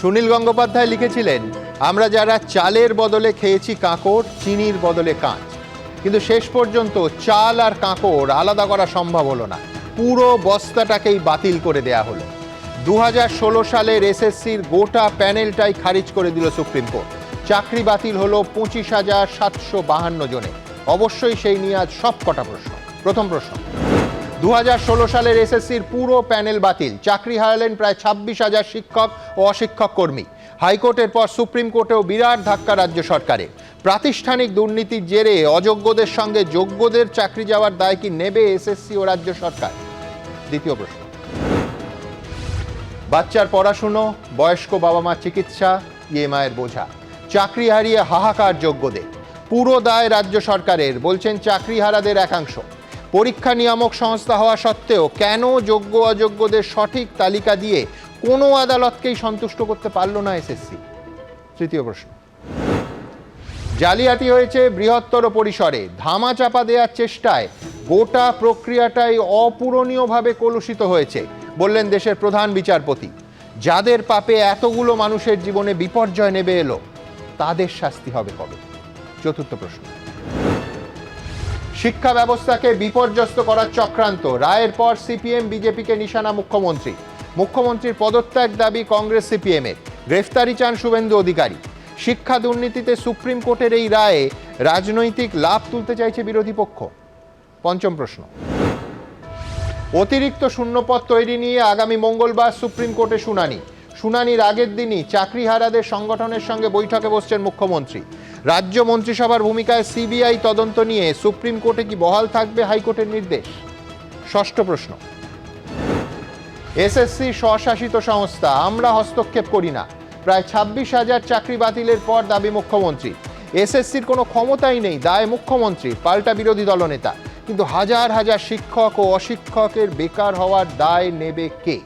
সুনীল গঙ্গোপাধ্যায় লিখেছিলেন, আমরা যারা চালের বদলে খেয়েছি কাঁকড়, চিনির বদলে কাঁচ, কিন্তু শেষ পর্যন্ত চাল আর কাঁকড় আলাদা করা সম্ভব হলো না, পুরো বস্তাটাকেই বাতিল করে দেয়া হলো। 2016 সালের এসএসসির গোটা প্যানেলটাই খারিজ করে দিল সুপ্রিম কোর্ট। চাকরি বাতিল হলো 25,752 জনে। অবশ্যই সেই নিয়ে আজ সব কটা প্রশ্ন। প্রথম প্রশ্ন, 2016 সালের এসএসসির পুরো প্যানেল বাতিল, চাকরি হারালেন প্রায় 26,000 শিক্ষক ও অশিক্ষক কর্মী। হাইকোর্টের পর সুপ্রিম কোর্টেও বিরাট ধাক্কা রাজ্য সরকারের। প্রাতিষ্ঠানিক দুর্নীতির জেরে অযোগ্যদের সঙ্গে যোগ্যদের চাকরি যাওয়ার দায় কি নেবে এসএসসি ও রাজ্য সরকার? দ্বিতীয় প্রশ্ন, বাচ্চার পড়াশুনো, বয়স্ক বাবা মা চিকিৎসা, ইএমআইয়ের বোঝা, চাকরি হারিয়ে হাহাকার যোগ্যদের। পুরো দায় রাজ্য সরকারের, বলছেন চাকরিহারাদের একাংশ। পরীক্ষা নিয়ামক সংস্থা হওয়া সত্ত্বেও কেন যোগ্য অযোগ্যদের সঠিক তালিকা দিয়ে কোনো আদালতকেই সন্তুষ্ট করতে পারল না এসএসসি? তৃতীয় প্রশ্ন, জালিয়াতি হয়েছে বৃহত্তর পরিসরে, ধামাচাপা দেওয়ার চেষ্টায় গোটা প্রক্রিয়াটাই অপূরণীয়ভাবে কলুষিত হয়েছে, বললেন দেশের প্রধান বিচারপতি। যাদের পাপে এতগুলো মানুষের জীবনে বিপর্যয় নেমে এলো, তাদের শাস্তি হবে কবে? চতুর্থ প্রশ্ন, শিক্ষা ব্যবস্থাকে বিপর্যস্ত করার চক্রান্ত, রায়ের পর সিপিএম বিজেপিকে নিশানা মুখ্যমন্ত্রী। মুখ্যমন্ত্রীর পদত্যাগ দাবি কংগ্রেস সিপিএমের, গ্রেফতারি চান শুভেন্দু অধিকারী। শিক্ষা দুর্নীতিতে সুপ্রিম কোর্টের এই রায়ে রাজনৈতিক লাভ তুলতে চাইছে বিরোধী পক্ষ। পঞ্চম প্রশ্ন, অতিরিক্ত শূন্যপদ তৈরি নিয়ে আগামী মঙ্গলবার সুপ্রিম কোর্টে শুনানি। শুনানির আগের দিনই চাকরিহারাদের সংগঠনের সঙ্গে বৈঠকে বসছেন মুখ্যমন্ত্রী। রাজ্য মন্ত্রিসভার ভূমিকায় সিবিআই তদন্ত নিয়ে সুপ্রিম কোর্টে কি বহাল থাকবে হাইকোর্টের নির্দেশ? ষষ্ঠ প্রশ্ন, এসএসসি স্বশাসিত সংস্থা, আমরা হস্তক্ষেপ করি না। প্রায় 26,000 চাকরি বাতিলের পর দাবি মুখ্যমন্ত্রী। এসএসসির কোনো ক্ষমতাই নেই, দায় মুখ্যমন্ত্রী, পাল্টা বিরোধী দলনেতা। কিন্তু হাজার হাজার শিক্ষক ও অশিক্ষকের বেকার হওয়ার দায় নেবে কে?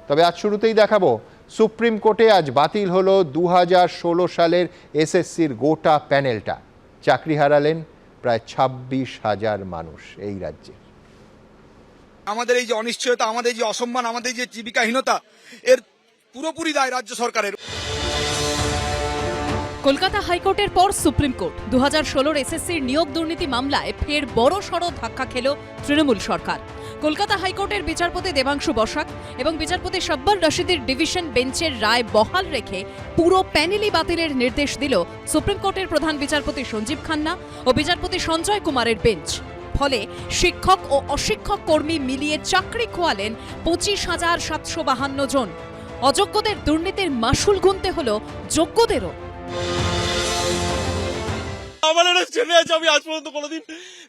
তবে আজ শুরুতেই দেখাবো, সুপ্রিম কোর্টে আজ বাতিল হলো 2016 সালের এসএসসির গোটা প্যানেলটা। চাকরি হারালেন প্রায় 26,000 মানুষ এই রাজ্যে। আমাদের এই যে অনিশ্চয়তা, আমাদের যে অসম্মান, আমাদের যে জীবিকাহীনতা, এর পুরোপুরি দায় রাজ্য সরকারের। কলকাতা হাইকোর্টের পর সুপ্রিম কোর্ট 2016 এসএসসির নিয়োগ দুর্নীতি মামলায় ফের বড় সড় ধাক্কা খেল তৃণমূল সরকার। কলকাতা হাইকোর্টের বিচারপতি দেবাংশু বসাক এবং বিচারপতি শাব্বার রশিদের ডিভিশন বেঞ্চের রায় বহাল রেখে পুরো প্যানেলই বাতিলের নির্দেশ দিল সুপ্রিম কোর্টের প্রধান বিচারপতি সঞ্জীব খান্না ও বিচারপতি সঞ্জয় কুমারের বেঞ্চ। ফলে শিক্ষক ও অশিক্ষক কর্মী মিলিয়ে চাকরি খোয়ালেন 25,752 জন। অযোগ্যদের দুর্নীতির মাসুল গুনতে হলো যোগ্যদেরও। আমি আজ পর্যন্ত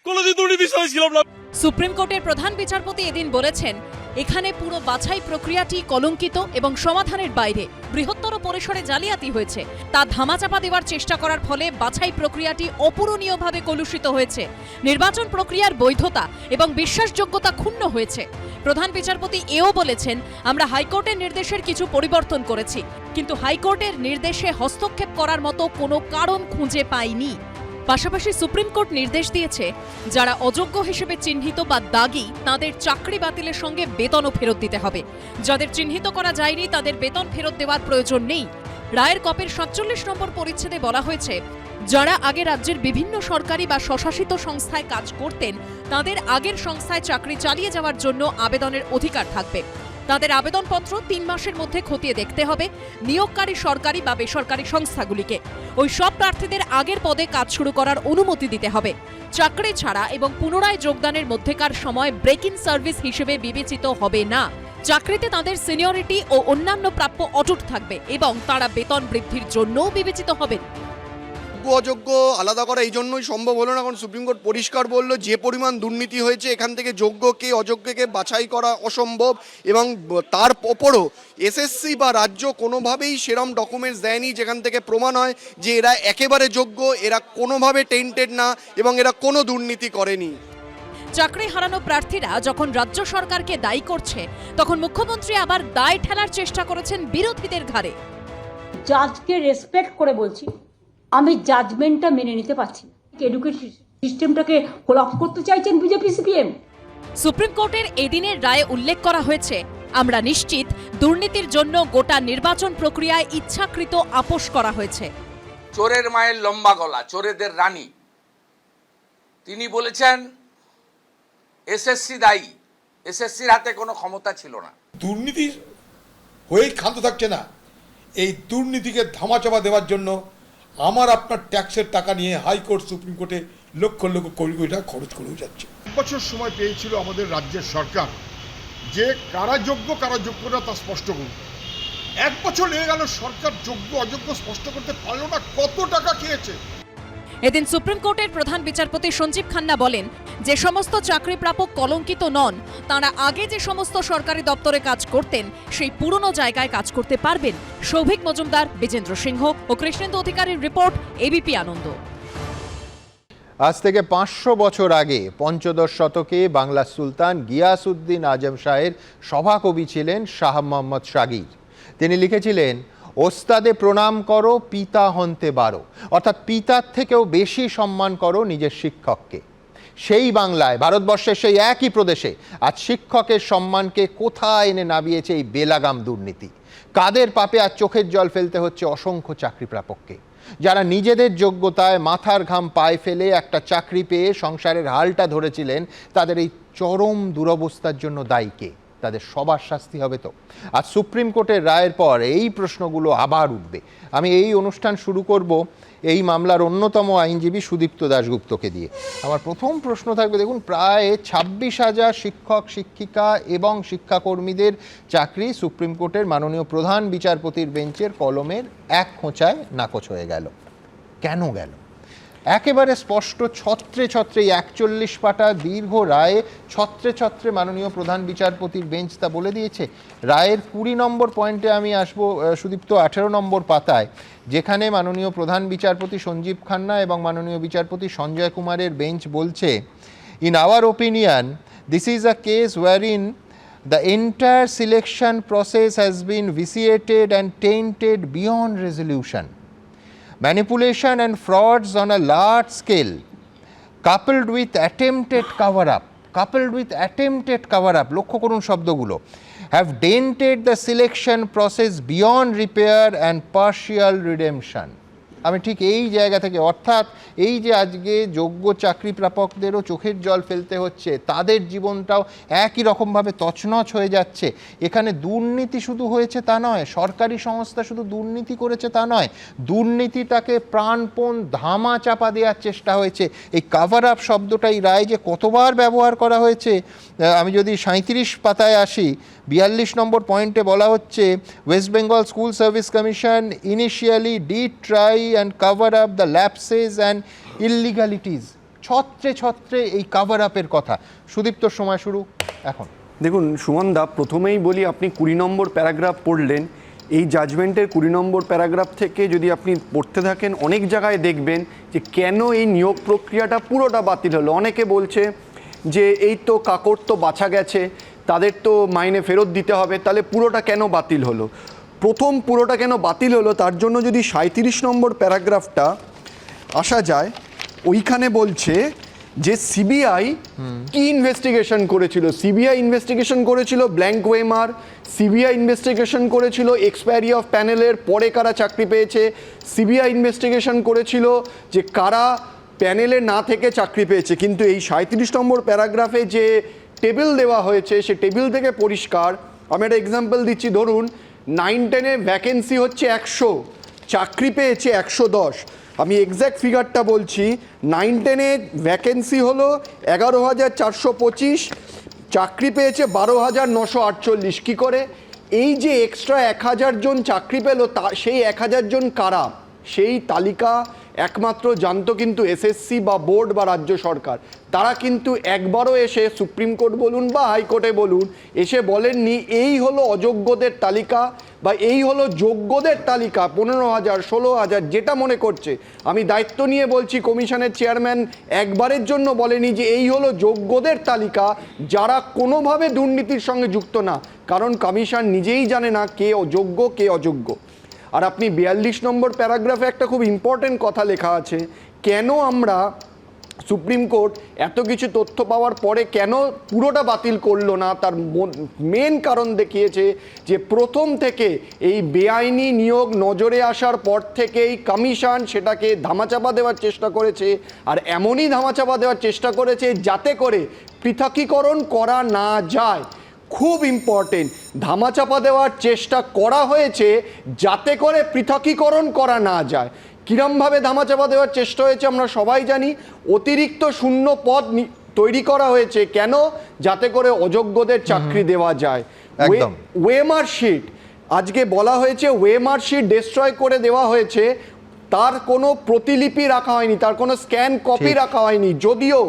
কোনোদিন দুর্নীতির সঙ্গে ছিলাম না। সুপ্রিম কোর্টের প্রধান বিচারপতি এদিন বলেছেন, এখানে পুরো বাছাই প্রক্রিয়াটি কলঙ্কিত এবং সমাধানের বাইরে। বৃহত্তর পরিসরে জালিয়াতি হয়েছে, তা ধামাচাপা দেওয়ার চেষ্টা করার ফলে বাছাই প্রক্রিয়াটি অপূরণীয়ভাবে কলুষিত হয়েছে। নির্বাচন প্রক্রিয়ার বৈধতা এবং বিশ্বাসযোগ্যতা ক্ষুণ্ণ হয়েছে। প্রধান বিচারপতি এও বলেছেন, আমরা হাইকোর্টের নির্দেশের কিছু পরিবর্তন করেছি, কিন্তু হাইকোর্টের নির্দেশে হস্তক্ষেপ করার মতো কোনো কারণ খুঁজে পাইনি। পাশাপাশি সুপ্রিম কোর্ট নির্দেশ দিয়েছে, যারা অযোগ্য হিসেবে চিহ্নিত বা দাগি, তাদের চাকরি বাতিলের সঙ্গে বেতনও ফেরত দিতে হবে। যাদের চিহ্নিত করা যায়নি তাদের বেতন ফেরত দেওয়ার প্রয়োজন নেই। রায়ের কপির 47 নম্বর পরিচ্ছেদে বলা হয়েছে, যারা আগে রাজ্যের বিভিন্ন সরকারি বা স্বশাসিত সংস্থায় কাজ করতেন, তাদের আগের সংস্থায় চাকরি চালিয়ে যাওয়ার জন্য আবেদনের অধিকার থাকবে। তাদের আবেদনপত্র 3 মাসের মধ্যে খতিয়ে দেখতে হবে নিয়োগকারী সরকারি বা বেসরকারি সংস্থাগুলিকে। ওই সব প্রার্থীদের আগের পদে কাজ শুরু করার অনুমতি দিতে হবে। চাকরি ছাড়া এবং পুনরায় যোগদানের মধ্যেকার সময় ব্রেক ইন সার্ভিস হিসেবে বিবেচিত হবে না। চাকরিতে তাদের সিনিয়রিটি ও অন্যান্য প্রাপ্য অটুট থাকবে এবং তারা বেতন বৃদ্ধির জন্যও বিবেচিত হবেন। অযোগ্য আলাদা করা এই জন্যই সম্ভব হলো না, কারণ সুপ্রিম কোর্ট পরিষ্কার বললো যে পরিমাণ দুর্নীতি হয়েছে, এখান থেকে যোগ্যকে অযোগ্যকে বাছাই করা অসম্ভব। এবং তার ওপরও এসএসসি বা রাজ্য কোনোভাবেই সেরম ডকুমেন্টস দেয়নি যেখান থেকে প্রমাণ হয় যে এরা একেবারে যোগ্য, এরা কোনোভাবে টেন্টেড না এবং এরা কোনো দুর্নীতি করেনি। চাকরি হারানো প্রার্থীরা যখন রাজ্য সরকারকে দায়ী করছে, তখন মুখ্যমন্ত্রী আবার দায় ঠেলার চেষ্টা করেছেন বিরোধীদের ঘাড়ে। জাজকে রেসপেক্ট করে বলছি, আমি জাজমেন্টটা মেনে নিতে পারছি। এডুকেশন সিস্টেমটাকে কোলাপস করতে চাইছেন বিজেপি সিপিএম। সুপ্রিম কোর্টের এদিনের রায়ে উল্লেখ করা হয়েছে, আমরা নিশ্চিত দুর্নীতির জন্য গোটা নির্বাচন প্রক্রিয়ায় ইচ্ছাকৃত আপোষ করা হয়েছে। চোরের মায়ের লম্বা গলা, চোরেদের রানী, তিনি বলেছেন এসএসসি দায়ী, এসএসসির হাতে কোনো ক্ষমতা ছিল না। দুর্নীতির হয়েই ক্ষান্ত থাকছে না, এই দুর্নীতিকে ধামাচাপা দেওয়ার জন্য আমার আপনার ট্যাক্সের টাকা নিয়ে হাইকোর্ট সুপ্রিম কোর্টে লক্ষ লক্ষ কোটি কোটি টাকা খরচ করেও যাচ্ছে। 1 বছর সময় পেয়েছিল আমাদের রাজ্যের সরকার যে কারা যোগ্য কারা যোগ্য না তা স্পষ্ট করুন। 1 বছর লেগে গেল, সরকার যোগ্য অযোগ্য স্পষ্ট করতে পারলো না। কত টাকা খেয়েছে? এদিন সুপ্রিম কোর্টের প্রধান বিচারপতি সঞ্জীব খান্না বলেন, যে সমস্ত চাকরি প্রাপক কলঙ্কিত নন, তারা আগে যে সমস্ত সরকারি দপ্তরে কাজ করতেন সেই পুরনো জায়গায় কাজ করতে পারবেন। সৌভিক মজুমদার, বিজেন্দ্র সিংহ ও কৃষ্ণেন্দু অধিকারীর রিপোর্ট, এবিপি আনন্দ। আজ থেকে 500 বছর আগে পঞ্চদশ শতকে বাংলার সুলতান গিয়াসউদ্দিন আজম শাহের সভাকবি ছিলেন শাহ মোহাম্মদ শাগির। তিনি লিখেছিলেন, ওস্তাদে প্রণাম করো, পিতা হন্তে বারো, অর্থাৎ পিতার থেকেও বেশি সম্মান করো নিজের শিক্ষককে। সেই বাংলায়, ভারতবর্ষের সেই একই প্রদেশে আজ শিক্ষকের সম্মানকে কোথায় এনে নামিয়েছে এই বেলাগাম দুর্নীতি। কাদের পাপে আজ চোখের জল ফেলতে হচ্ছে অসংখ্য চাকরি প্রাপককে, যারা নিজেদের যোগ্যতায় মাথার ঘাম পায়ে ফেলে একটা চাকরি পেয়ে সংসারের হালটা ধরেছিলেন। তাদের এই চরম দুরবস্থার জন্য দায়ী কে? তাদের সবার শাস্তি হবে তো? আজ সুপ্রিম কোর্টের রায়ের পর এই প্রশ্নগুলো আবার উঠবে। আমি এই অনুষ্ঠান শুরু করব এই মামলার অন্যতম আইনজীবী সুদীপ্ত দাশগুপ্তকে দিয়ে। আমার প্রথম প্রশ্ন থাকবে, দেখুন, প্রায় 26,000 শিক্ষক শিক্ষিকা এবং শিক্ষাকর্মীদের চাকরি সুপ্রিম কোর্টের মাননীয় প্রধান বিচারপতির বেঞ্চের কলমের এক খোঁচায় নাকচ হয়ে গেল। কেন গেল? একেবারে স্পষ্ট, ছত্রে ছত্রে 41 পাতা দীর্ঘ রায়ে ছত্রে ছত্রে মাননীয় প্রধান বিচারপতির বেঞ্চ তা বলে দিয়েছে। রায়ের 20 নম্বর পয়েন্টে আমি আসবো সুদীপ্ত, 18 নম্বর পাতায়, যেখানে মাননীয় প্রধান বিচারপতি সঞ্জীব খান্না এবং মাননীয় বিচারপতি সঞ্জয় কুমারের বেঞ্চ বলছে, in our opinion this is a case wherein the entire selection process has been vitiated and tainted beyond resolution. Manipulation and frauds on a large scale, coupled with attempted cover-up, লক্ষ্য করুন শব্দগুলো, have dented the selection process beyond repair and partial redemption. আমি ঠিক এই জায়গা থেকে, অর্থাৎ এই যে আজকে যোগ্য চাকরি প্রাপকদেরও চোখের জল ফেলতে হচ্ছে, তাদের জীবনটাও একই রকমভাবে তছনছ হয়ে যাচ্ছে। এখানে দুর্নীতি শুধু হয়েছে তা নয়, সরকারি সংস্থা শুধু দুর্নীতি করেছে তা নয়, দুর্নীতিটাকে প্রাণপণ ধামা চাপা দেওয়ার চেষ্টা হয়েছে। এই কাভার আপ শব্দটাই রায় যে কতবার ব্যবহার করা হয়েছে। আমি যদি 37 পাতায় আসি, 42 নম্বর পয়েন্টে বলা হচ্ছে, West Bengal school service commission initially did try and cover up the lapses and illegalities. ছত্রে ছত্রে এই কাভার আপের কথা। সুদীপ্তর সময় শুরু এখন। দেখুন সুমনদা, প্রথমেই বলি, আপনি 20 নম্বর প্যারাগ্রাফ পড়লেন। এই জাজমেন্টের 20 নম্বর প্যারাগ্রাফ থেকে যদি আপনি পড়তে থাকেন, অনেক জায়গায় দেখবেন যে কেন এই নিয়োগ প্রক্রিয়াটা পুরোটা বাতিল হলো। অনেকে বলছে যে এই তো কাকর তো বাছা গেছে, তাদের তো মাইনে ফেরত দিতে হবে, তাহলে পুরোটা কেন বাতিল হলো? প্রথম পুরোটা কেন বাতিল হলো তার জন্য যদি 37 নম্বর প্যারাগ্রাফটা আসা যায়, ওইখানে বলছে যে সিবিআই কি ইনভেস্টিগেশন করেছিল। সিবিআই ইনভেস্টিগেশন করেছিল ব্ল্যাঙ্ক ওয়েমার, সিবিআই ইনভেস্টিগেশন করেছিল এক্সপায়ারি অফ প্যানেলের পরে কারা চাকরি পেয়েছে, সিবিআই ইনভেস্টিগেশন করেছিল যে কারা প্যানেলে না থেকে চাকরি পেয়েছে। কিন্তু এই 37 নম্বর প্যারাগ্রাফে যে টেবিল দেওয়া হয়েছে, সে টেবিল থেকে পরিষ্কার। আমি একটা এক্সাম্পল দিচ্ছি, ধরুন 9-10-এ ভ্যাকেন্সি হচ্ছে 100, চাকরি পেয়েছে 110। আমি এক্স্যাক্ট ফিগারটা বলছি, 9-10-এ ভ্যাকেন্সি হলো 11,425, চাকরি পেয়েছে 12,948। কী করে? এই যে এক্সট্রা 1,000 জন চাকরি পেল, তা সেই 1,000 জন কারা, সেই তালিকা একমাত্র জানতো কিন্তু এসএসসি বা বোর্ড বা রাজ্য সরকার। তারা কিন্তু একবারও এসে সুপ্রিম কোর্ট বলুন বা হাইকোর্টে বলুন, এসে বলেননি এই হলো অযোগ্যদের তালিকা বা এই হলো যোগ্যদের তালিকা, 15,000 16,000 যেটা মনে করছে। আমি দায়িত্ব নিয়ে বলছি, কমিশনের চেয়ারম্যান একবারের জন্য বলেনি যে এই হলো যোগ্যদের তালিকা যারা কোনোভাবে দুর্নীতির সঙ্গে যুক্ত না, কারণ কমিশন নিজেই জানে না কে যোগ্য কে অযোগ্য। আর আপনি 42 নম্বর প্যারাগ্রাফে একটা খুব ইম্পর্টেন্ট কথা লেখা আছে, কেন আমরা সুপ্রিম কোর্ট এত কিছু তথ্য পাওয়ার পরে কেন পুরোটা বাতিল করলো না, তার মেন কারণ দেখিয়েছে যে প্রথম থেকে এই বেআইনি নিয়োগ নজরে আসার পর থেকেই কমিশন সেটাকে ধামাচাপা দেওয়ার চেষ্টা করেছে, আর এমনই ধামাচাপা দেওয়ার চেষ্টা করেছে যাতে করে পৃথকীকরণ করা না যায়। খুব ইম্পর্টেন্ট, ধামাচাপা দেওয়ার চেষ্টা করা হয়েছে যাতে করে পৃথকীকরণ করা না যায়। কিরমভাবে ধামাচাপা দেওয়ার চেষ্টা হয়েছে আমরা সবাই জানি। অতিরিক্ত শূন্য পদ তৈরি করা হয়েছে কেন? যাতে করে অযোগ্যদের চাকরি দেওয়া যায়। একদম। ওয়েমার শিট আজকে বলা হয়েছে, ওয়েমার শিট ডিস্ট্রয় করে দেওয়া হয়েছে, তার কোনো প্রতিলিপি রাখা হয়নি, তার কোনো স্ক্যান কপি রাখা হয়নি। যদিও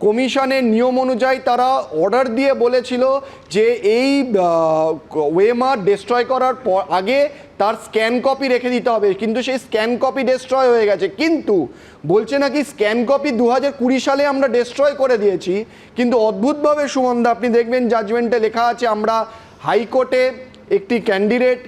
কমিশনের নিয়ম অনুযায়ী তারা অর্ডার দিয়ে বলেছিল যে এই ওয়েমার ডিস্ট্রয় করার আগে তার স্ক্যান কপি রেখে দিতে হবে, কিন্তু সেই স্ক্যান কপি ডিস্ট্রয় হয়ে গেছে। কিন্তু বলছে নাকি স্ক্যান কপি 2020 সালে আমরা ডিস্ট্রয় করে দিয়েছি। কিন্তু অদ্ভুতভাবে সুমনদা আপনি দেখবেন জাজমেন্টে লেখা আছে, আমরা হাইকোর্টে একটি ক্যান্ডিডেট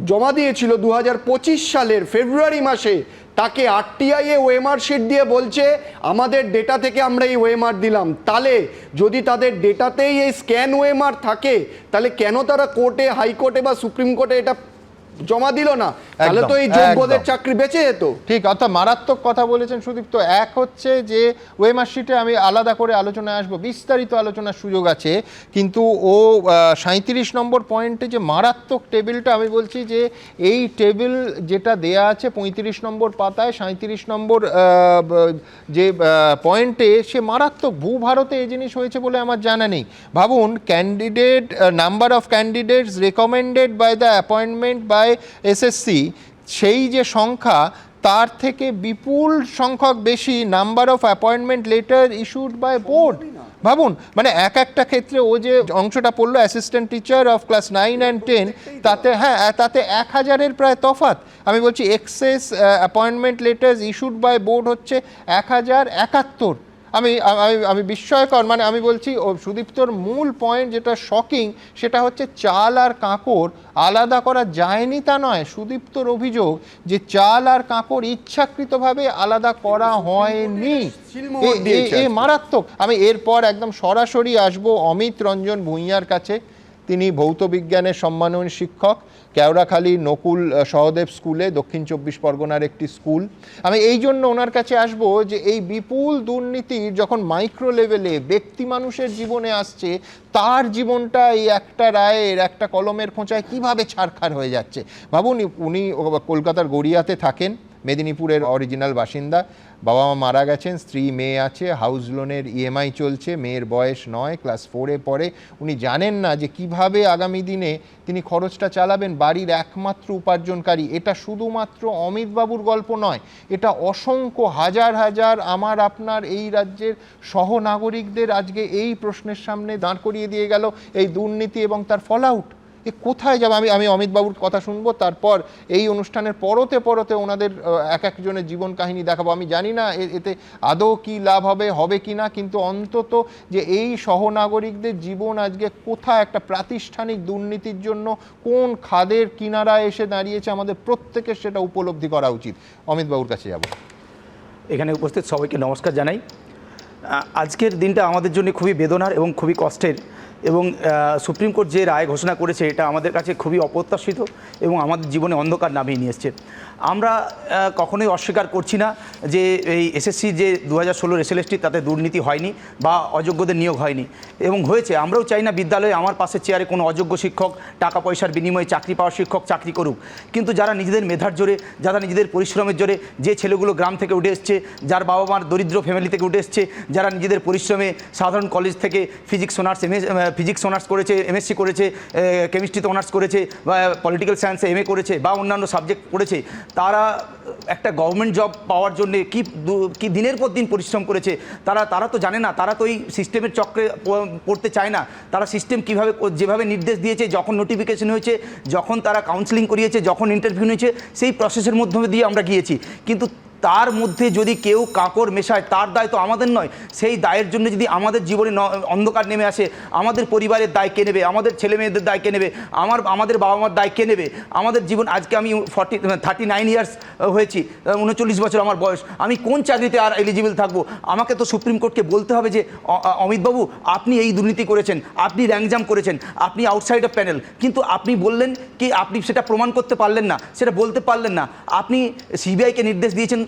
জমা দিয়েছিল 2025 সালের ফেব্রুয়ারি মাসে, তাকে আরটিআই এ ওয়েমার শিট দিয়ে বলছে আমাদের ডেটা থেকে আমরা এই ওয়েমার দিলাম। তাহলে যদি তাদের ডেটাতেই এই স্ক্যান ওয়েমার থাকে, তাহলে কেন তারা কোর্টে, হাইকোর্টে বা সুপ্রিম কোর্টে এটা জমা দিল না? তাহলে তো এই যোগ্যদের চাকরি বেঁচে যেত। ঠিক, অর্থাৎ মারাত্মক কথা বলেছেন সুদীপ্ত। এক হচ্ছে যে ওয়েমার শিটে আমি আলাদা করে আলোচনায় আসবো, বিস্তারিত আলোচনার সুযোগ আছে, কিন্তু ও 37 নম্বর পয়েন্টে যে মারাত্মক টেবিলটা, আমি বলছি যে এই টেবিল যেটা দেয়া আছে 35 নম্বর পাতায় 37 নম্বর যে পয়েন্টে, সে মারাত্মক। ভূভারতে এই জিনিস হয়েছে বলে আমার জানা নেই। ভাবুন, candidate number of candidates recommended by the appointment by SSC, সেই যে সংখ্যা তার থেকে বিপুল সংখ্যক বেশি number of appointment letter issued by board. ভাবুন, মানে একটা ক্ষেত্রে ও যে অংশটা পড়লো assistant teacher of class 9 and 10, তাতে তাতে 1000-এর প্রায় তফাৎ। আমি বলছি excess appointment letters issued by board হচ্ছে 1071। আমি বিস্ময়কর, মানে আমি বলছি ও সুদীপ্তর মূল পয়েন্ট যেটা শকিং, সেটা হচ্ছে চাল আর কাঁকর আলাদা করা যায়নি তা নয়। সুদীপ্তর অভিযোগ যে চাল আর কাঁকর ইচ্ছাকৃতভাবে আলাদা করা হয়নি, এ মারাত্মক। আমি এরপর একদম সরাসরি আসবো অমিত রঞ্জন ভূঁইয়ার কাছে। তিনি ভৌত বিজ্ঞানের সম্মাননীয় শিক্ষক, কেওড়াখালী নকুল সহদেব স্কুলে, দক্ষিণ 24 পরগনার একটি স্কুল। আমি এই জন্য ওনার কাছে আসবো যে এই বিপুল দুর্নীতি যখন মাইক্রো লেভেলে ব্যক্তি মানুষের জীবনে আসছে, তার জীবনটা এই একটা রায়ের, একটা কলমের খোঁচায় কিভাবে ছারখার হয়ে যাচ্ছে। ভাবুন, উনি কলকাতার গড়িয়াতে থাকেন, মেদিনীপুরের অরিজিনাল বাসিন্দা, বাবা মা মারা গেছেন, স্ত্রী মেয়ে আছে, হাউস লোনের ইএমআই চলছে, মেয়ের বয়স 9, ক্লাস 4-এ পড়ে। উনি জানেন না যে কিভাবে আগামী দিনে তিনি খরচটা চালাবেন, বাড়ির একমাত্র উপার্জনকারী। এটা শুধুমাত্র অমিতবাবুর গল্প নয়, এটা অসংখ্য হাজার হাজার আমার আপনার এই রাজ্যের সহনাগরিকদের আজকে এই প্রশ্নের সামনে দাঁড় করিয়ে দিয়ে গেল এই দুর্নীতি এবং তার ফলআউট। এ কোথায় যাবে? আমি অমিতবাবুর কথা শুনবো, তারপর এই অনুষ্ঠানের পরতে পরতে ওনাদের এক একজনের জীবন কাহিনী দেখাবো। আমি জানি না এতে আদৌ কি লাভ হবে কি না, কিন্তু অন্তত যে এই সহনাগরিকদের জীবন আজকে কোথায় একটা প্রাতিষ্ঠানিক দুর্নীতির জন্য কোন খাদের কিনারায় এসে দাঁড়িয়েছে, আমাদের প্রত্যেকের সেটা উপলব্ধি করা উচিত। অমিতবাবুর কাছে যাব। এখানে উপস্থিত সবাইকে নমস্কার জানাই। আজকের দিনটা আমাদের জন্য খুবই বেদনার এবং খুবই কষ্টের, এবং সুপ্রিম কোর্ট যে রায় ঘোষণা করেছে এটা আমাদের কাছে খুবই অপ্রত্যাশিত এবং আমাদের জীবনে অন্ধকার নামিয়ে নিয়ে এসছে। আমরা কখনোই অস্বীকার করছি না যে এই এসএসসি যে 2016 এসএলএসটি তাতে দুর্নীতি হয়নি বা অযোগ্যদের নিয়োগ হয়নি, এবং হয়েছে। আমরাও চাই না বিদ্যালয়ে আমার পাশের চেয়ারে কোনো অযোগ্য শিক্ষক টাকা পয়সার বিনিময়ে চাকরি পাওয়া শিক্ষক চাকরি করুক, কিন্তু যারা নিজেদের মেধার জোরে, যারা নিজেদের পরিশ্রমের জোরে, যে ছেলেগুলো গ্রাম থেকে উঠে এসছে, যার বাবা মার দরিদ্র ফ্যামিলি থেকে উঠে এসছে, যারা নিজেদের পরিশ্রমে সাধারণ কলেজ থেকে ফিজিক্স অনার্স করেছে, এমএসসি করেছে, কেমিস্ট্রিতে অনার্স করেছে, বা পলিটিক্যাল সায়েন্সে এমএ করেছে, বা অন্যান্য সাবজেক্ট পড়েছে, তারা একটা গভর্নমেন্ট জব পাওয়ার জন্যে কি দিনের পর দিন পরিশ্রম করেছে। তারা তো জানে না, তারা তো এই সিস্টেমের চক্রে পড়তে চায় না। তারা সিস্টেম কীভাবে, যেভাবে নির্দেশ দিয়েছে, যখন নোটিফিকেশন হয়েছে, যখন তারা কাউন্সেলিং করিয়েছে, যখন ইন্টারভিউ নিয়েছে, সেই প্রসেসের মধ্যে দিয়ে আমরা গিয়েছি। কিন্তু তার মধ্যে যদি কেউ কাঁকড় মেশায় তার দায় তো আমাদের নয়। সেই দায়ের জন্য যদি আমাদের জীবনে অন্ধকার নেমে আসে, আমাদের পরিবারের দায় কে নেবে, আমাদের ছেলে মেয়েদের দায় কে নেবে, আমাদের বাবা মার দায় কে নেবে? আমাদের জীবন, আজকে আমি 39 ইয়ার্স হয়েছি, 39 বছর আমার বয়স, আমি কোন চাকরিতে আর এলিজিবল থাকবো? আমাকে তো সুপ্রিম কোর্টকে বলতে হবে যে অমিতবাবু আপনি এই দুর্নীতি করেছেন, আপনি র্যাঙ্কজাম করেছেন, আপনি আউটসাইড অফ প্যানেল, কিন্তু আপনি বললেন কি আপনি সেটা প্রমাণ করতে পারলেন না, সেটা বলতে পারলেন না। আপনি সিবিআইকে নির্দেশ দিয়েছেন,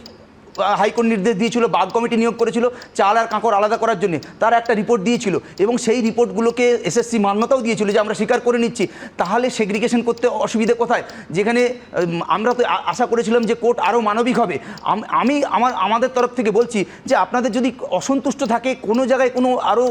হাইকোর্ট নির্দেশ দিয়েছিল, বাগ কমিটি নিয়োগ করেছিল চাল আর কাঁকড় আলাদা করার জন্য, তারা একটা রিপোর্ট দিয়েছিল এবং সেই রিপোর্টগুলোকে এসএসসি মান্যতাও দিয়েছিল যে আমরা স্বীকার করে নিচ্ছি। তাহলে সেগ্রিগেশন করতে অসুবিধে কোথায়? যেখানে আমরা তো আশা করেছিলাম যে কোর্ট আরও মানবিক হবে। আমাদের তরফ থেকে বলছি যে আপনাদের যদি অসন্তুষ্ট থাকে, কোনো জায়গায় কোনো আরও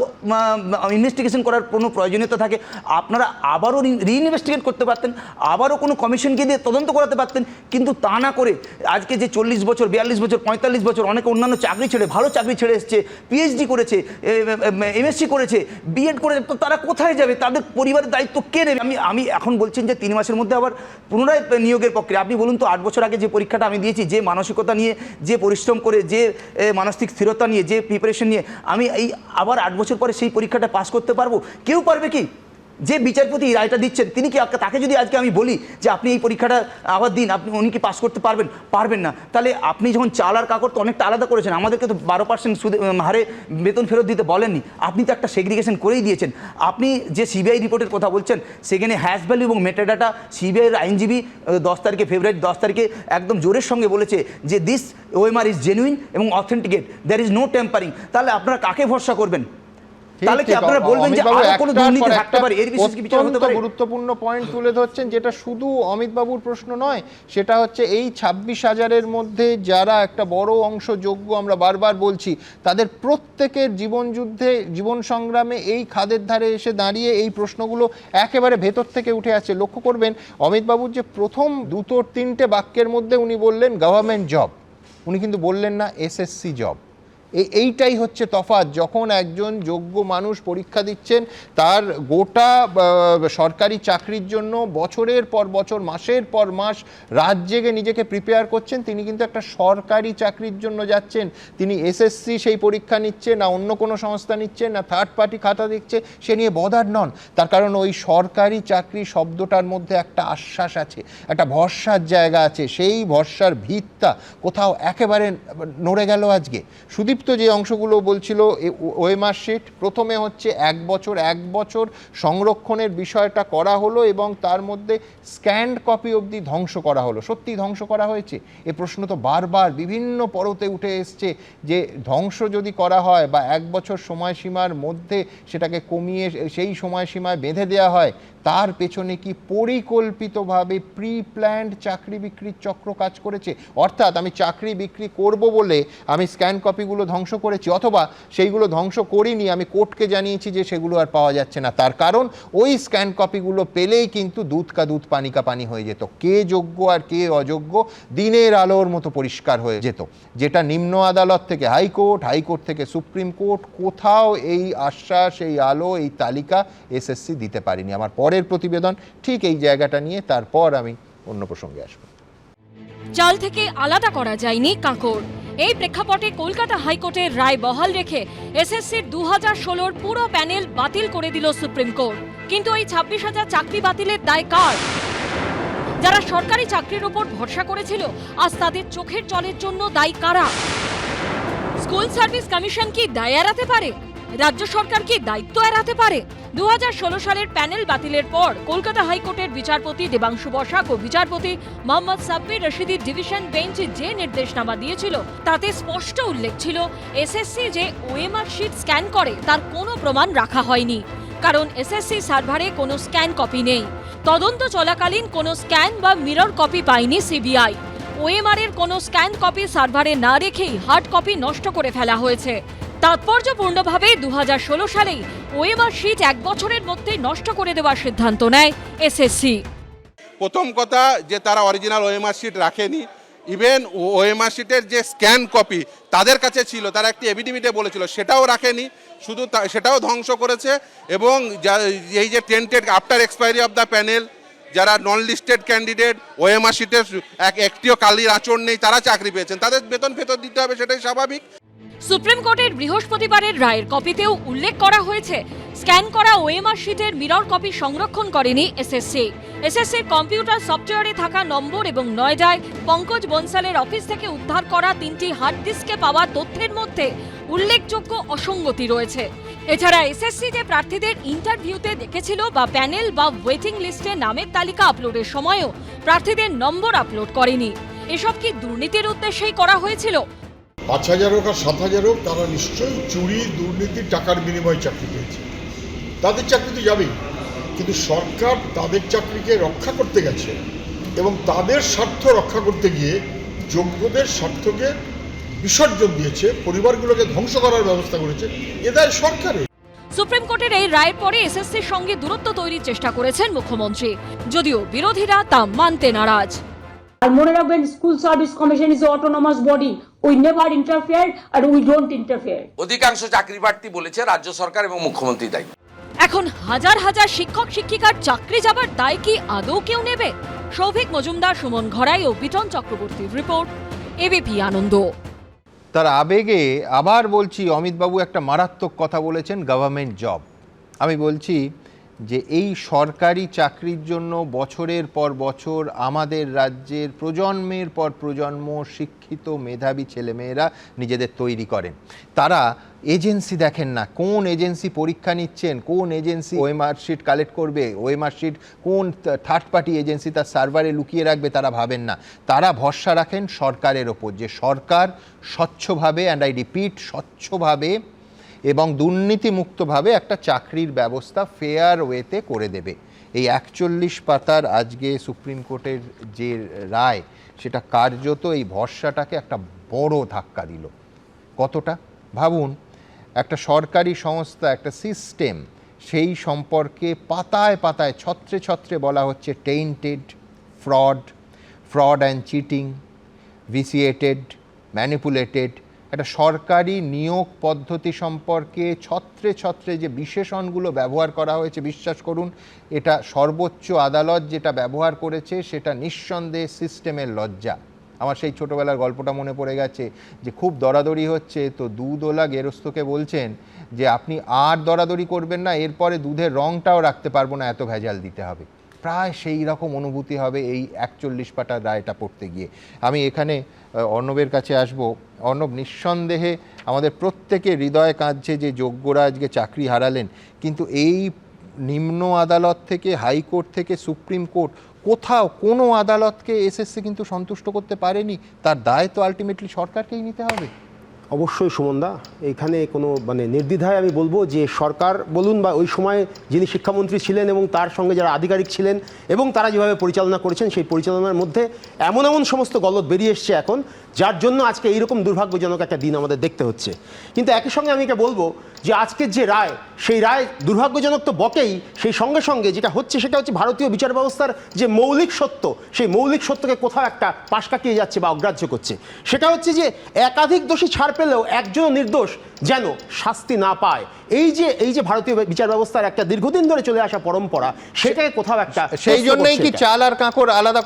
ইনভেস্টিগেশন করার কোনো প্রয়োজনীয়তা থাকে, আপনারা আবারও রিইনভেস্টিগেট করতে পারতেন, আবারও কোনো কমিশনকে দিয়ে তদন্ত করাতে পারতেন, কিন্তু তা না করে আজকে যে 40 বছর, 42 বছর, 45 বছর অনেকে অন্যান্য চাকরি ছেড়ে, ভালো চাকরি ছেড়ে এসছে, পিএইচডি করেছে, এমএসসি করেছে, বিএড করেছে, তো তারা কোথায় যাবে? তাদের পরিবারের দায়িত্ব কে নেবে? আমি এখন বলছেন যে 3 মাসের মধ্যে আবার পুনরায় নিয়োগের প্রক্রিয়া। আপনি বলুন তো 8 বছর আগে যে পরীক্ষাটা আমি দিয়েছি, যে মানসিকতা নিয়ে, যে পরিশ্রম করে, যে মানসিক স্থিরতা নিয়ে, যে প্রিপারেশন নিয়ে আমি এই আবার 8 বছর পরে সেই পরীক্ষাটা পাস করতে পারবো? কেউ পারবে কি? যে বিচারপতি রায়টা দিচ্ছেন তিনি কি, তাকে যদি আজকে আমি বলি যে আপনি এই পরীক্ষাটা আবার দিন, উনি কি পাস করতে পারবেন? পারবেন না। তাহলে আপনি যখন চাল আর কাঁকড় তো অনেকটা আলাদা করেছেন, আমাদেরকে তো 12% সুদে হারে বেতন ফেরত দিতে বলেননি, আপনি তো একটা সেগ্রিগেশন করেই দিয়েছেন। আপনি যে সিবিআই রিপোর্টের কথা বলছেন, সেখানে হ্যাশ ভ্যালু এবং মেটাডাটা, সিবিআইয়ের আইনজীবী 10 তারিখে, ফেব্রুয়ারি 10 তারিখে একদম জোরের সঙ্গে বলেছে যে দিস ওএমআর ইজ জেনুইন এবং authenticate, there is no tampering. তাহলে আপনারা কাকে ভরসা করবেন? তাহলে কি আপনারা বলবেন যে আরো কোনো দুর্নীতি থাকতে পারে, এর বিশেষ কি বিচার হতে পারে? গুরুত্বপূর্ণ পয়েন্ট তুলে ধরছেন, যেটা শুধু অমিত বাবুর প্রশ্ন নয়, সেটা হচ্ছে এই 26,000-এর মধ্যে যারা একটা বড় অংশ যোগ্য, আমরা বারবার বলছি, তাদের প্রত্যেকের জীবনযুদ্ধে, জীবন সংগ্রামে এই খাদের ধারে এসে দাঁড়িয়ে এই প্রশ্নগুলো একেবারে ভেতর থেকে উঠে আসছে। লক্ষ্য করবেন অমিত বাবুর যে প্রথম 2-3টে বাক্যের মধ্যে উনি বললেন গভর্নমেন্ট জব, উনি কিন্তু বললেন না এসএসসি জব। এইটাই হচ্ছে তফাৎ। যখন একজন যোগ্য মানুষ পরীক্ষা দিচ্ছেন, তার গোটা সরকারি চাকরির জন্য বছরের পর বছর, মাসের পর মাস রাত জেগে নিজেকে প্রিপেয়ার করছেন, তিনি কিন্তু একটা সরকারি চাকরির জন্য যাচ্ছেন। তিনি এসএসসি সেই পরীক্ষা নিচ্ছে না, অন্য কোনো সংস্থা নিচ্ছে না, থার্ড পার্টি খাতা দিচ্ছে, সে নিয়ে বদার নন। তার কারণ ওই সরকারি চাকরি শব্দটার মধ্যে একটা আশ্বাস আছে, একটা ভরসার জায়গা আছে। সেই ভরসার ভিতটা কোথাও একেবারে নড়ে গেল আজকে। সুদীপ যে অংশগুলো বলছিল ওএমআর শিট, প্রথমে হচ্ছে 1 বছর সংরক্ষণের বিষয়টা করা হলো এবং তার মধ্যে স্ক্যান্ড কপি অবধি ধ্বংস করা হলো। সত্যি ধ্বংস করা হয়েছে? এ প্রশ্ন তো বারবার বিভিন্ন পরতে উঠে এসছে যে ধ্বংস যদি করা হয় বা 1 বছর সময়সীমার মধ্যে সেটাকে কমিয়ে সেই সময়সীমায় বেঁধে দেওয়া হয়, তার পেছনে কি পরিকল্পিতভাবে প্রি প্ল্যান্ড চাকরি বিক্রির চক্র কাজ করেছে? অর্থাৎ আমি চাকরি বিক্রি করব বলে আমি স্ক্যান কপিগুলো ধ্বংস করেছি, অথবা সেইগুলো ধ্বংস করিনি, আমি কোর্টকে জানিয়েছি যে সেগুলো আর পাওয়া যাচ্ছে না। তার কারণ ওই স্ক্যান কপিগুলো পেলেই কিন্তু দুধ কা দুধ পানি কা পানি হয়ে যেত। কে যোগ্য আর কে অযোগ্য দিনের আলোর মতো পরিষ্কার হয়ে যেত। যেটা নিম্ন আদালত থেকে হাইকোর্ট, হাইকোর্ট থেকে সুপ্রিম কোর্ট, কোথাও এই আশ্বাস, এই আলো, এই তালিকা এসএসসি দিতে পারেনি। আমার পরের প্রতিবেদন ঠিক এই জায়গাটা নিয়ে, তারপর আমি অন্য প্রসঙ্গে আসব। চাল থেকে আলাদা করা যায়নি কাঁকড়, এই প্রেক্ষাপটে কলকাতা হাইকোর্টের রায় বহাল রেখে এসএসসির 2016-র পুরো প্যানেল বাতিল করে দিল সুপ্রিম কোর্ট। কিন্তু এই 26,000 চাকরি বাতিলের দায় কার? যারা সরকারি চাকরির উপর ভরসা করেছিল, আজ তাদের চোখের জলের জন্য দায়ী কারা? স্কুল সার্ভিস কমিশন কি দায় এড়াতে পারে? রাজ্য সরকার কি দায়িত্ব এড়াতে পারে? 2016 সালের প্যানেল বাতিলের পর কলকাতা হাইকোর্টের বিচারপতি দেবাংশু বসাক ও বিচারপতি মোহাম্মদ সাব্বির রশিদির ডিভিশন বেঞ্চ যে নির্দেশনামা দিয়েছিল, তাতে স্পষ্ট উল্লেখ ছিল এসএসসি যে ওএমআর শিট স্ক্যান করে তার কোনো প্রমাণ রাখা হয়নি, কারণ এসএসসি সার্ভারে কোনো স্ক্যান কপি নেই। তদন্ত চলাকালীন কোনো স্ক্যান বা মিরর কপি পায়নি সিবিআই। ওএমআর এর কোনো স্ক্যান কপি সার্ভারে না রেখেই হার্ড কপি নষ্ট করে ফেলা হয়েছে। তাৎপর্যপূর্ণভাবে 2016 সালেই ওএমআর শিট 1 বছরের মধ্যে নষ্ট করে দেওয়ার সিদ্ধান্ত নেয় এসএসসি। প্রথম কথা যে তারা অরিজিনাল ওএমআর শিট রাখেনি, ইভেন ওএমআর শিটের যে স্ক্যান কপি তাদের কাছে ছিল, তারা একটি এভিডেভিটে বলেছিল, সেটাও রাখেনি, শুধু সেটাও ধ্বংস করেছে। এবং এই যে tainted after expiry of the panel যারা নন লিস্টেড ক্যান্ডিডেট, ওএমআর শিটের একটিও কালির আঁচড় নেই, তারা চাকরি পেয়েছেন, তাদের বেতন ফেতন দিতে হবে, সেটাই স্বাভাবিক। সুপ্রিম কোর্টের বৃহস্পতিবারের রায়ের কপিতেও উল্লেখ করা হয়েছে, স্ক্যান করা ওএমআর শিটের মিরর কপি সংরক্ষণ করেনি এসএসসি। এসএসসির কম্পিউটার সফটওয়্যারে থাকা নম্বর এবং নয়ডায় পঙ্কজ বনসালের অফিস থেকে উদ্ধার করা 3টি হার্ড ডিস্কে পাওয়া তথ্যের মধ্যে উল্লেখযোগ্য অসঙ্গতি রয়েছে। এছাড়া এসএসসি যে প্রার্থীদের ইন্টারভিউতে দেখেছিল বা প্যানেল বা ওয়েটিং লিস্টে নামের তালিকা আপলোডের সময়ও প্রার্থীদের নম্বর আপলোড করেনি। এসব কি দুর্নীতির উদ্দেশ্যেই করা হয়েছিল? 5,000 হোক আর 7,000 হোক, তারা নিশ্চয়ই চুরি, দুর্নীতি, টাকার বিনিময়ে চাকরি পেয়েছে। তাদের চাকরি তো যাবেই, কিন্তু সরকার তাদের চাকরিকে রক্ষা করতে গেছে এবং তাদের স্বার্থ রক্ষা করতে গিয়ে যোগ্যদের স্বার্থকে বিসর্জন দিয়েছে, পরিবারগুলোকে ধ্বংস করার ব্যবস্থা করেছে। এ দায় সরকারের। সুপ্রিম কোর্টের এই রায়ের পরে এসএসসির সঙ্গে দূরত্ব তৈরির চেষ্টা করেছেন মুখ্যমন্ত্রী, যদিও বিরোধীরা তা মানতে নারাজ। আর মনে রাখবেন, school service commission is autonomous body, we never interfere আর উই ডোন্ট ইন্টারফেয়ার। অধিকাংশ চাকরি প্রার্থী বলেছে রাজ্য সরকার এবং মুখ্যমন্ত্রী দায়ী। এখন হাজার হাজার শিক্ষক শিক্ষিকার চাকরি যাবার দায় কি আদৌ কেউ নেবে? সৌভিক মজুমদার, সুমন ঘরাই ও বিটন চক্রবর্তীর রিপোর্ট, এবিপি আনন্দ। তার আবেগে আবার বলছি, অমিতবাবু একটা মারাত্মক কথা বলেছেন, গভর্নমেন্ট জব। আমি বলছি যে এই সরকারি চাকরির জন্য বছরের পর বছর আমাদের রাজ্যের প্রজন্মের পর প্রজন্ম শিক্ষিত মেধাবী ছেলেমেয়েরা নিজেদের তৈরি করেন। তারা এজেন্সি দেখেন না, কোন এজেন্সি পরীক্ষা নিচ্ছেন, কোন এজেন্সি ওএমআর শিট কালেক্ট করবে, ওএমআর শিট কোন থার্ড পার্টি এজেন্সি তার সার্ভারে লুকিয়ে রাখবে, তারা ভাবেন না। তারা ভরসা রাখেন সরকারের ওপর, যে সরকার স্বচ্ছভাবে, অ্যান্ড আই রিপিট, স্বচ্ছভাবে এবং দুর্নীতিমুক্তভাবে একটা চাকরির ব্যবস্থা ফেয়ার ওয়েতে করে দেবে। এই 41 পাতার আজকে সুপ্রিম কোর্টের যে রায়, সেটা কার্যত এই ভরসাটাকে একটা বড় ধাক্কা দিল। কতটা ভাবুন, একটা সরকারি সংস্থা, একটা সিস্টেম, সেই সম্পর্কে পাতায় পাতায় ছত্রে ছত্রে বলা হচ্ছে tainted, fraud and cheating, ভিসিয়েটেড, manipulated. একটা সরকারি নিয়োগ পদ্ধতি সম্পর্কে ছত্রে ছত্রে যে বিশেষণগুলো ব্যবহার করা হয়েছে, বিশ্বাস করুন, এটা সর্বোচ্চ আদালত যেটা ব্যবহার করেছে সেটা নিঃসন্দেহে সিস্টেমের লজ্জা। আমার সেই ছোটোবেলার গল্পটা মনে পড়ে গেছে, যে খুব দরাদরি হচ্ছে, তো দুধওয়ালা গেরস্তকে বলছেন যে আপনি আর দরাদরি করবেন না, এরপরে দুধের রঙটাও রাখতে পারবো না, এত ভেজাল দিতে হবে। প্রায় সেই রকম অনুভূতি হবে এই 41 পাতার রায়টা পড়তে গিয়ে। আমি এখানে অর্ণবের কাছে আসব। অর্ণব, নিঃসন্দেহে আমাদের প্রত্যেকের হৃদয় কাঁদছে যে যোগ্যরা আজকে চাকরি হারালেন, কিন্তু এই নিম্ন আদালত থেকে, হাইকোর্ট থেকে সুপ্রিম কোর্ট, কোথাও কোনো আদালতকে এসএসসি কিন্তু সন্তুষ্ট করতে পারেনি। তার দায় তো আলটিমেটলি সরকারকেই নিতে হবে। অবশ্যই সুমনদা, এখানে কোনো নির্দ্বিধায় আমি বলবো যে সরকার বলুন বা ওই সময় যিনি শিক্ষামন্ত্রী ছিলেন এবং তার সঙ্গে যারা আধিকারিক ছিলেন এবং তারা যেভাবে পরিচালনা করেছেন, সেই পরিচালনার মধ্যে এমন সমস্ত গলদ বেরিয়ে এসছে এখন, যার জন্য আজকে এইরকম দুর্ভাগ্যজনক একটা দিন আমাদের দেখতে হচ্ছে। কিন্তু একই সঙ্গে আমি এটা বলবো যে আজকের যে রায়, সেই রায় দুর্ভাগ্যজনক তো বটেই, সেই সঙ্গে সঙ্গে যেটা হচ্ছে সেটা হচ্ছে ভারতীয় বিচার ব্যবস্থার যে মৌলিক সত্য, সেই মৌলিক সত্যকে কোথাও একটা পাশ কাটিয়ে যাচ্ছে বা অগ্রাহ্য করছে। সেটা হচ্ছে যে একাধিক দোষী ছাড় পেলেও একজন নির্দোষ যেন শাস্তি না পায়। এই যে ভারতীয় বিচার ব্যবস্থার একটা দীর্ঘদিন ধরে চলে আসা পরম্পরা, সেটাকে কোথাও একটা, সেই জন্যই কি চাল আর কাঁকর আলাদা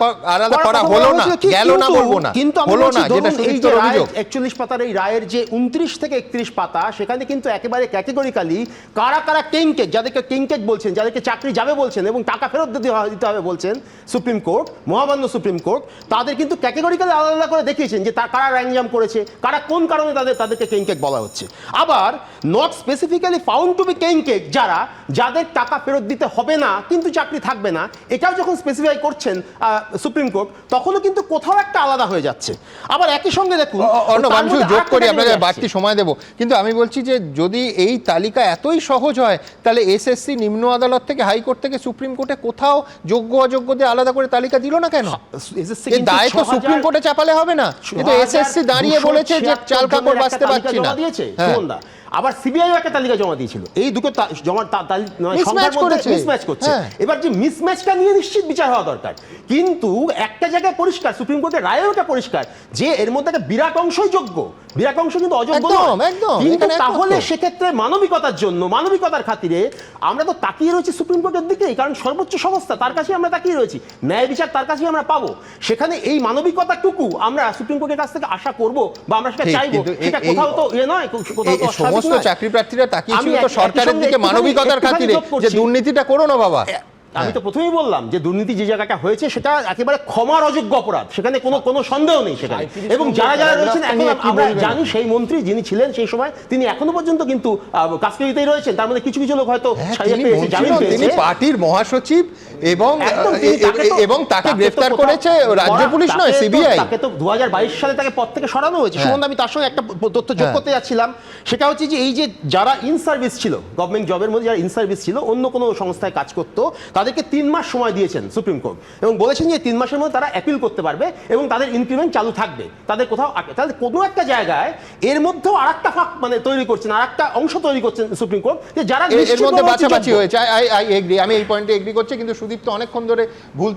করা হলো না, গেল না বলবো না, কিন্তু হলো না, যেটা এই যে অভিযোগ 41 পাতার এই রায়ের যে 29 থেকে 31 পাতা, সেখানে কিন্তু একেবারে ক্যাটেগরিক্যালি কারা কারা কিংকেক, যাদেরকে কিংকেক বলছেন, যাদেরকে চাকরি যাবে বলছেন এবং টাকা ফেরত দিতে হবে বলছেন সুপ্রিম কোর্ট, মহামান্য সুপ্রিম কোর্ট, তাদের কিন্তু ক্যাটেগরিক্যালি আলাদা করে দেখিয়েছেন যে কারা র্যাঙ্কজাম করেছে, কারা কোন কারণে তাদেরকে কিংকেক বলা হচ্ছে। আবার not specifically found to be কিংকেক যাদের টাকা ফেরত দিতে হবে না কিন্তু চাকরি থাকবে না, এটাও যখন স্পেসিফাই করছেন সুপ্রিম কোর্ট, তখনও কিন্তু কোথাও একটা আলাদা হয়ে যাচ্ছে। আবার একই সঙ্গে দেখুন, আমি যোগ করি, আপনাকে বাড়তি সময় দেব, কিন্তু আমি বলছি যে যদি এই তালিকা এতই সহজ হয়, তাহলে এসএসসি নিম্ন আদালত থেকে, হাইকোর্ট থেকে সুপ্রিম কোর্টে কোথাও যোগ্য অযোগ্যদের আলাদা করে তালিকা দিল না কেন? এই দায় তো সুপ্রিম কোর্টে চাপালে হবে না। কিন্তু এসএসসি দাঁড়িয়ে বলেছে যে চাল কাপড় বাঁচতে পারছি না। আবার সিবিআইও একটা তালিকা জমা দিয়েছিল। এই দুটো Mismatch করেছে। মিসম্যাচ করছে। হ্যাঁ। এবার যে মিসম্যাচটা নিয়ে নিশ্চিত বিচার হওয়া দরকার, কিন্তু একটা জায়গায় পরিষ্কার, সুপ্রিম কোর্টের রায়েও এটা পরিষ্কার যে এর মধ্যে একটা বিরাট অংশই যোগ্য, বিরাট অংশ কিন্তু অযোগ্য একদম, নয়। একদম। কিন্তু এখানে একমত তাহলে তো। সেক্ষেত্রে মানবিকতার জন্য, মানবিকতার খাতিরে আমরা তো তাকিয়ে রয়েছি সুপ্রিম কোর্টের দিকেই, কারণ সর্বোচ্চ সংস্থা, তার কাছেই আমরা তাকিয়ে রয়েছি, ন্যায় বিচার তার কাছেই আমরা পাবো। সেখানে এই মানবিকতাটুকু আমরা সুপ্রিম কোর্টের কাছ থেকে আশা করব বা আমরা সেটা ঠিক, চাইবো, কিন্তু সেটা এই- কোথাও তো নয়, কোথাও তো সমস্ত অস্বাভাবিক নয়। চাকরি প্রার্থীরা তাকিয়েছিল আমি তো সরকারের একটুখানি- দিকে মানবিকতার একটুখানি খাতিরে যোগ করছি। যে দুর্নীতিটা করো না বাবা। আমি তো প্রথমেই বললাম যে দুর্নীতি যে জায়গাটা হয়েছে সেটা একেবারে ক্ষমার অযোগ্য অপরাধ, সেখানে কোনো সন্দেহ নেই সেখানে। এবং যারা যারা রয়েছেন এখন আমরা জানি, সেই মন্ত্রী যিনি ছিলেন সেই সময় তিনি এখনো পর্যন্ত কিন্তু কাস্টডিতেই রয়েছেন, তার মধ্যে কিছু কিছু লোক হয়তো ছাড়িয়ে তিনি পেয়েছে, মন্ত্রী জামিন নন, তিনি পেয়েছে। পার্টির মহাসচিব এবং একদম, তিনি এবং তাকে গ্রেফতার কোথাও- করেছে রাজ্য পুলিশ নয়, সিবিআই। তাকে তো 2022 সালে তাকে পদ থেকে সরানো হয়েছে। হ্যাঁ। সুমন, আমি তার সঙ্গে একটা তথ্য যোগ হ্যাঁ। করতে যাচ্ছিলাম, সেটা হচ্ছে যে এই যে যারা ইন সার্ভিস ছিল, গভর্নমেন্ট জবের মধ্যে যারা ইন সার্ভিস ছিল, অন্য কোনো সংস্থায় কাজ করতো, তাদেরকে 3 মাস সময় দিয়েছেন সুপ্রিম কোর্ট এবং বলেছেন যে 3 মাসের মধ্যে তারা অ্যাপিল করতে পারবে এবং তাদের ইনক্রিমেন্ট চালু থাকবে। তাদের কোথাও তাহলে কোনো একটা জায়গায় এর মধ্যেও আরেকটা ফাঁক তৈরি করছেন, আরেকটা অংশ তৈরি করছেন সুপ্রিম কোর্ট, যে যারা এর মধ্যে নিশ্চিতভাবে বাছাবাছি যোগ্য। হয়েছে। আই এগ্রি, আমি এই পয়েন্টে এগ্রি করছি, কিন্তু সুদীপ তো অনেকক্ষণ ধরে ভুল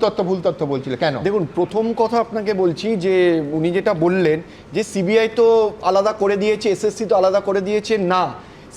তথ্য বলছিল কেন? দেখুন, প্রথম কথা আপনাকে বলছি যে উনি যেটা বললেন যে সিবিআই তো আলাদা করে দিয়েছে, এসএসসি তো আলাদা করে দিয়েছে, না,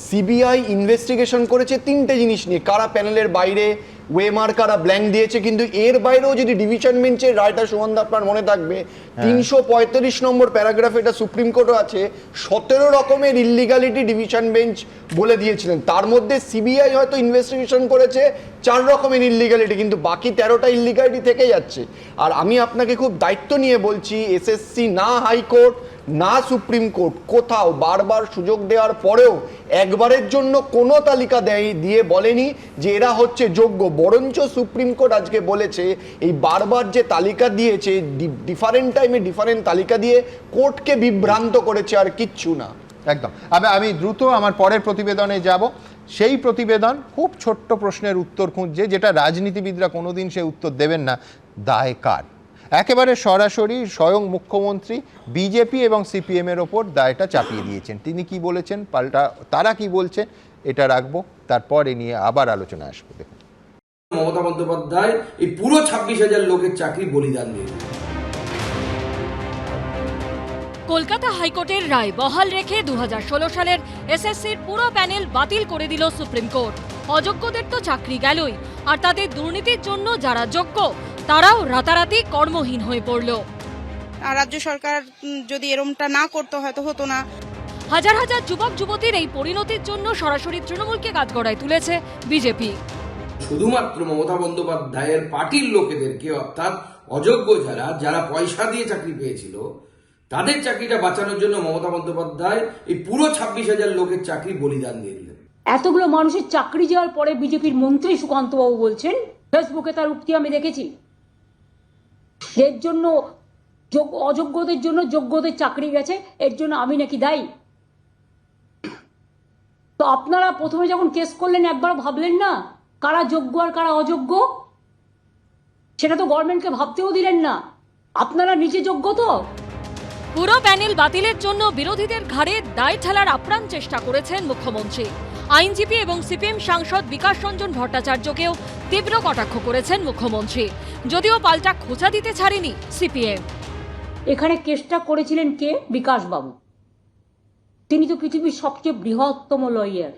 সিবিআই ইনভেস্টিগেশন করেছে 3টে জিনিস নিয়ে, কারা প্যানেলের বাইরে, ওয়েমার কারা ব্ল্যাঙ্ক দিয়েছে, কিন্তু এর বাইরেও যদি ডিভিশন বেঞ্চের রায়টা সুমন আপনার মনে থাকবে 335 নম্বর প্যারাগ্রাফে, এটা সুপ্রিম কোর্টও আছে, 17 রকমের ইল্লিগালিটি ডিভিশন বেঞ্চ বলে দিয়েছিলেন। তার মধ্যে সিবিআই হয়তো ইনভেস্টিগেশন করেছে 4 রকমের ইল্লিগালিটি, কিন্তু বাকি 13টা ইল্লিগালিটি থেকে যাচ্ছে। আর আমি আপনাকে খুব দায়িত্ব নিয়ে বলছি, এসএসসি না হাইকোর্ট না সুপ্রিম কোর্ট কোথাও বারবার সুযোগ দেওয়ার পরেও একবারের জন্য কোনো তালিকা দিয়ে বলেনি যে এরা হচ্ছে যোগ্য। বরঞ্চ সুপ্রিম কোর্ট আজকে বলেছে এই বারবার যে তালিকা দিয়েছে, ডিফারেন্ট টাইমে ডিফারেন্ট তালিকা দিয়ে কোর্টকে বিভ্রান্ত করেছে, আর কিচ্ছু না। একদম। আমি দ্রুত আমার পরের প্রতিবেদনে যাব। সেই প্রতিবেদন খুব ছোট্ট প্রশ্নের উত্তর খুঁজছে, যেটা রাজনীতিবিদরা কোনোদিন সে উত্তর দেবেন না। দায় কার? একেবারে সরাসরি স্বয়ং মুখ্যমন্ত্রী বিজেপি এবং সিপিএম এর ওপর দায়টা চাপিয়ে দিয়েছেন। তিনি কি বলেছেন, পাল্টা তারা কি বলছে, এটা রাখবো, তারপর এ নিয়ে আবার আলোচনা আসবে। দেখুন, মমতা বন্দ্যোপাধ্যায় এই পুরো 26,000 লোকের চাকরি বলিদান দিয়ে কলকাতা হাইকোর্টের রায় বহাল রেখে 2016 সালের এসএসসির পুরো প্যানেল বাতিল করে দিল সুপ্রিম কোর্ট। অযোগ্যদের তো চাকরি গেলই, আর তাদের দুর্নীতির জন্য যারা যোগ্য তারাও রাতারাতি কর্মহীন হয়ে পড়ল। রাজ্য সরকার যদি এরমটা না করতে হয়তো হতো না। হাজার হাজার যুবক যুবতীর এই পরিণতির জন্য সরাসরি তৃণমূলকে কাঠগড়ায় তুলেছে বিজেপি। শুধুমাত্র মমতা বন্দ্যোপাধ্যায়ের পার্টির লোকেদেরকে, অর্থাৎ অযোগ্য যারা পয়সা দিয়ে চাকরি পেয়েছিল, তাদের চাকরিটা বাঁচানোর জন্য মমতা বন্দ্যোপাধ্যায় এই পুরো 26,000 লোকের চাকরি বলিদান দিয়ে দিলেন। এতগুলো মানুষের চাকরি যাওয়ার পরে বিজেপির মন্ত্রী সুকান্ত বাবু বলছেন, ফেসবুকে তার উক্তি আমি দেখেছি, এর জন্য অযোগ্যদের জন্য যোগ্যদের চাকরি গেছে, এর জন্য আমি নাকি দায়ী। তো আপনারা প্রথমে যখন কেস করলেন একবার ভাবলেন না কারা যোগ্য আর কারা অযোগ্য? সেটা তো গভর্নমেন্টকে ভাবতেও দিলেন না। আপনারা নিজে যোগ্য তো? পুরো প্যানেল বাতিলের জন্য বিরোধীদের ঘাড়ে দায় ঠেলার আপ্রাণ চেষ্টা করেছেন মুখ্যমন্ত্রী। আইনজীবী এবং সিপিএম সাংসদ বিকাশ রঞ্জন ভট্টাচার্যকেও তীব্র কটাক্ষ করেছেন মুখ্যমন্ত্রী, যদিও পাল্টা খোঁচা দিতে ছাড়েনি সিপিএম। এখানে কেসটা করেছিলেন কে? বিকাশ বাবু। তিনি তো পৃথিবীর সবচেয়ে বৃহত্তম লয়ার।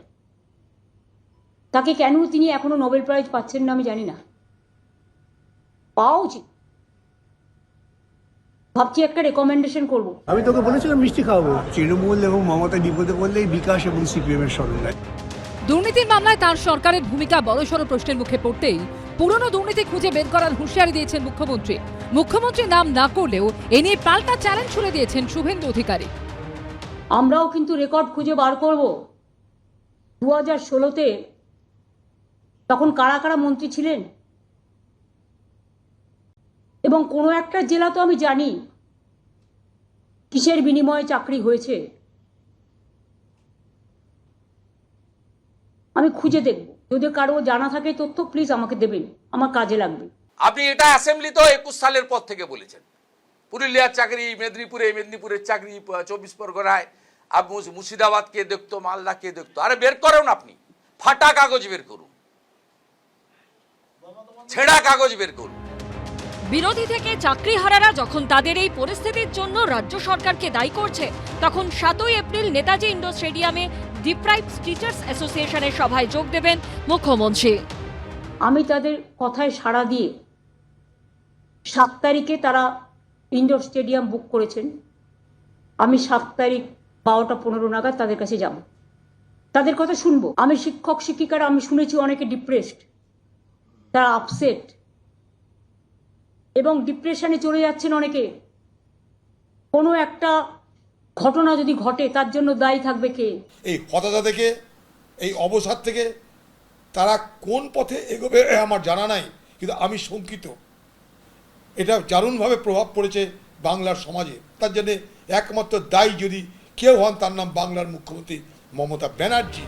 তাকে কেন তিনি এখনো নোবেল প্রাইজ পাচ্ছেন না আমি জানি না। পাওয়া উচিত। ভাবছি একটা রেকমেন্ডেশন করবো। আমি তোকে বলেছিলাম মিষ্টি খাওয়াবো। তৃণমূল এবং মমতা বিপদে পড়লেই বিকাশ এবং সিপিএম এর স্মরণ নেয়। দুর্নীতির মামলায় তার সরকারের ভূমিকা বড়সড় প্রশ্নের মুখে পড়তেই পুরনো দুর্নীতি খুঁজে বের করার হুঁশিয়ারি দিয়েছেন মুখ্যমন্ত্রী। মুখ্যমন্ত্রী নাম না করলেও এ নিয়ে পাল্টা চ্যালেঞ্জ ছুড়ে দিয়েছেন শুভেন্দু অধিকারী। আমরাও কিন্তু রেকর্ড খুঁজে বার করব। 2016-তে তখন কারা কারা মন্ত্রী ছিলেন, এবং কোনো একটা জেলা তো আমি জানি কিসের বিনিময়ে চাকরি হয়েছে। আমি খুঁজে দেখব, যদি কারো জানা থাকে তথ্য প্লিজ আমাকে দেবেন, আমার কাজে লাগবে। আপনি এটা অ্যাসেম্বলি তো 21 সালের পর থেকে বলেছেন, পুরুলিয়ার চাকরি মেদিনীপুরের চাকরি 24 পরগনায় अब मुर्शिदाबाद কে দেখতো, মালদা কে দেখতো, আরে বের করুন, আপনি ফাটা কাগজ বের করুন, ছেঁড়া কাগজ বের করুন। বিরোধী থেকে চাকরিহারারা যখন তাদের এই পরিস্থিতির জন্য রাজ্য সরকারকে দায়ী করছে, তখন 7ই এপ্রিল নেতাজি ইন্ডোর স্টেডিয়ামে ডিপ্রাইভড টিচার্স অ্যাসোসিয়েশনের সভায় যোগ দেবেন মুখ্যমন্ত্রী। আমি তাদের কথায় সাড়া দিয়ে 7 তারিখে তারা ইনডোর স্টেডিয়াম বুক করেছেন। আমি 7 তারিখ 12টা 15 নাগাদ তাদের কাছে যাব, তাদের কথা শুনবো। আমি শিক্ষক শিক্ষিকারা, আমি শুনেছি অনেকে ডিপ্রেসড, তারা আপসেট এবং ডিপ্রেশনে চলে যাচ্ছেন অনেকে। কোনো একটা ঘটনা যদি ঘটে তার জন্য দায়ী থাকবে কে? এই হতাশা থেকে, এই অবসাদ থেকে তারা কোন পথে এগোবে আমার জানা নাই, কিন্তু আমি শঙ্কিত। এটা দারুণভাবে প্রভাব পড়েছে বাংলার সমাজে। তার জন্য একমাত্র দায়ী যদি কেউ হন, তার নাম বাংলার মুখ্যমন্ত্রী মমতা ব্যানার্জি।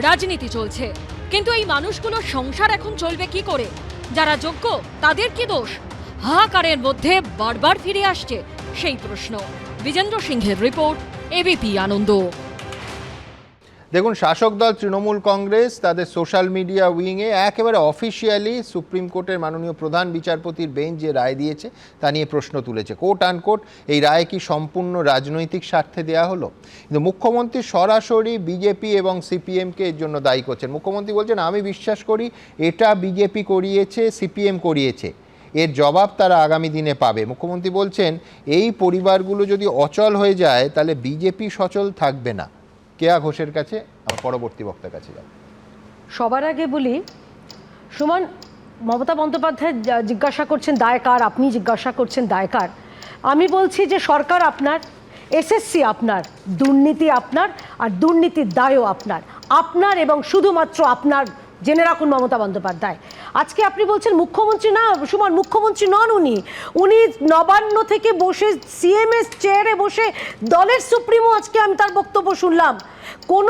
রাজনীতি চলছে, কিন্তু এই মানুষগুলোর সংসার এখন চলবে কি করে? যারা যোগ্য তাদের কি দোষ? হাহাকারের মধ্যে বারবার ফিরে আসছে সেই প্রশ্ন। বিজেন্দ্র সিংহের রিপোর্ট, এবিপি আনন্দ। দেখুন, শাসক দল তৃণমূল কংগ্রেস তাদের সোশ্যাল মিডিয়া উইংয়ে একেবারে অফিসিয়ালি সুপ্রিম কোর্টের মাননীয় প্রধান বিচারপতির বেঞ্চ যে রায় দিয়েছে তা নিয়ে প্রশ্ন তুলেছে। কোট আনকোট, এই রায় কি সম্পূর্ণ রাজনৈতিক স্বার্থে দেওয়া হলো? কিন্তু মুখ্যমন্ত্রী সরাসরি বিজেপি এবং সিপিএমকে এর জন্য দায়ী করছেন। মুখ্যমন্ত্রী বলছেন, আমি বিশ্বাস করি এটা বিজেপি করিয়েছে, সিপিএম করিয়েছে, এর জবাব তারা আগামী দিনে পাবে। মুখ্যমন্ত্রী বলছেন, এই পরিবারগুলো যদি অচল হয়ে যায় তাহলে বিজেপি সচল থাকবে না। কেয়া ঘোষের কাছে, আমার পরবর্তী বক্তার কাছে যাব। সবার আগে বলি, সুমন, মমতা বন্দ্যোপাধ্যায় জিজ্ঞাসা করছেন দায় কার, আপনি জিজ্ঞাসা করছেন দায় কার। আমি বলছি যে সরকার আপনার, এসএসসি আপনার, দুর্নীতি আপনার, আর দুর্নীতির দায়ও আপনার, আপনার এবং শুধুমাত্র আপনার। জেনে রাখুন মমতা বন্দ্যোপাধ্যায়, আজকে আপনি বলছেন মুখ্যমন্ত্রী না, সুমন, মুখ্যমন্ত্রী নন উনি। উনি নবান্ন থেকে বসে সিএমএস চেয়ারে বসে দলের সুপ্রিমো, আজকে আমি তার বক্তব্য শুনলাম। কোন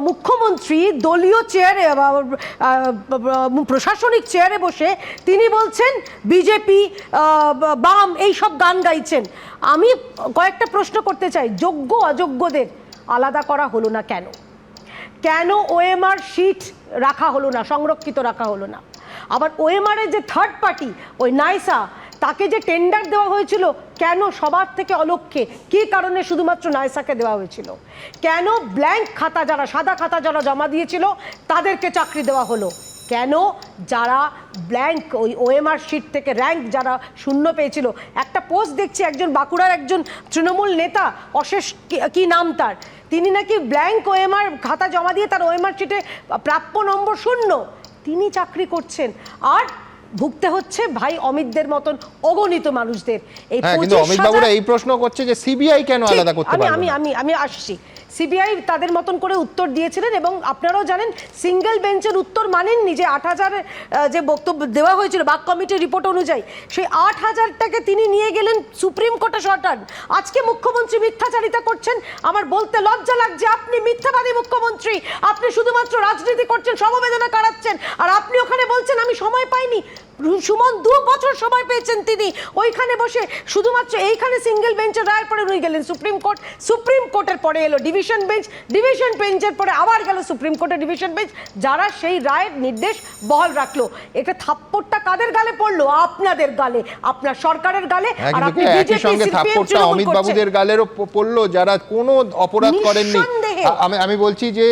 মুখ্যমন্ত্রী দলীয় চেয়ারে, প্রশাসনিক চেয়ারে বসে তিনি বলছেন বিজেপি, বাম, এই সব গান গাইছেন। আমি কয়েকটা প্রশ্ন করতে চাই। যোগ্য অযোগ্যদের আলাদা করা হলো না কেন? কেন ওএমআর শিট রাখা হলো না, সংরক্ষিত রাখা হলো না? আবার ওএমআরের যে থার্ড পার্টি, ওই নাইসা, তাকে যে টেন্ডার দেওয়া হয়েছিল, কেন সবার থেকে অলক্ষ্যে, কী কারণে শুধুমাত্র নাইসাকে দেওয়া হয়েছিল? কেন ব্ল্যাঙ্ক খাতা, যারা সাদা খাতা যারা জমা দিয়েছিল তাদেরকে চাকরি দেওয়া হলো? কেন যারা ব্ল্যাঙ্ক, ওই ওএমআর শিট থেকে র্যাঙ্ক যারা শূন্য পেয়েছিল? একটা পোস্ট দেখছি, একজন বাঁকুড়ার একজন তৃণমূল নেতা, অশেষ কি নাম তার, তিনি নাকি ব্ল্যাঙ্ক ওএমআর খাতা জমা দিয়ে তার ওএমআর শিটে প্রাপ্য নম্বর 0, তিনি চাকরি করছেন। আর ভুগতে হচ্ছে ভাই অমিতদের মতন অগণিত মানুষদের। এই কিন্তু অমিত বাবুরা এই প্রশ্ন করছে যে সিবিআই কেন আলাদা করতে পারবে না? আমি আসছি। সিবিআই তাদের মতন করে উত্তর দিয়েছিলেন, এবং আপনারাও জানেন সিঙ্গেল বেঞ্চের উত্তর মানেননি। যে 8,000 যে বক্তব্য দেওয়া হয়েছিল বাক কমিটির রিপোর্ট অনুযায়ী, সেই 8,000টাকে তিনি নিয়ে গেলেন সুপ্রিম কোর্টে শর্টান। আজকে মুখ্যমন্ত্রী মিথ্যাচারিতা করছেন। আমার বলতে লজ্জা লাগছে, আপনি মিথ্যাবাদী মুখ্যমন্ত্রী। আপনি শুধুমাত্র রাজনীতি করছেন, সমবেদনা কাটাচ্ছেন, আর আপনি ওখানে বলছেন আমি সময় পাইনি। সুমন, 2 বছর সময় পেয়েছেন তিনি ওইখানে বসে, শুধুমাত্র এইখানে সিঙ্গেল বেঞ্চের রায়ের পরে উনি গেলেন সুপ্রিম কোর্ট, সুপ্রিম কোর্টের পরে এলো ডিভিশন বেঞ্চ, ডিভিশন বেঞ্চের পরে আবার গেল সুপ্রিম কোর্টের ডিভিশন বেঞ্চ, যারা সেই রায়ের নির্দেশ বহাল রাখলো। এটা থাপ্পড়টা কাদের গালে পড়লো? আপনাদের গালে, আপনার সরকারের গালে। আর আপনি একই সঙ্গে থাপ্পড়টা অমিত বাবুদের গালেরও পড়লো, যারা কোনো অপরাধ করেননি। আমি বলছি যে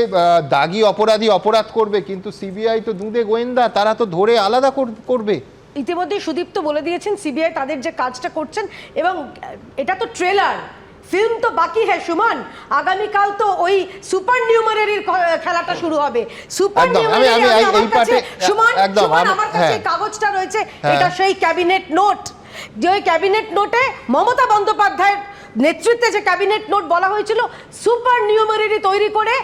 দাগী অপরাধী অপরাধ করবে, কিন্তু সিবিআই তো দুধে গোয়েন্দা, তারা তো ধরে আলাদা করবে। ইতিমধ্যে সুদীপ্ত বলে দিয়েছেন সিবিআই তাদের যে কাজটা করছেন, এবং এটা তো ট্রেলার, ফিল্ম তো বাকি হ্যাঁ সুমন। আগামীকাল তো ওই সুপার নিউমারির খেলাটা শুরু হবে। সুপার নিউমারি আমার কাছে সুমন, আমার কাছে কাগজটা রয়েছে, এটা সেই ক্যাবিনেট নোট, যে ওই ক্যাবিনেট নোটে মমতা বন্দ্যোপাধ্যায়ের নেতৃত্বে যে ক্যাবিনেট নোট বলা হয়েছিল সুপার নিউমারি তৈরি করে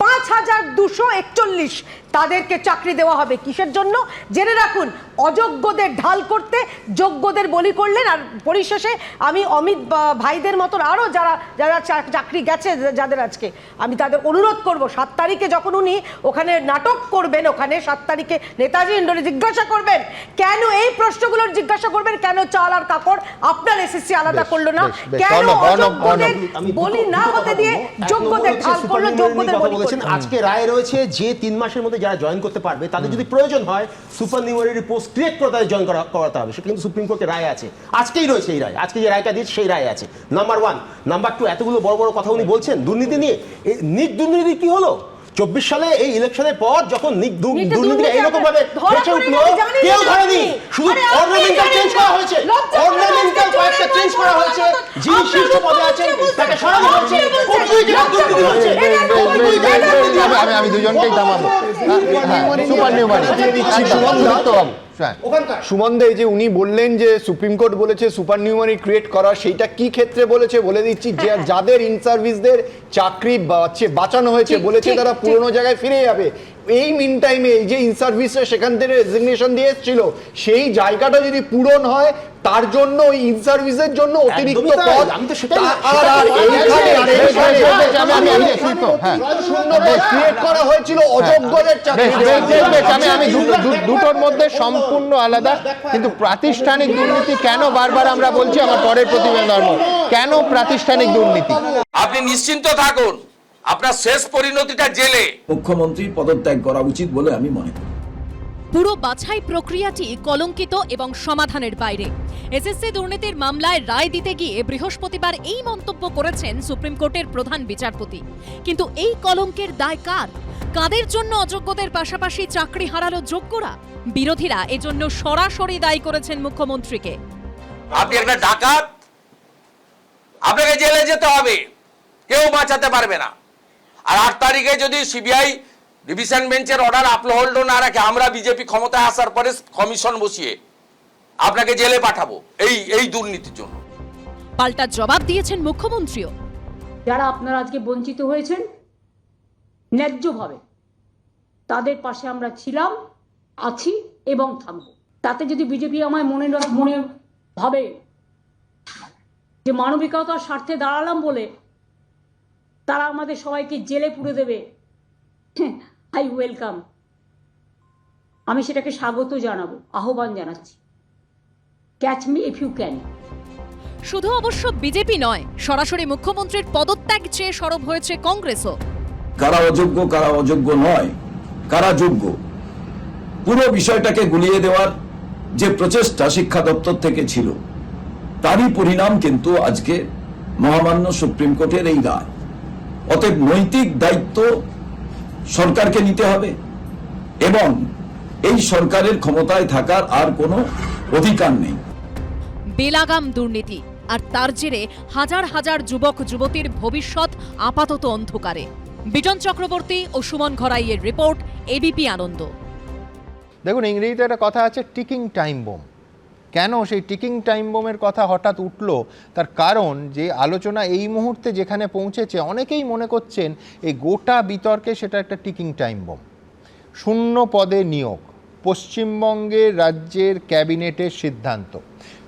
5,241 তাদেরকে চাকরি দেওয়া হবে। কিসের জন্য? জেনে রাখুন, অযোগ্যদের ঢাল করতে যোগ্যদের বলি করলেন। আর পরিশেষে আমি অমিত ভাইদের মতন আরও যারা যারা চাকরি গেছে যাদের, আজকে আমি তাদের অনুরোধ করব, 7 তারিখে যখন উনি ওখানে নাটক করবেন, ওখানে 7 তারিখে নেতাজি ইন্ডোরে জিজ্ঞাসা করবেন, কেন এই প্রশ্নগুলোর জিজ্ঞাসা করবেন, কেন চাল আর কাপড় আপনার এসএসসি আলাদা করলো না, কেন অযোগ্যদের বলি না হতে দিয়ে যোগ্যদের ঢাল করলো, যোগ্যদের বলি বলেছেন। আজকে রায় রয়েছে যে 3 মাসের মধ্যে যারা জয়েন করতে পারবে তাদের যদি প্রয়োজন হয় সুপার নিউমারি পোস্ট ক্রিয়েট করে তাদের জয়েন করাতে হবে। সেটা কিন্তু সুপ্রিম কোর্টের রায় আছে, আজকেই রয়েছে এই রায়, আজকে যে রায়টা দিয়েছে সেই রায় আছে। নাম্বার 1। নাম্বার 2, এতগুলো বড় বড় কথা উনি বলছেন দুর্নীতি নিয়ে। নিক দুর্নীতি কি হলো? 24 সালে এই ইলেকশনের পর যখন দুর্নীতি এইরকম ভাবে হয়েছে উঠলো, কেউ ধরেনি, শুধু অর্নামেন্টাল চেঞ্জ করা হয়েছে, অর্নামেন্টাল কয়েকটা চেঞ্জ করা হয়েছে, যিনি শীর্ষ পদে আছেন তাকে সরানো হয়েছে, দুর্নীতি হয়েছে। আমি দুজনকেই থামাবো। সুপার নিউমারি সুমন দা, এই যে উনি বললেন যে সুপ্রিম কোর্ট বলেছে সুপার নিউমারি ক্রিয়েট করা, সেইটা কি ক্ষেত্রে বলেছে বলে দিচ্ছি। যে যাদের ইন সার্ভিসদের চাকরি বাঁচানো হয়েছে বলেছে তারা পুরনো জায়গায় ফিরে যাবে। এই মিন টাইমে এই যে ইন সার্ভিসে সেখান থেকে রেজিগনেশন দিয়ে এসেছিল, সেই জায়গাটা যদি পূরণ হয় তার জন্য ওই ইন সার্ভিসের জন্য অতিরিক্ত পদ ক্রিয়েট করা হয়েছিল অযোগ্যদের চাকরি। আমি দুটোর মধ্যে সম্পূর্ণ আলাদা। কিন্তু প্রাতিষ্ঠানিক দুর্নীতি কেন বারবার আমরা বলছি, আমার পরের প্রতিবেদন কেন প্রাতিষ্ঠানিক দুর্নীতি। আপনি নিশ্চিন্ত থাকুন, আপনার শেষ পরিণতিটা জেলে। মুখ্যমন্ত্রীর পদত্যাগ করা উচিত বলে আমি মনে করি। পুরো বাছাই প্রক্রিয়াটি কলঙ্কিত এবং সমাধানের বাইরে। এসএসসি দুর্নীতির মামলায় রায় দিতে গিয়ে বৃহস্পতিবার এই মন্তব্য করেছেন সুপ্রিম কোর্টের প্রধান বিচারপতি। কিন্তু এই কলঙ্কের দায় কার? কাদের জন্য অযোগ্যদের পাশাপাশি চাকরি হারালো যোগ্যরা? বিরোধীরা এজন্য সরাসরি দায়ী করেছেন মুখ্যমন্ত্রীকে। আপনি একটা ডাকাত, আপনাকে জেলে যেতে হবে, কেউ বাঁচাতে পারবে না। আর 8 তারিখে যদি সিবিআই ডিভিশন বেঞ্চের অর্ডার আপহোল্ড না রাখে, আমরা বিজেপি ক্ষমতায় আসার পরে কমিশন বসিয়ে আপনাকে জেলে পাঠাবো এই দুর্নীতির জন্য। পাল্টা জবাব দিয়েছেন মুখ্যমন্ত্রীও। যারা আপনারা আজকে বঞ্চিত হয়েছেন ন্যায্যভাবে, তাদের পাশে আমরা ছিলাম, আছি এবং থাকবো। তাতে যদি বিজেপি আমায় মনে ভাবে যে মানবিকতার স্বার্থে দাঁড়ালাম বলে তারা আমাদের সবাইকে জেলে পুরে দেবে, আই ওয়েলকাম। আমি সেটাকে স্বাগত জানাবো, আহ্বান জানাচ্ছি। Catch me if you can. শুধু অবশ্য বিজেপি নয়, সরাসরি মুখ্যমন্ত্রীর পদত্যাগ চেয়ে সরব হয়েছে কংগ্রেসও। কারা অযোগ্য কারা অযোগ্য নয়, কারা যোগ্য, পুরো বিষয়টাকে গুলিয়ে দেওয়ার যে প্রচেষ্টা শিক্ষা দপ্তর থেকে ছিল, তারই পরিণাম কিন্তু আজকে মহামান্য সুপ্রিম কোর্টের এই রায়। অতএব নৈতিক দায়িত্ব সরকারকে নিতে হবে এবং এই সরকারের ক্ষমতায় থাকার আর কোনো অধিকার নেই। বেলাগাম দুর্নীতি আর তার জেরে হাজার হাজার যুবক যুবতীর ভবিষ্যৎ আপাতত অন্ধকারে। বিজন চক্রবর্তী ও সুমন ঘরাইয়ের রিপোর্ট, এবিপি আনন্দ। দেখুন, ইংরেজিতে একটা কথা আছে, টিকিং টাইম বোম। কেন সেই টিকিং টাইম বোমের কথা হঠাৎ উঠলো, তার কারণ যে আলোচনা এই মুহূর্তে যেখানে পৌঁছেছে, অনেকেই মনে করছেন এই গোটা বিতর্কে সেটা একটা টিকিং টাইম বোম। শূন্য পদে নিয়োগ, পশ্চিমবঙ্গের রাজ্যের ক্যাবিনেটের সিদ্ধান্ত।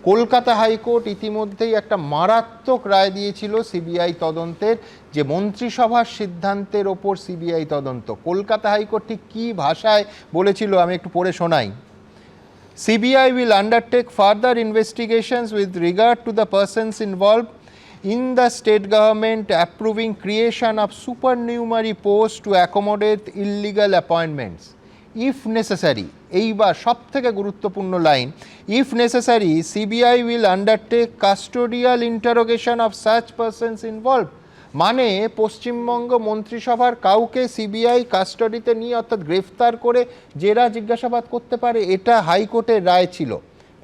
কলকাতা হাইকোর্ট ইতিমধ্যেই একটা মারাত্মক রায় দিয়েছিল সিবিআই তদন্তের, যে মন্ত্রিসভার সিদ্ধান্তের ওপর সিবিআই তদন্ত। কলকাতা হাইকোর্ট ঠিক কী ভাষায় বলেছিল আমি একটু পড়ে শোনাই। CBI will undertake further investigations with regard to the persons involved in the state government approving creation of supernumerary posts to accommodate illegal appointments. If necessary, এইবার সব থেকে গুরুত্বপূর্ণ line, if necessary, CBI will undertake custodial interrogation of such persons involved. মানে পশ্চিমবঙ্গ মন্ত্রিসভার কাউকে CBI কাস্টাডিতে নিয়ে, অর্থাৎ গ্রেফতার করে জেরা জিজ্ঞাসাবাদ করতে পারে। এটা হাইকোর্টের রায় ছিল।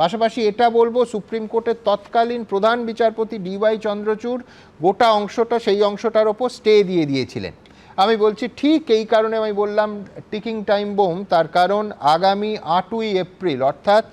পাশাপাশি এটা বলবো, সুপ্রিম কোর্টের তৎকালীন প্রধান বিচারপতি DY চন্দ্রচূড় গোটা অংশটা, সেই অংশটার ওপর স্টে দিয়ে দিয়েছিলেন। আমি বলছি ঠিক এই কারণে আমি বললাম টিকিং টাইম বোম। তার কারণ আগামী 8ই এপ্রিল, অর্থাৎ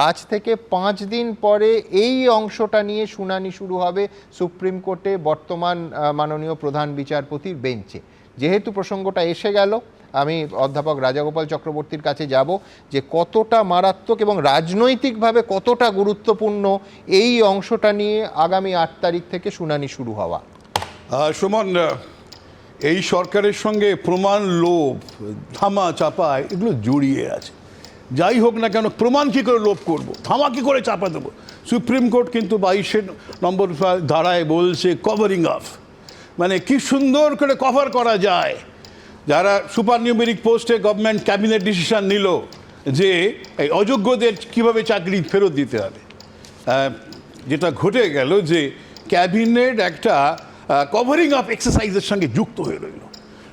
আজ থেকে 5 দিন পরে এই অংশটা নিয়ে শুনানি শুরু হবে সুপ্রিম কোর্টে বর্তমান মাননীয় প্রধান বিচারপতির বেঞ্চে। যেহেতু প্রসঙ্গটা এসে গেল, আমি অধ্যাপক রাজাগোপাল চক্রবর্তীর কাছে যাব যে কতটা মারাত্মক এবং রাজনৈতিকভাবে কতটা গুরুত্বপূর্ণ এই অংশটা নিয়ে আগামী 8 তারিখ থেকে শুনানি শুরু হওয়া। সুমন, এই সরকারের সঙ্গে প্রমাণ লোভ, ধামা চাপা এগুলো জড়িয়ে আছে। যাই হোক না কেন, প্রমাণ কী করে লোভ করব, ধামা কী করে চাপা দেবো? সুপ্রিম কোর্ট কিন্তু 22 নম্বর ধারায় বলছে কভারিং আপ, মানে কি সুন্দর করে কভার করা যায়। যারা সুপার নিউমেরিক পোস্টে গভর্নমেন্ট ক্যাবিনেট ডিসিশন নিল যে এই অযোগ্যদের কীভাবে চাকরি ফেরত দিতে হবে, যেটা ঘটে গেল যে ক্যাবিনেট একটা কভারিং আপ এক্সারসাইজের সঙ্গে যুক্ত হয়ে রইল।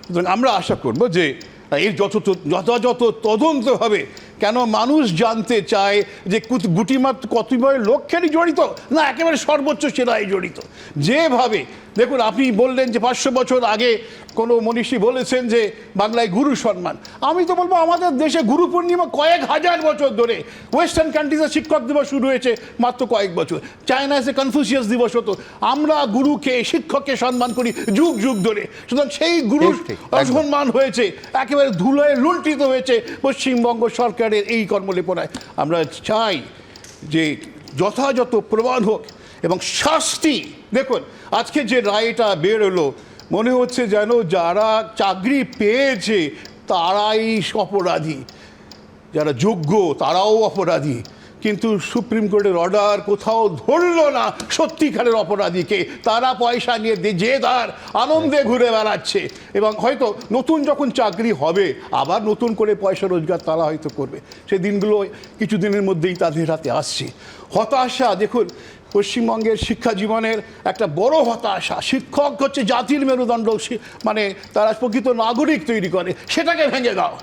সুতরাং আমরা আশা করব যে এর যথাযথ তদন্ত হবে। কেন মানুষ জানতে চায় যে গুটিমাত্র কতিপয় লক্ষ্যেরই জড়িত, না একেবারে সর্বোচ্চ সেরাই জড়িত। যেভাবে দেখুন, আপনি বললেন যে 500 বছর আগে কোনো মনীষী বলেছেন যে বাংলায় গুরু সম্মান। আমি তো বলবো আমাদের দেশে গুরু পূর্ণিমা কয়েক হাজার বছর ধরে। ওয়েস্টার্ন কান্ট্রিজে শিক্ষক দিবস শুরু হয়েছে মাত্র কয়েক বছর, চায়নাতে কনফুসিয়াস দিবস হতো। আমরা গুরুকে, শিক্ষককে সম্মান করি যুগ যুগ ধরে। সুতরাং সেই গুরু অসম্মান হয়েছে, একেবারে ধুলোয় লুণ্ঠিত হয়েছে পশ্চিমবঙ্গ সরকারের এই কর্মলেপনায়। আমরা চাই যে যথাযথ প্রমাণ হোক এবং শাস্তি। দেখুন, আজকে যে রায়টা বের হলো, মনে হচ্ছে যেন যারা চাকরি পেয়েছে তারাই অপরাধী, যারা যোগ্য তারাও অপরাধী। কিন্তু সুপ্রিম কোর্টের অর্ডার কোথাও ধরল না সত্যিকারের অপরাধীকে। তারা পয়সা নিয়ে যে তার আনন্দে ঘুরে বেড়াচ্ছে, এবং হয়তো নতুন যখন চাকরি হবে আবার নতুন করে পয়সা রোজগার তারা হয়তো করবে। সেই দিনগুলো কিছুদিনের মধ্যেই তাদের হাতে আসছে। হতাশা, দেখুন পশ্চিমবঙ্গের শিক্ষা জীবনের একটা বড় হতাশা। শিক্ষক হচ্ছে জাতির মেরুদণ্ড, মানে তারা প্রকৃত নাগরিক তৈরি করে, সেটাকে ভেঙে দাও।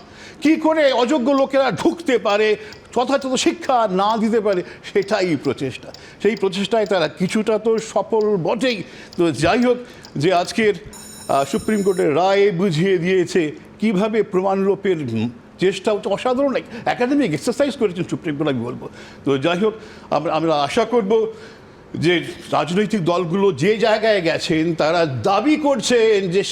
কি করে অযোগ্য লোকেরা ঢুকতে পারে, যথাযথ শিক্ষা না দিতে পারে, সেটাই প্রচেষ্টা। সেই প্রচেষ্টায় তারা কিছুটা তো সফল বটেই। তো যাই হোক, যে আজকের সুপ্রিম কোর্টের রায় বুঝিয়ে দিয়েছে কিভাবে প্রমাণ লোপের চেষ্টা অসাধারণ একাডেমিক এক্সারসাইজ করেছেন সুপ্রিম কোর্ট, আমি বলবো। তো যাই হোক, আমরা আশা করব যে রাজনৈতিক দলগুলো যে জায়গায় গেছেন তারা দাবি করছেন যে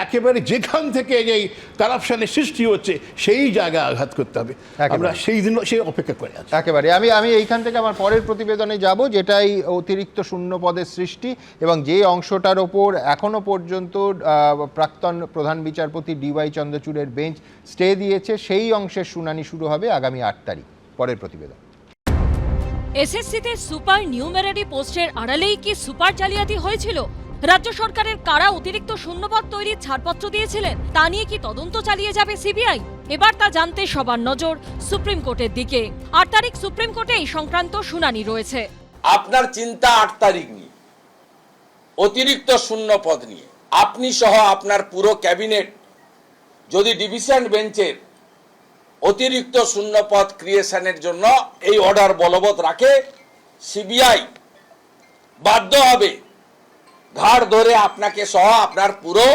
একেবারে যেখান থেকে এই কারাপশনের সৃষ্টি হচ্ছে সেই জায়গায় আঘাত করতে হবে। আমরা সেই দিন সেই অপেক্ষা করে আছি একেবারে। আমি এইখান থেকে আমার পরের প্রতিবেদনে যাব, যেটাই অতিরিক্ত শূন্য পদের সৃষ্টি এবং যে অংশটার ওপর এখনো পর্যন্ত প্রাক্তন প্রধান বিচারপতি DY চন্দ্রচূড়ের বেঞ্চ স্টে দিয়েছে, সেই অংশের শুনানি শুরু হবে আগামী 8 তারিখ। পরের প্রতিবেদন। এসএসসিতে সুপার নিউমেরারি পোস্টের আড়ালেই কি সুপার জালিয়াতি হয়েছিল? রাজ্য সরকারের কারা অতিরিক্ত শূন্যপদ তৈরির ছাড়পত্র দিয়েছিলেন, তা নিয়ে কি তদন্ত চালিয়ে যাবে সিবিআই? এবার তা জানতে সবার নজর সুপ্রিম কোর্টের দিকে। 8 তারিখ সুপ্রিম কোর্টে এই সংক্রান্ত শুনানি রয়েছে। আপনার চিন্তা 8 তারিখ নিয়ে, অতিরিক্ত শূন্যপদ নিয়ে। আপনি সহ আপনার পুরো ক্যাবিনেট যদি ডিভিশন বেঞ্চের অতিরিক্ত শূন্যপদ ক্রিয়েশনের জন্য এই অর্ডার বলবৎ রাখে, সিবিআই বাধ্য হবে ঘাড় ধরে আপনাকে সহ আপনার পুরো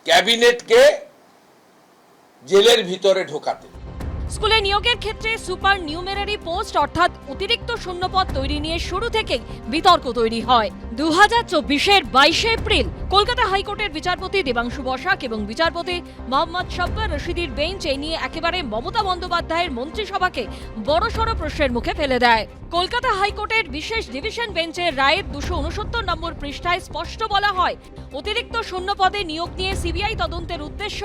ক্যাবিনেটকে জেলের ভিতরে ঢোকাতে। স্কুলে নিয়োগের ক্ষেত্রে সুপার নিউমেরারি পোস্ট অর্থাৎ অতিরিক্ত শূন্যপদ তৈরি নিয়ে শুরু থেকেই বিতর্ক তৈরি হয়। 2024-এর 22 এপ্রিল কলকাতা হাইকোর্টের বিচারপতি দেবাংশু বসাক এবং বিচারপতি মোহাম্মদ সাব্বার রশিদির বেঞ্চ এই নিয়ে একেবারে মমতা বন্দ্যোপাধ্যায়ের মন্ত্রিসভাকে বড়সড় প্রশ্নের মুখে ফেলে দেয়। কলকাতা হাইকোর্টের বিশেষ ডিভিশন বেঞ্চের রায়ের 269 নম্বর পৃষ্ঠায় স্পষ্ট বলা হয়, অতিরিক্ত শূন্যপদে নিয়োগ নিয়ে সিবিআই তদন্তের উদ্দেশ্য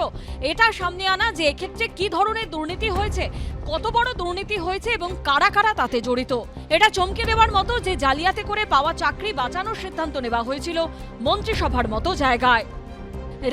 এটা সামনে আনা যে এক্ষেত্রে কি ধরনের দুর্নীতি হয়েছে, কত বড় দুর্নীতি হয়েছে এবং কারা কারা তাতে জড়িত। এটা চমকে দেওয়ার মতো যে জালিয়াতি করে পাওয়া চাকরি বাঁচানোর সিদ্ধান্ত নেওয়া হয়েছিল মন্ত্রিসভার মতো জায়গায়।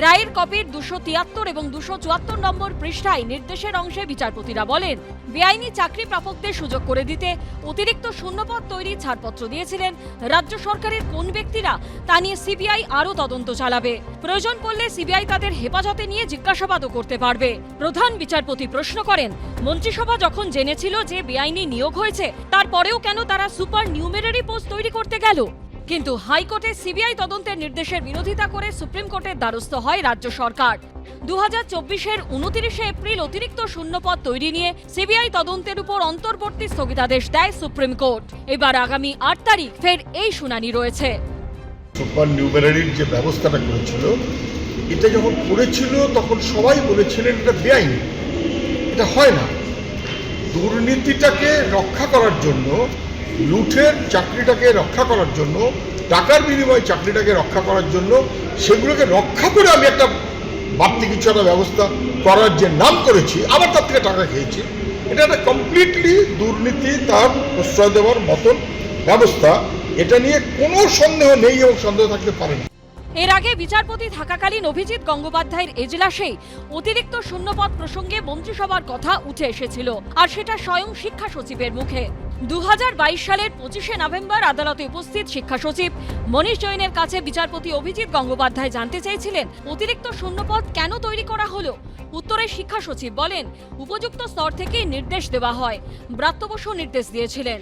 রায়ের কপির 273 এবং 274 নম্বর পৃষ্ঠায় নির্দেশের অংশে বিচারপতিরা বলেন, বেআইনি চাকরি প্রাপকদের সুযোগ করে দিতে অতিরিক্ত শূন্যপদ তৈরির ছাড়পত্র দিয়েছিলেন রাজ্য সরকারের কোন ব্যক্তিরা, তা নিয়ে সিবিআই আরও তদন্ত চালাবে। প্রয়োজন পড়লে সিবিআই তাদের হেফাজতে নিয়ে জিজ্ঞাসাবাদও করতে পারবে। প্রধান বিচারপতি প্রশ্ন করেন, মন্ত্রিসভা যখন জেনেছিল যে বেআইনি নিয়োগ হয়েছে, তারপরেও কেন তারা সুপার নিউমেরারি পোস্ট তৈরি করতে গেল? কিন্তু হাইকোর্টে সিবিআই তদন্তের নির্দেশের বিরোধিতা করে সুপ্রিম কোর্টের দ্বারস্থ হয় রাজ্য সরকার। 2024-এর 29 এপ্রিল অতিরিক্ত শূন্যপদ তৈরি নিয়ে সিবিআই তদন্তের উপর অন্তর্বর্তী স্থগিতাদেশ দেয় সুপ্রিম কোর্ট। এবার আগামী 8 তারিখ ফের এই শুনানি রয়েছে। সুপার নিউমেরারির যে ব্যবস্থাটা করেছিল এটা যখন করেছিল তখন সবাই বলেছিলেন এটা বেআইনি, এটা হয় না। দুর্নীতিটাকে রক্ষা করার জন্য, লুঠের চাকরিটাকে রক্ষা করার জন্য, টাকার বিনিময়ে চাকরিটাকে রক্ষা করার জন্য, সেগুলোকে রক্ষা করে আমি একটা বাড়তি কিছু একটা ব্যবস্থা করার যে নাম করেছি, আবার তার থেকে টাকা খেয়েছি, এটা একটা কমপ্লিটলি দুর্নীতি তার প্রশ্রয় দেওয়ার মতন ব্যবস্থা। এটা নিয়ে কোনো সন্দেহ নেই এবং সন্দেহ থাকতে পারে না। এর আগে বিচারপতি থাকাকালীন অভিজিৎ গঙ্গোপাধ্যায়ের এজলাসেই অতিরিক্ত শূন্যপদ প্রসঙ্গে মন্ত্রিসভার কথা উঠে এসেছিল, আর সেটা স্বয়ং শিক্ষা সচিবের মুখে। 2022 সালের 25শে নভেম্বর আদালতে উপস্থিত শিক্ষা সচিব মনীষ জৈনের কাছে বিচারপতি অভিজিৎ গঙ্গোপাধ্যায় জানতে চেয়েছিলেন অতিরিক্ত শূন্যপদ কেন তৈরি করা হলো। উত্তরে শিক্ষা সচিব বলেন, উপযুক্ত স্তর থেকেই নির্দেশ দেওয়া হয়। ব্রাত্য বসু নির্দেশ দিয়েছিলেন।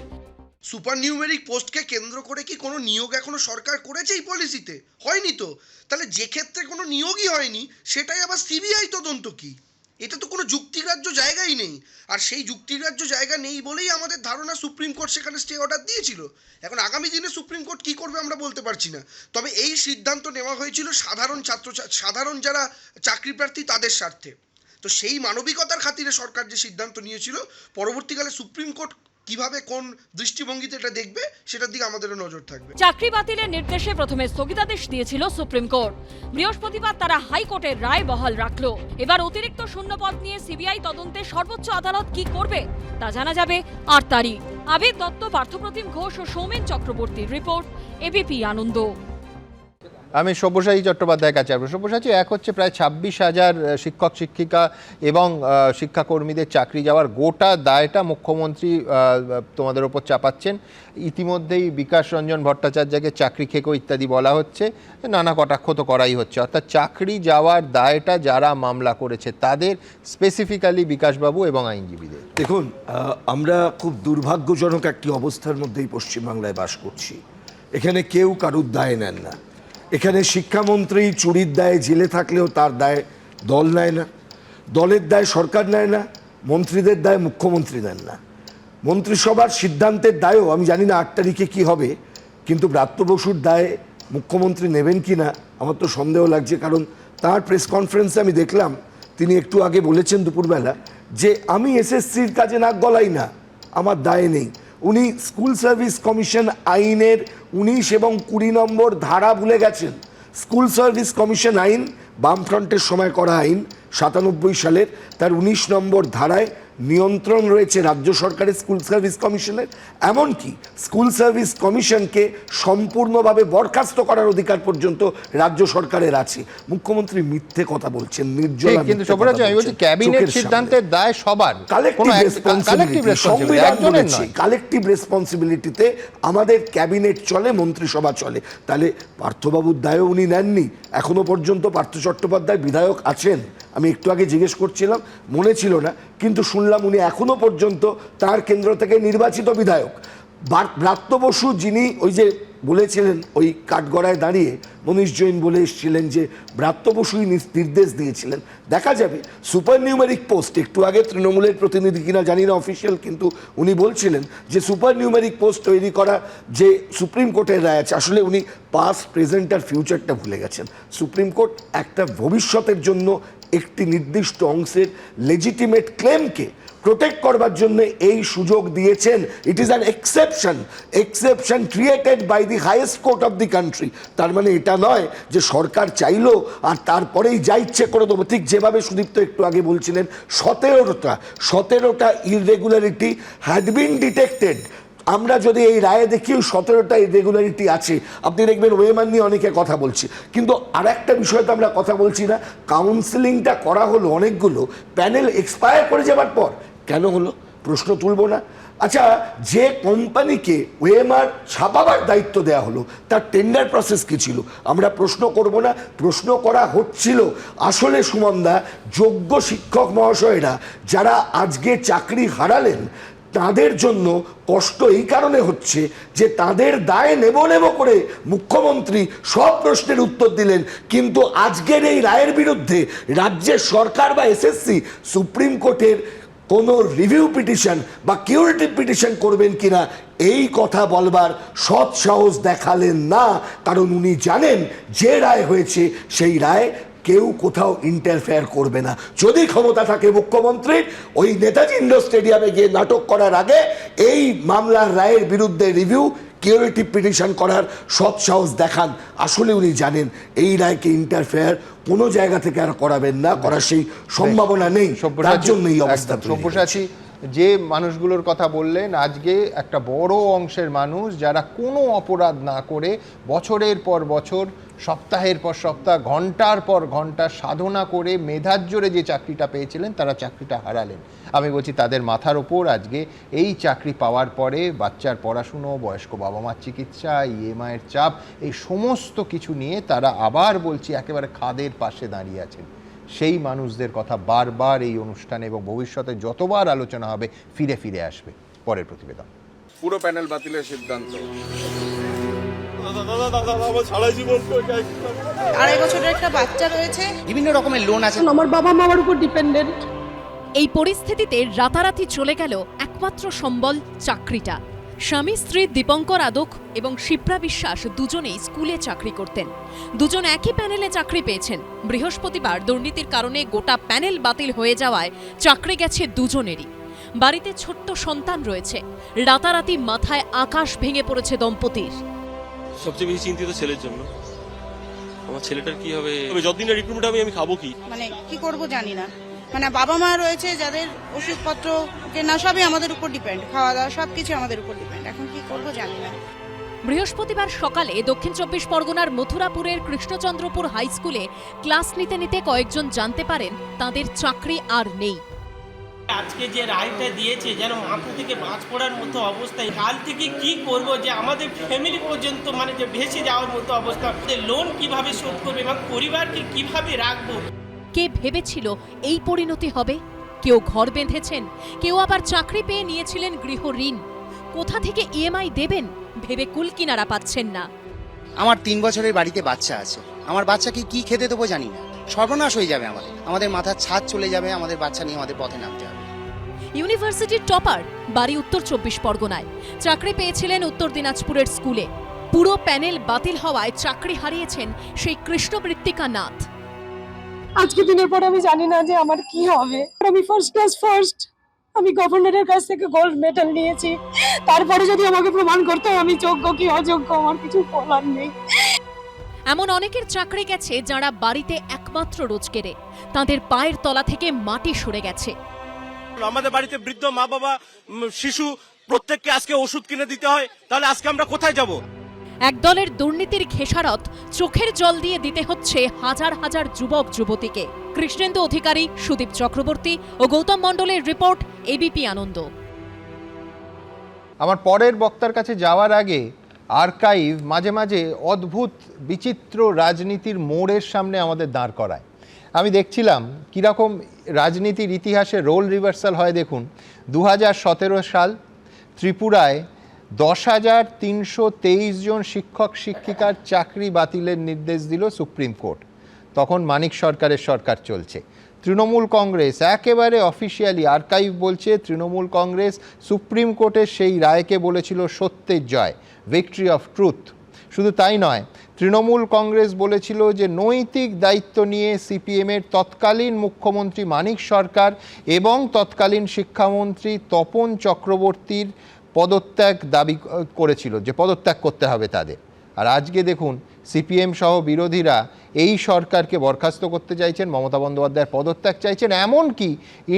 সুপার নিউমেরিক পোস্টকে কেন্দ্র করে কি কোনো নিয়োগ এখনো সরকার করেছে এই পলিসিতে? হয়নি তো। তাহলে যে ক্ষেত্রে কোনো নিয়োগই হয়নি সেটাই আবার সিবিআই তদন্ত কি? এটা তো কোনো যুক্তিগ্রাহ্য জায়গাই নেই। আর সেই যুক্তিগ্রাহ্য জায়গা নেই বলেই আমাদের ধারণা সুপ্রিম কোর্ট সেখানে স্টে অর্ডার দিয়েছিল। এখন আগামী দিনে সুপ্রিম কোর্ট কী করবে আমরা বলতে পারছি না। তবে এই সিদ্ধান্ত নেওয়া হয়েছিল সাধারণ যারা চাকরি প্রার্থী তাদের স্বার্থে। তো সেই মানবিকতার খাতিরে সরকার যে সিদ্ধান্ত নিয়েছিল, পরবর্তীকালে সুপ্রিম কোর্ট কিভাবে কোন দৃষ্টিভঙ্গিতে এটা দেখবে সেটার দিকে আমাদেরও নজর থাকবে। চাকরি বাতিলের নির্দেশে প্রথমে স্থগিতাদেশ দিয়েছিল সুপ্রিম কোর্ট। বৃহস্পতিবার তারা হাইকোর্টের রায় বহাল রাখলো। এবার অতিরিক্ত শূন্যপদ নিয়ে সিবিআই তদন্তে সর্বোচ্চ আদালত কি করবে তা জানা যাবে 8 তারিখ। আবির দত্ত, পার্থপ্রতিম ঘোষ ও সৌমেন চক্রবর্তীর রিপোর্ট, এবিপি আনন্দ। আমি সব্যসাচী চট্টোপাধ্যায়ের কাছে আসবো। সব্যসাচী, এক হচ্ছে প্রায় 26,000 শিক্ষক শিক্ষিকা এবং শিক্ষাকর্মীদের চাকরি যাওয়ার গোটা দায়টা মুখ্যমন্ত্রী তোমাদের ওপর চাপাচ্ছেন। ইতিমধ্যেই বিকাশ রঞ্জন ভট্টাচার্যকে চাকরি খেকো ইত্যাদি বলা হচ্ছে, নানা কটাক্ষ তো করাই হচ্ছে। অর্থাৎ চাকরি যাওয়ার দায়টা যারা মামলা করেছে তাদের, স্পেসিফিক্যালি বিকাশবাবু এবং আইনজীবীদের। দেখুন, আমরা খুব দুর্ভাগ্যজনক একটি অবস্থার মধ্যেই পশ্চিমবাংলায় বাস করছি। এখানে কেউ কারুর দায় নেন না। এখানে শিক্ষামন্ত্রী চুরির দায়ে জেলে থাকলেও তার দায় দল নেয় না, দলের দায় সরকার নেয় না, মন্ত্রীদের দায় মুখ্যমন্ত্রী নেন না। মন্ত্রিসভার সিদ্ধান্তের দায়ও আমি জানি না 8 তারিখে কী হবে, কিন্তু ব্রাত্য বসুর দায় মুখ্যমন্ত্রী নেবেন কি না আমার তো সন্দেহ লাগছে। কারণ তার প্রেস কনফারেন্সে আমি দেখলাম তিনি একটু আগে বলেছেন দুপুরবেলা যে আমি এসএসসির কাজে নাক গলাই না, আমার দায় নেই। উনি স্কুল সার্ভিস কমিশন আইনের 19 এবং 20 নম্বর ধারা ভুলে গেছেন। স্কুল সার্ভিস কমিশন আইন বামফ্রন্টের সময় করা আইন 97 সালের, তার 19 নম্বর ধারায় নিয়ন্ত্রণ রয়েছে রাজ্য সরকারের স্কুল সার্ভিস কমিশনের। এমনকি স্কুল সার্ভিস কমিশনকে সম্পূর্ণভাবে বরখাস্ত করার অধিকার পর্যন্ত রাজ্য সরকারের আছে। মুখ্যমন্ত্রী মিথ্যে কথা বলছেন, নির্জলা। কিন্তু সবরাজ, আমি বলছি ক্যাবিনেট সিদ্ধান্তের দায় সবার, কালেকটিভ রেসপন্সিবিলিটিতে আমাদের ক্যাবিনেট চলে, মন্ত্রিসভা চলে। তাহলে পার্থবাবুর দায়ও উনি নেননি। এখনো পর্যন্ত পার্থ চট্টোপাধ্যায় বিধায়ক আছেন, আমি একটু আগে জিজ্ঞেস করছিলাম, মনে ছিল না, কিন্তু শুনলাম উনি এখনো পর্যন্ত তার কেন্দ্র থেকে নির্বাচিত বিধায়ক। ব্রাত্য বসু, যিনি ওই যে বলেছিলেন ওই কাঠগড়ায় দাঁড়িয়ে মনীষ জৈন বলে এসেছিলেন যে ব্রাত্য বসুই নির্দেশ দিয়েছিলেন, দেখা যাবে। সুপার নিউমেরিক পোস্ট, একটু আগে তৃণমূলের প্রতিনিধি কিনা জানি না অফিসিয়াল, কিন্তু উনি বলছিলেন যে সুপার নিউমেরিক পোস্ট তৈরি করা যে সুপ্রিম কোর্টের রায় আছে, আসলে উনি পাস্ট, প্রেজেন্ট আর ফিউচারটা ভুলে গেছেন। সুপ্রিম কোর্ট একটা ভবিষ্যতের জন্য একটি নির্দিষ্ট অংশের লেজিটিমেট ক্লেমকে প্রোটেক্ট করবার জন্য এই সুযোগ দিয়েছেন। It is an exception created by the highest court of the country. তার মানে এটা নয় যে সরকার চাইলো আর তারপরেই যা ইচ্ছে করে দেবো। ঠিক যেভাবে সুদীপ্ত একটু আগে বলছিলেন, 17টা ইররেগুলারিটি হ্যাড বিন ডিটেক্টেড। আমরা যদি এই রায়ে দেখি 17টা ইররেগুলারিটি আছে। আপনি দেখবেন ওয়েমান নিয়ে অনেকে কথা বলছে, কিন্তু আর একটা বিষয় তো আমরা কথা বলছি না। কাউন্সিলিংটা করা হলো অনেকগুলো, প্যানেল এক্সপায়ার করে যাবার পর কেন হলো প্রশ্ন তুলব না? আচ্ছা, যে কোম্পানিকে ওয়েমার ছাপাবার দায়িত্ব দেওয়া হলো তার টেন্ডার প্রসেস কী ছিল আমরা প্রশ্ন করব না? প্রশ্ন করা হচ্ছিল আসলে সুমনদা, যোগ্য শিক্ষক মহাশয়েরা যারা আজকে চাকরি হারালেন তাদের জন্য কষ্ট এই কারণে হচ্ছে যে তাদের দায় নেব করে মুখ্যমন্ত্রী সব প্রশ্নের উত্তর দিলেন, কিন্তু আজকের এই রায়ের বিরুদ্ধে রাজ্যের সরকার বা এসএসসি সুপ্রিম কোর্টের কোনো রিভিউ পিটিশন বা কিউরেটিভ পিটিশন করবেন কিনা এই কথা বলবার সৎ সাহস দেখালেন না। কারণ উনি জানেন যে রায় হয়েছে সেই রায় কেউ কোথাও ইন্টারফেয়ার করবে না। যদি ক্ষমতা থাকে মুখ্যমন্ত্রীর, ওই নেতাজি ইন্ডোর স্টেডিয়ামে গিয়ে নাটক করার আগে এই মামলার রায়ের বিরুদ্ধে রিভিউ কিউরেটিভ পিটিশন করার সৎ সাহস দেখান। আসলে উনি জানেন এই রায়কে ইন্টারফেয়ার কোনো জায়গা থেকে আর করাবেন না, করার সেই সম্ভাবনা নেই, তার জন্য এই অবস্থা। সব্যসাচী, যে মানুষগুলোর কথা বললেন, আজকে একটা বড় অংশের মানুষ যারা কোনো অপরাধ না করে বছরের পর বছর, সপ্তাহের পর সপ্তাহ, ঘন্টার পর ঘন্টা সাধনা করে মেধার জোরে যে চাকরিটা পেয়েছিলেন, তারা চাকরিটা হারালেন। আমি বলছি তাদের মাথার ওপর আজকে এই চাকরি পাওয়ার পরে বাচ্চার পড়াশুনো, বয়স্ক বাবা মার চিকিৎসা, ইএমআইয়ের চাপ, এই সমস্ত কিছু নিয়ে তারা আবার বলছি একেবারে খাদের পাশে দাঁড়িয়ে আছেন। সেই মানুষদের কথা বারবার এই অনুষ্ঠানে এবং ভবিষ্যতে যতবার আলোচনা হবে ফিরে ফিরে আসবে। পরের প্রতিবেদন। পুরো প্যানেল বাতিলের সিদ্ধান্ত। 2.5 বছরের একটা বাচ্চা রয়েছে, বিভিন্ন রকমের লোন আছে, আমার বাবা মার উপর ডিপেন্ডেন্ট। এই পরিস্থিতিতে রাতারাতি চলে গেল একমাত্র সম্বল চাকরিটা। স্বামী স্ত্রী দীপঙ্কর আদক এবং শিপ্রা বিশ্বাস দুজনেই স্কুলে চাকরি করতেন। দুজন একই প্যানেলে চাকরি পেয়েছেন। বৃহস্পতিবার দুর্নীতির কারণে গোটা প্যানেল বাতিল হয়ে যাওয়ায় চাকরি গেছে দুজনেরই। বাড়িতে ছোট্ট সন্তান রয়েছে। রাতারাতি মাথায় আকাশ ভেঙে পড়েছে দম্পতির। সবচেয়ে বেশি চিন্তিত ছেলের জন্য। আমার ছেলেটার কি হবে? যতদিন রিক্রুটমেন্ট হবে আমি খাবো কি? মানে কি করব জানি না। মানে বাবা মা রয়েছে যাদের ওষুধপত্র কেনা সবই আমাদের উপর ডিপেন্ড, খাওয়া দাওয়া সবকিছু আমাদের উপর ডিপেন্ড। এখন কি করব জানি না। বৃহস্পতিবার সকালে দক্ষিণ 24 পরগনার মথুরাপুরের কৃষ্ণচন্দ্রপুর হাই স্কুলে ক্লাস নিতে নিতে কয়েকজন জানতে পারেন তাদের চাকরি আর নেই। আজকে যে রায়টা দিয়েছে যেন মাথা থেকে বাজ পড়ার মতো অবস্থায়, কাল থেকে কি করব যে আমাদের ফ্যামিলি পর্যন্ত মানে যে ভেসে যাওয়ার মতো অবস্থা, লোন কিভাবে শোধ করবে এবং পরিবারকে কিভাবে রাখবো। কে ভেবেছিল এই পরিণতি হবে? কেউ ঘর বেঁধেছেন, কেউ আবার চাকরি পেয়ে নিয়েছিলেন গৃহ ঋণ। কোথা থেকে ইএমআই দেবেন ভেবে কুল কিনারা পাচ্ছেন না। আমার 3 বছরের বাড়িতে বাচ্চা আছে, আমার বাচ্চাকে কি খেতে দেবো জানি না। সর্বনাশ হয়ে যাবে, আমাদের মাথার ছাদ চলে যাবে, আমাদের বাচ্চা নিয়ে আমাদের পথে নামতে হবে। ইউনিভার্সিটির টপার, বাড়ি উত্তর 24 পরগনায়, চাকরি পেয়েছিলেন উত্তর দিনাজপুরের স্কুলে। পুরো প্যানেল বাতিল হওয়ায় চাকরি হারিয়েছেন সেই কৃষ্ণবৃত্তিকা নাথ। আজকে দিনের পর আমি জানি না যে আমার কি হবে। আমি ফার্স্ট ক্লাস ফার্স্ট, আমি গভর্নরের কাছ থেকে গোল্ড মেডেল নিয়েছি। তারপরে যদি আমাকে প্রমাণ করতে হয় আমি যোগ্য কি অযোগ্য, আমার কিছু বলার নেই। এমন অনেকের চাকরি গেছে যারা বাড়িতে একমাত্র রোজগেরে। তাদের পায়ের তলা থেকে মাটি সরে গেছে। আমাদের বাড়িতে বৃদ্ধ মা বাবা, শিশু, প্রত্যেককে আজকে ওষুধ কিনে দিতে হয়, তাহলে আজকে আমরা কোথায় যাব? একদলের দুর্নীতির খেসারত চোখের জল দিয়ে দিতে হচ্ছে হাজার হাজার যুবক যুবতীকে। কৃষ্ণেন্দু অধিকারী, সুদীপ চক্রবর্তী ও গৌতম মণ্ডলের রিপোর্ট, এবিপি আনন্দ। আমার পরের বক্তার কাছে যাওয়ার আগে আর্কাইভ মাঝে মাঝে অদ্ভুত বিচিত্র রাজনীতির মোড়ের সামনে আমাদের দাঁড় করায়। আমি দেখছিলাম কীরকম রাজনীতির ইতিহাসে রোল রিভার্সাল হয়। দেখুন, 2017 সাল ত্রিপুরায় 10,323 জন শিক্ষক শিক্ষিকার চাকরি বাতিলের নির্দেশ দিল সুপ্রিম কোর্ট। তখন মানিক সরকারের সরকার চলছে। তৃণমূল কংগ্রেস একেবারে অফিসিয়ালি, আর্কাইভ বলছে, তৃণমূল কংগ্রেস সুপ্রিম কোর্টের সেই রায়কে বলেছিল সত্যের জয়, ভিক্টরি অফ ট্রুথ। শুধু তাই নয়, তৃণমূল কংগ্রেস বলেছিল যে নৈতিক দায়িত্ব নিয়ে সিপিএমের তৎকালীন মুখ্যমন্ত্রী মানিক সরকার এবং তৎকালীন শিক্ষামন্ত্রী তপন চক্রবর্তীর পদত্যাগ দাবি করেছিল, যে পদত্যাগ করতে হবে তাদের। আর আজকে দেখুন, সিপিএম সহ বিরোধীরা এই সরকারকে বরখাস্ত করতে চাইছেন, মমতা বন্দ্যোপাধ্যায়ের পদত্যাগ চাইছেন। এমনকি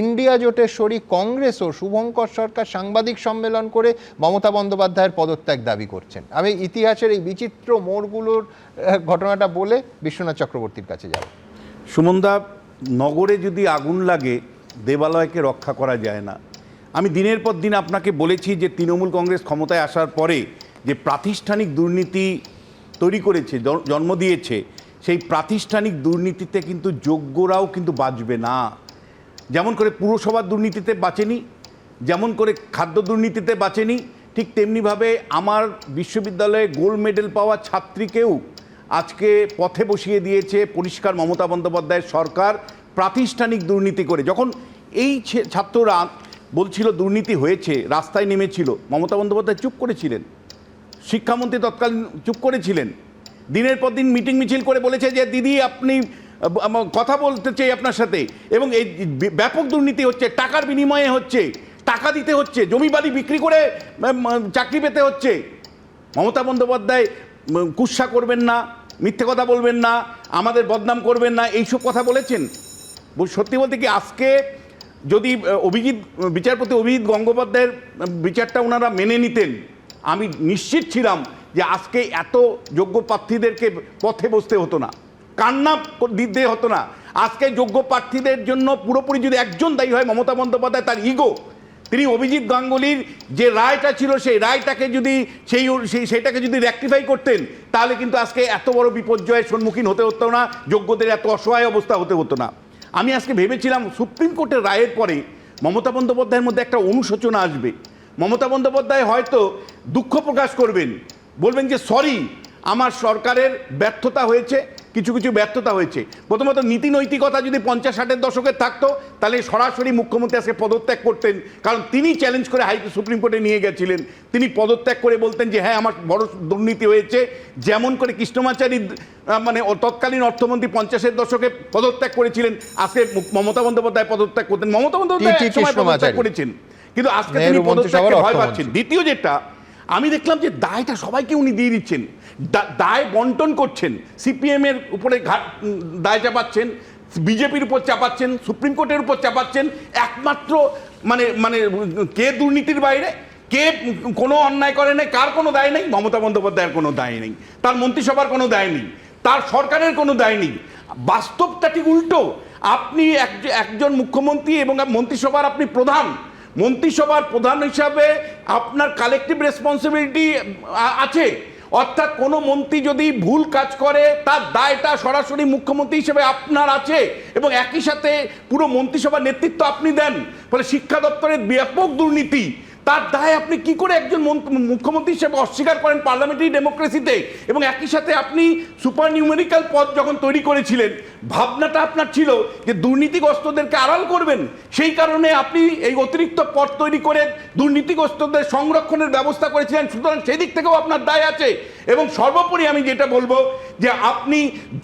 ইন্ডিয়া জোটের শরিক কংগ্রেসও শুভঙ্কর সরকার সাংবাদিক সম্মেলন করে মমতা বন্দ্যোপাধ্যায়ের পদত্যাগ দাবি করছেন। আমি ইতিহাসের এই বিচিত্র মোড়গুলোর ঘটনাটা বলে বিশ্বনাথ চক্রবর্তীর কাছে যাব। সুমনদা, নগরে যদি আগুন লাগে দেবালয়কে রক্ষা করা যায় না। আমি দিনের পর দিন আপনাকে বলেছি যে তৃণমূল কংগ্রেস ক্ষমতায় আসার পরে যে প্রাতিষ্ঠানিক দুর্নীতি তৈরি করেছে, জন্ম দিয়েছে, সেই প্রাতিষ্ঠানিক দুর্নীতিতে কিন্তু যোগ্যরাও কিন্তু বাঁচবে না। যেমন করে পুরসভার দুর্নীতিতে বাঁচেনি, যেমন করে খাদ্য দুর্নীতিতে বাঁচেনি, ঠিক তেমনিভাবে আমার বিশ্ববিদ্যালয়ে গোল্ড মেডেল পাওয়া ছাত্রীকেও আজকে পথে বসিয়ে দিয়েছে পরিষ্কার মমতা বন্দ্যোপাধ্যায়ের সরকার প্রাতিষ্ঠানিক দুর্নীতি করে। যখন এই ছাত্ররা বলছিল দুর্নীতি হয়েছে, রাস্তায় নেমেছিল, মমতা বন্দ্যোপাধ্যায় চুপ করেছিলেন, শিক্ষামন্ত্রী তৎকালীন চুপ করেছিলেন। দিনের পর দিন মিটিং মিছিল করে বলেছে যে দিদি আপনি কথা বলতে চাই আপনার সাথে, এবং এই ব্যাপক দুর্নীতি হচ্ছে, টাকার বিনিময়ে হচ্ছে, টাকা দিতে হচ্ছে, জমি বাড়ি বিক্রি করে চাকরি পেতে হচ্ছে। মমতা বন্দ্যোপাধ্যায় কুৎসা করবেন না, মিথ্যে কথা বলবেন না, আমাদের বদনাম করবেন না, এইসব কথা বলেছেন। সত্যি বলতে কি, আজকে যদি বিচারপতি অভিজিৎ গঙ্গোপাধ্যায়ের বিচারটা ওনারা মেনে নিতেন, আমি নিশ্চিত ছিলাম যে আজকে এত যোগ্য প্রার্থীদেরকে পথে বসতে হতো না, কান্না দিতে হতো না। আজকে যোগ্য প্রার্থীদের জন্য পুরোপুরি যদি একজন দায়ী হয় মমতা বন্দ্যোপাধ্যায়, তার ইগো। তিনি অভিজিৎ গাঙ্গুলির যে রায়টা ছিল সেই রায়টাকে যদি সেইটাকে যদি রেকটিফাই করতেন, তাহলে কিন্তু আজকে এত বড় বিপর্যয়ের সম্মুখীন হতে হতো না, যোগ্যদের এত অসহায় অবস্থা হতে হতো না। আমি আজকে ভেবেছিলাম সুপ্রিম কোর্টের রায়ের পরে মমতা বন্দ্যোপাধ্যায়ের মধ্যে একটা অনুশোচনা আসবে। মমতা বন্দ্যোপাধ্যায় হয়তো দুঃখ প্রকাশ করবেন, বলবেন যে সরি, আমার সরকারের ব্যর্থতা হয়েছে, কিছু কিছু ব্যর্থতা হয়েছে। প্রথমত নীতি নৈতিকতা যদি 50-60-এর দশকের থাকতো, তাহলে সরাসরি মুখ্যমন্ত্রী আজকে পদত্যাগ করতেন, কারণ তিনি চ্যালেঞ্জ করে সুপ্রিম কোর্টে নিয়ে গেছিলেন। তিনি পদত্যাগ করে বলতেন যে হ্যাঁ, আমার বড় দুর্নীতি হয়েছে, যেমন করে কৃষ্ণমাচারী মানে তৎকালীন অর্থমন্ত্রী 50-এর দশকে পদত্যাগ করেছিলেন, আজকে মমতা বন্দ্যোপাধ্যায় পদত্যাগ করতেন। মমতা বন্দ্যোপাধ্যায় একসময় পদত্যাগ করেছেন, কিন্তু আজকে তিনি পদত্যাগকে ভয় পাচ্ছেন। দ্বিতীয় যেটা আমি দেখলাম যে দায়টা সবাইকে উনি দিয়ে দিচ্ছেন, দায় বন্টন করছেন। সিপিএমের উপরে দায় চাপাচ্ছেন, বিজেপির উপর চাপাচ্ছেন, সুপ্রিম কোর্টের উপর চাপাচ্ছেন। একমাত্র মানে মানে কে দুর্নীতির বাইরে, কে কোনো অন্যায় করে নাই, কার কোনো দায় নেই? মমতা বন্দ্যোপাধ্যায়ের কোনো দায় নেই, তার মন্ত্রিসভার কোনো দায় নেই, তার সরকারের কোনো দায় নেই। বাস্তবটা ঠিক উল্টো। আপনি একজন মুখ্যমন্ত্রী এবং মন্ত্রিসভার আপনি প্রধান, মন্ত্রিসভার প্রধান হিসাবে আপনার কালেকটিভ রেসপন্সিবিলিটি আছে। অর্থাৎ কোনো মন্ত্রী যদি ভুল কাজ করে, তার দায়টা সরাসরি মুখ্যমন্ত্রী হিসেবে আপনার আছে, এবং একই সাথে পুরো মন্ত্রিসভার নেতৃত্ব আপনি দেন। ফলে শিক্ষা দপ্তরের ব্যাপক দুর্নীতি, তার দায় আপনি কি করে একজন মুখ্যমন্ত্রী হিসেবে অস্বীকার করেন পার্লামেন্টারি ডেমোক্রেসিতে? এবং একই সাথে আপনি সুপার নিউমেরিক্যাল পদ যখন তৈরি করেছিলেন, ভাবনাটা আপনার ছিল যে দুর্নীতিগ্রস্তদেরকে আড়াল করবেন, সেই কারণে আপনি এই অতিরিক্ত পদ তৈরি করে দুর্নীতিগ্রস্তদের সংরক্ষণের ব্যবস্থা করেছিলেন। সুতরাং সেই দিক থেকেও আপনার দায় আছে। এবং সর্বোপরি আমি যেটা বলবো যে আপনি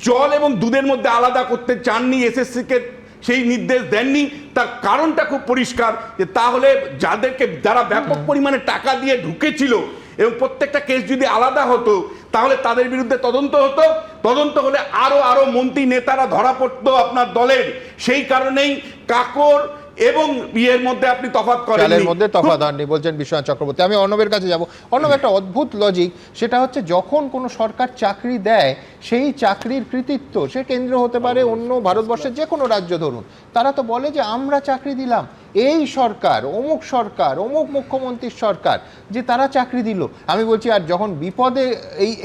জল এবং দুধের মধ্যে আলাদা করতে চাননি, এসএসসিকে সেই নির্দেশ দেননি। তার কারণটা খুব পরিষ্কার, যে তাহলে যারা ব্যাপক পরিমাণে টাকা দিয়ে ঢুকেছিল এবং প্রত্যেকটা কেস যদি আলাদা হতো, তাহলে তাদের বিরুদ্ধে তদন্ত হতো, তদন্ত হলে আরো মন্ত্রী নেতারা ধরা পড়তো আপনার দলের। সেই কারণেই কাকর এবং বিয়ের মধ্যে আপনি তফাৎ করেন, চালের মধ্যে তফাৎ হননি বলছেন বিশ্বনাথ চক্রবর্তী। আমি অর্ণবের কাছে যাব। অর্ণব, একটা অদ্ভুত লজিক, সেটা হচ্ছে যখন কোনো সরকার চাকরি দেয়, সেই চাকরির কৃতিত্ব, সে কেন্দ্র হতে পারে, অন্য ভারতবর্ষের যে কোনো রাজ্য ধরুন, তারা তো বলে যে আমরা চাকরি দিলাম, এই সরকার, অমুক মুখ্যমন্ত্রীর সরকার, যে তারা চাকরি দিল। আমি বলছি, আর যখন বিপদে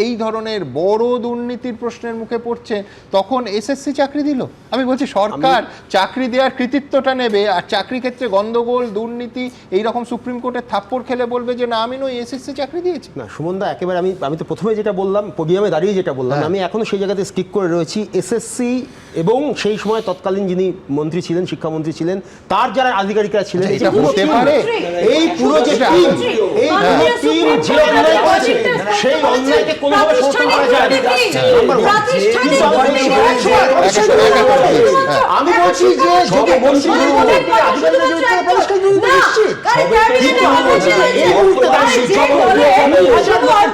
এই ধরনের বড় দুর্নীতির প্রশ্নের মুখে পড়ছে, তখন এসএসসি চাকরি দিল। আমি বলছি সরকার চাকরি দেওয়ার কৃতিত্বটা নেবে, আর চাকরি ক্ষেত্রে গন্ডগোল, দুর্নীতি এইরকম সুপ্রিম কোর্টের থাপ্পড় খেলে বলবে যে না, আমি নই, এসএসসি চাকরি দিয়েছি। না সুমনদা, একেবারে আমি তো প্রথমে যেটা বললাম, পোডিয়ামে দাঁড়িয়ে যেটা বললাম, আমি এখনো সেই জায়গাতে স্টিক করে রয়েছি। এসএসসি এবং সেই সময় তৎকালীন যিনি মন্ত্রী ছিলেন, শিক্ষামন্ত্রী ছিলেন, তার যারা আধিকারিকরা ছিলেন, এই পুরো যে টিম, যে অন্যায় করেছে, সেই অন্যায়কে কোনোভাবে সমর্থন করা যায় না। আমি বলছি যে যদি মন্ত্রী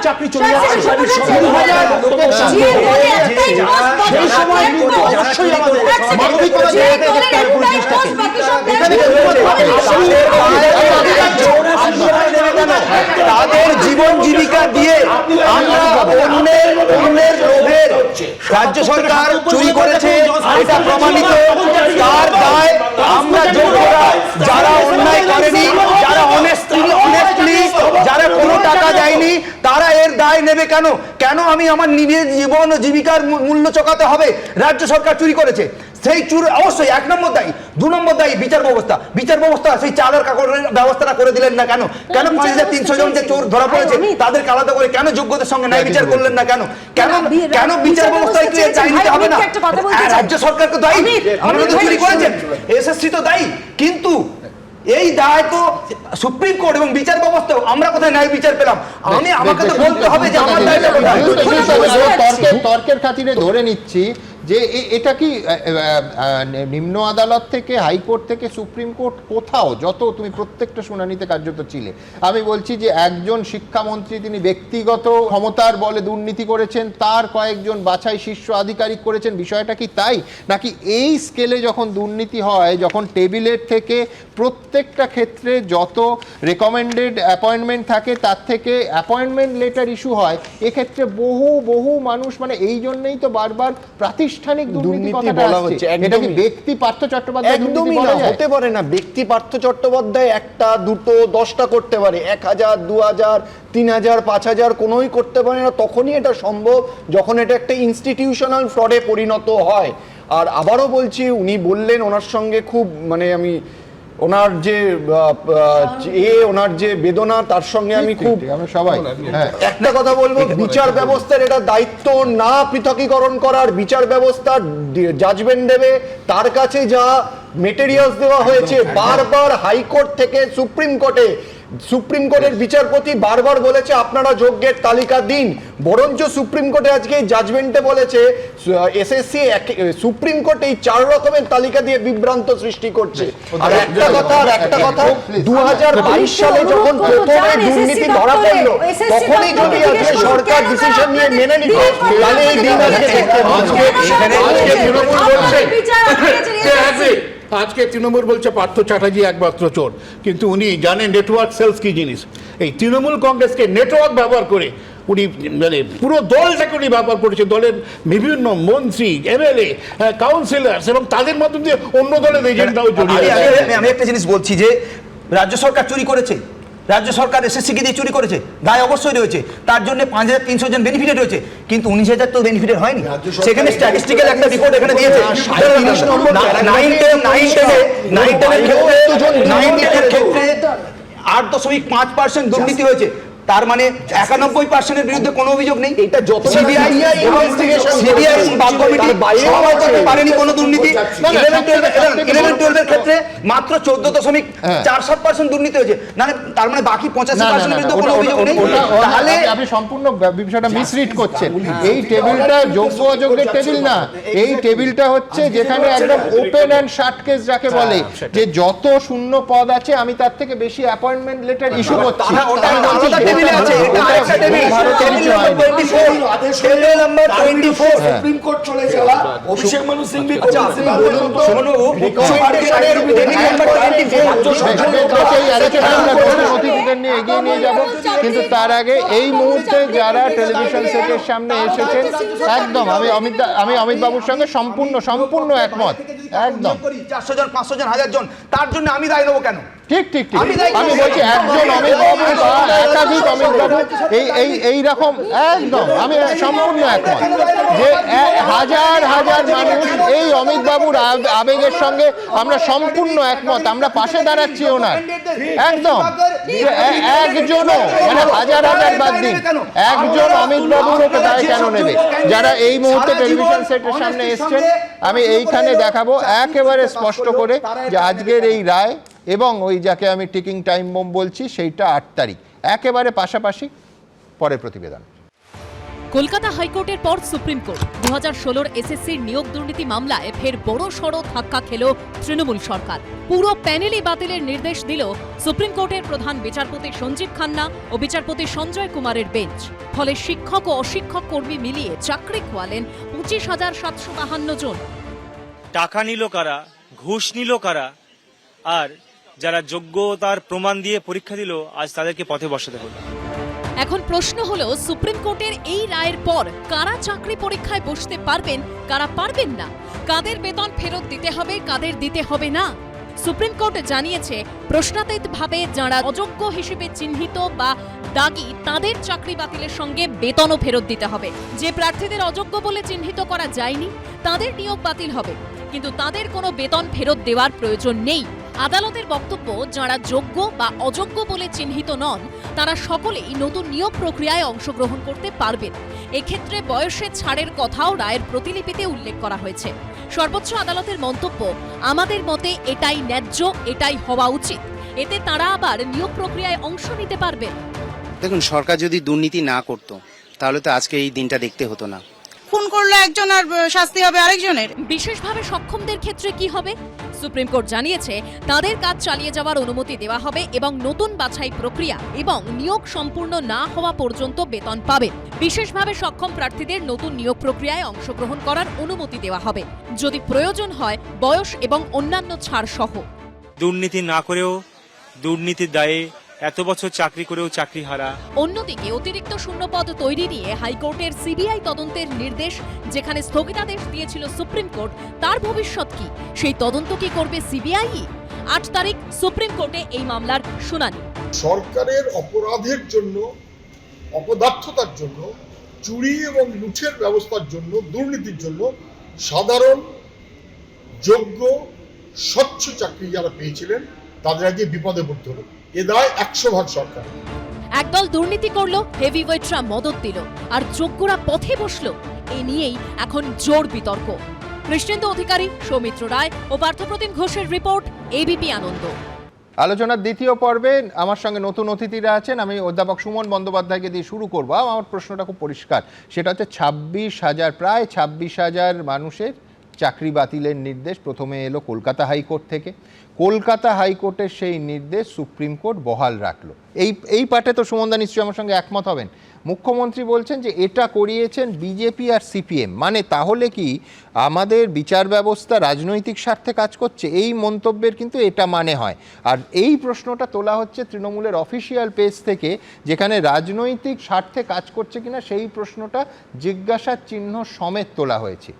চাকরি চলে যাচ্ছে, সেই সময় তাদের জীবন জীবিকা দিয়ে আমরা অন্যের লোভের রাজ্য সরকার চুরি করেছে, এটা প্রমাণিত। তার দায় আমরা যোগ্যরা, যারা অন্যায় করেনি, যারা অনেস্টলি যারা কোনো টাকা দেয়নি, তারা এর দায় নেবে কেন? কেন আমি আমার নিজের জীবন ও জীবিকার মূল্য চোকাতে হবে? রাজ্য সরকার চুরি করেছে, সেই চুরি অবশ্যই 1 নম্বর দায়ী। 2 নম্বর দায়ী বিচার ব্যবস্থা। সেই চালের কাগজের ব্যবস্থাটা করে দিলেন না কেন? 5300 জন যে চোর ধরা পড়েছে, তাদেরকে আলাদা করে কেন যোগ্যদের সঙ্গে ন্যায় বিচার করলেন না কেন? কেন বিচার ব্যবস্থায় দায়ী নিতে হবে না? রাজ্য সরকারকে দায়ী, আপনারা তো চুরি করেছেন, এসএসসি তো দায়ী, কিন্তু এই দায় তো সুপ্রিম কোর্ট এবং বিচার ব্যবস্থা। আমরা কোথায় ন্যায় বিচার পেলাম? আমাকে তো বলতে হবে যে আমার দায়টা কোথায়। তর্কের খাতিরে ধরে নিচ্ছি যে এটা কি নিম্ন আদালত থেকে হাইকোর্ট থেকে সুপ্রিম কোর্ট কোথাও যত তুমি প্রত্যেকটা শুনানিতে কার্যত ছিলে, আমি বলছি যে একজন শিক্ষামন্ত্রী তিনি ব্যক্তিগত ক্ষমতার বলে দুর্নীতি করেছেন, তার কয়েকজন বাছাই শীর্ষ আধিকারিক করেছেন, বিষয়টা কি তাই? নাকি এই স্কেলে যখন দুর্নীতি হয়, যখন টেবিলের থেকে প্রত্যেকটা ক্ষেত্রে যত রেকমেন্ডেড অ্যাপয়েন্টমেন্ট থাকে তার থেকে অ্যাপয়েন্টমেন্ট লেটার ইস্যু হয়, এক্ষেত্রে বহু মানুষ, মানে এই জন্যই তো বারবার প্রাতিষ্ঠানিক দুর্নীতি কথাটা আসছে। এটা কি ব্যক্তি পার্থ চট্টোপাধ্যায় একদমই না, হতে পারে না। ব্যক্তি পার্থ চট্টোপাধ্যায় একটা, দুটো, 10টা করতে পারে, 1000, 2000, 3000, 5000 কোনোই করতে পারে না। তখনই এটা সম্ভব যখন এটা একটা ইনস্টিটিউশনাল ফ্রডে পরিণত হয়। আর আবারও বলছি, উনি বললেন ওনার সঙ্গে খুব, মানে আমি ওনার যে ওনার যে বেদনা, তার সঙ্গে আমি খুব সবাই একটা কথা বলবো, বিচার ব্যবস্থার এটা দায়িত্ব না পৃথকীকরণ করার। বিচার ব্যবস্থা জাজমেন্ট দেবে, তার কাছে যা মেটেরিয়ালস দেওয়া হয়েছে, বারবার হাইকোর্ট থেকে সুপ্রিম কোর্টের বিচারপতি বারবার বলেছে আপনারা যোগ্যের তালিকা দিন। বরঞ্চ সুপ্রিম কোর্টে আজকে জাজমেন্টে বলেছে এসএসসি সুপ্রিম কোর্ট এই 4 রকমের তালিকা দিয়ে বিভ্রান্ত সৃষ্টি করছে। আর একটা কথা 2022 সালে যখন প্রথমে দুর্নীতি ধরা পড়লো, তখনই যদি আজকে সরকার ডিসিশন নিয়ে মেনে নিত, তাহলে এই দিন আজকে তৃণমূল বলছে পার্থ চ্যাটার্জি একমাত্র চোর, কিন্তু উনি জানেন নেটওয়ার্ক সেলস কি জিনিস। এই তৃণমূল কংগ্রেসকে নেটওয়ার্ক ব্যবহার করে উনি, মানে পুরো দলটাকে উনি ব্যবহার করেছে, দলের বিভিন্ন মন্ত্রী, এমএলএ, কাউন্সিলর, এবং তাদের মাধ্যমে দিয়ে অন্য দলের এজেন্ডাও জড়িয়ে। আমি একটা জিনিস বলছি যে রাজ্য সরকার চুরি করেছে, রাজ্য সরকার এসএসসিকে দিয়ে চুরি করেছে, দায় অবশ্যই রয়েছে, তার জন্য 5300 জন বেনিফিটেড হয়েছে, কিন্তু 19000 তো বেনিফিটেড হয়নি। সেখানে স্ট্যাটিস্টিক্যাল একটা রিপোর্ট এখানে দিয়েছে, 9-10 ক্ষেত্রে 8.5% দুর্নীতি হয়েছে। তার মানে 91%-এর বিরুদ্ধে কোনো অভিযোগ নেই। এটা যত সিবিআই পারেনি কোনো দুর্নীতি। 11-12 ক্ষেত্রে মাত্র 14.47% দুর্নীতি হয়েছে, মানে তার মানে বাকি 85%-এর বিরুদ্ধে কোনো অভিযোগ নেই। তাহলে আপনি সম্পূর্ণ বিষয়টা মিসরিড করছেন। এই টেবিলটা যোগ্য অযোগ্যের টেবিল না, এই টেবিলটা হচ্ছে যেখানে একদম ওপেন অ্যান্ড শার্ট কেস যাকে বলে, যে যত শূন্য পদ আছে আমি তার থেকে বেশি অ্যাপয়েন্টমেন্ট লেটার ইস্যু করছি। সুপ্রিম কোর্ট চলে যাওয়া অভিষেক মানু সিংভি এগিয়ে নিয়ে যাব, কিন্তু তার আগে এই মুহূর্তে যারা টেলিভিশন সেটের সামনে এসেছেন, একদম আমি অমিত বাবুর সঙ্গে সম্পূর্ণ একমত। একদম 400 জন, 500 জন, 1000 জন, তার জন্য আমি দায় নেবো কেন? ঠিক আমি বলছি একজন অমিত বাবু বা একাধিক অমিত বাবু এই রকম, একদম আমি সম্পূর্ণ একমত যে হাজার মানুষ এই অমিত বাবুর আবেগের সঙ্গে আমরা সম্পূর্ণ একমত, আমরা পাশে দাঁড়াচ্ছি ওনার। একদম একজনও, মানে হাজার বাদ দিন, একজন অমিত বাবুর ওকে দায় কেন নেবে? যারা এই মুহূর্তে টেলিভিশন সেটের সামনে এসছেন, আমি এইখানে দেখাবো একেবারে স্পষ্ট করে যে আজকের এই রায় এবং ওই যাকে আমি টিকিং টাইম বোম বলছি সেইটা 8 তারিখ, একেবারে পাশাপাশি। পরের প্রতিবেদন। কলকাতা হাইকোর্টের পর সুপ্রিম কোর্ট 2016 এসএসসির নিয়োগ দুর্নীতি মামলায় ফের বড় সড় ধাক্কা খেল তৃণমূল সরকার। পুরো প্যানেলই বাতিলের নির্দেশ দিল সুপ্রিম কোর্টের প্রধান বিচারপতি সঞ্জীব খান্না ও বিচারপতি সঞ্জয় কুমারের বেঞ্চ। ফলে শিক্ষক ও অশিক্ষক কর্মী মিলিয়ে চাকরি খোয়ালেন 25,752 জন। টাকা নিল কারা, ঘুষ নিল কারা, আর যারা যোগ্যতার প্রমাণ দিয়ে পরীক্ষা দিল, আজ তাদেরকে পথে বসাতে হলো। এখন প্রশ্ন হলো, সুপ্রিম কোর্টের এই রায়ের পর কারা চাকরি পরীক্ষায় বসতে পারবেন, কারা পারবেন না? কাদের বেতন ফেরত দিতে হবে, কাদের দিতে হবে না? সুপ্রিম কোর্ট জানিয়েছে প্রশ্নাতীতভাবে যারা অযোগ্য হিসেবে চিহ্নিত বা দাগি, তাদের চাকরি বাতিলের সঙ্গে বেতনও ফেরত দিতে হবে। যে প্রার্থীদের অযোগ্য বলে চিহ্নিত করা যায়নি তাদের নিয়োগ বাতিল হবে, কিন্তু তাদের কোনো বেতন ফেরত দেওয়ার প্রয়োজন নেই। আদালতের বক্তব্য, যারা যোগ্য বা অযোগ্য বলে চিহ্নিত নন তারা সকলেই নতুন নিয়োগ প্রক্রিয়ায় অংশগ্রহণ করতে পারবেন। এক্ষেত্রে বয়সের ছাড়ের কথাও রায়ের প্রতিলিপিতে উল্লেখ করা হয়েছে। সর্বোচ্চ আদালতের মন্তব্য, আমাদের মতে এটাই ন্যায্য, এটাই হওয়া উচিত। এতে তারা আবার নিয়োগ প্রক্রিয়ায় অংশ নিতে পারবেন। দেখুন, সরকার যদি দুর্নীতি না করত তাহলে তো আজকে এই দিনটা দেখতে হতো না। খুন করলো একজন আর শাস্তি হবে আরেকজনের। বিশেষভাবে সক্ষমদের ক্ষেত্রে কি হবে? সুপ্রিম কোর্ট জানিয়েছে তাদের কাজ চালিয়ে যাওয়ার অনুমতি দেওয়া হবে এবং নতুন বাছাই প্রক্রিয়া এবং নিয়োগ সম্পূর্ণ না হওয়া পর্যন্ত বেতন পাবে। বিশেষভাবে সক্ষম প্রার্থীদের নতুন নিয়োগ প্রক্রিয়ায় অংশগ্রহণ করার অনুমতি দেওয়া হবে, যদি প্রয়োজন হয় বয়স এবং অন্যান্য ছাড় সহ। দুর্নীতি না করেও দুর্নীতির দায়ে এত বছর চাকরি করেও চাকরি হারা। অন্যদিকে অতিরিক্ত শূন্যপদ তৈরি নিয়ে হাইকোর্টের সিবিআই তদন্তের নির্দেশ যেখানে স্থগিতাদেশ দিয়েছিল সুপ্রিম কোর্ট, তার ভবিষ্যৎ কি? সেই তদন্ত কি করবে সিবিআই? ৮ তারিখ সুপ্রিম কোর্টে এই মামলার শুনানি। সরকারের অপরাধের জন্য, অপদার্থতার জন্য, চুরি এবং লুঠের ব্যবস্থার জন্য, দুর্নীতির জন্য সাধারণ যোগ্য স্বচ্ছ চাকরি যারা পেয়েছিলেন তাদের আগে বিপদে পড়তে হলো। এ দায় ১০০% সরকার। একদল দুর্নীতি করলো, হেভিওয়েটরা মদত দিল, আর যোগ্যরা পথে বসলো। এই নিয়েই এখন জোর বিতর্ক। কৃষ্ণেন্দু অধিকারী, সৌমিত্র রায় ও পার্থপ্রতিম ঘোষের রিপোর্ট, এবিপি আনন্দ। আলোচনার দ্বিতীয় পর্বে আমার সঙ্গে নতুন অতিথিরা আছেন। আমি অধ্যাপক সুমন বন্দ্যোপাধ্যায়কে দিয়ে শুরু করব। আমার প্রশ্নটা খুব পরিষ্কার, সেটা হচ্ছে ২৬,০০০, প্রায় ২৬,০০০ মানুষের চাকরি বাতিলের নির্দেশ প্রথমে এলো কলকাতা হাইকোর্ট থেকে। কলকাতা হাইকোর্টের সেই নির্দেশ সুপ্রিম কোর্ট বহাল রাখলো। এই পার্টে তো সুমনদা নিশ্চয়ই আমার সঙ্গে একমত হবেন। মুখ্যমন্ত্রী বলছেন যে এটা করিয়েছেন বিজেপি আর সিপিএম, মানে তাহলে কি আমাদের বিচার ব্যবস্থা রাজনৈতিক স্বার্থে কাজ করছে? এই মন্তব্যের কিন্তু এটা মানে হয়। আর এই প্রশ্নটা তোলা হচ্ছে তৃণমূলের অফিসিয়াল পেজ থেকে, যেখানে রাজনৈতিক স্বার্থে কাজ করছে কিনা সেই প্রশ্নটা জিজ্ঞাসার চিহ্ন সমেত তোলা হয়েছে।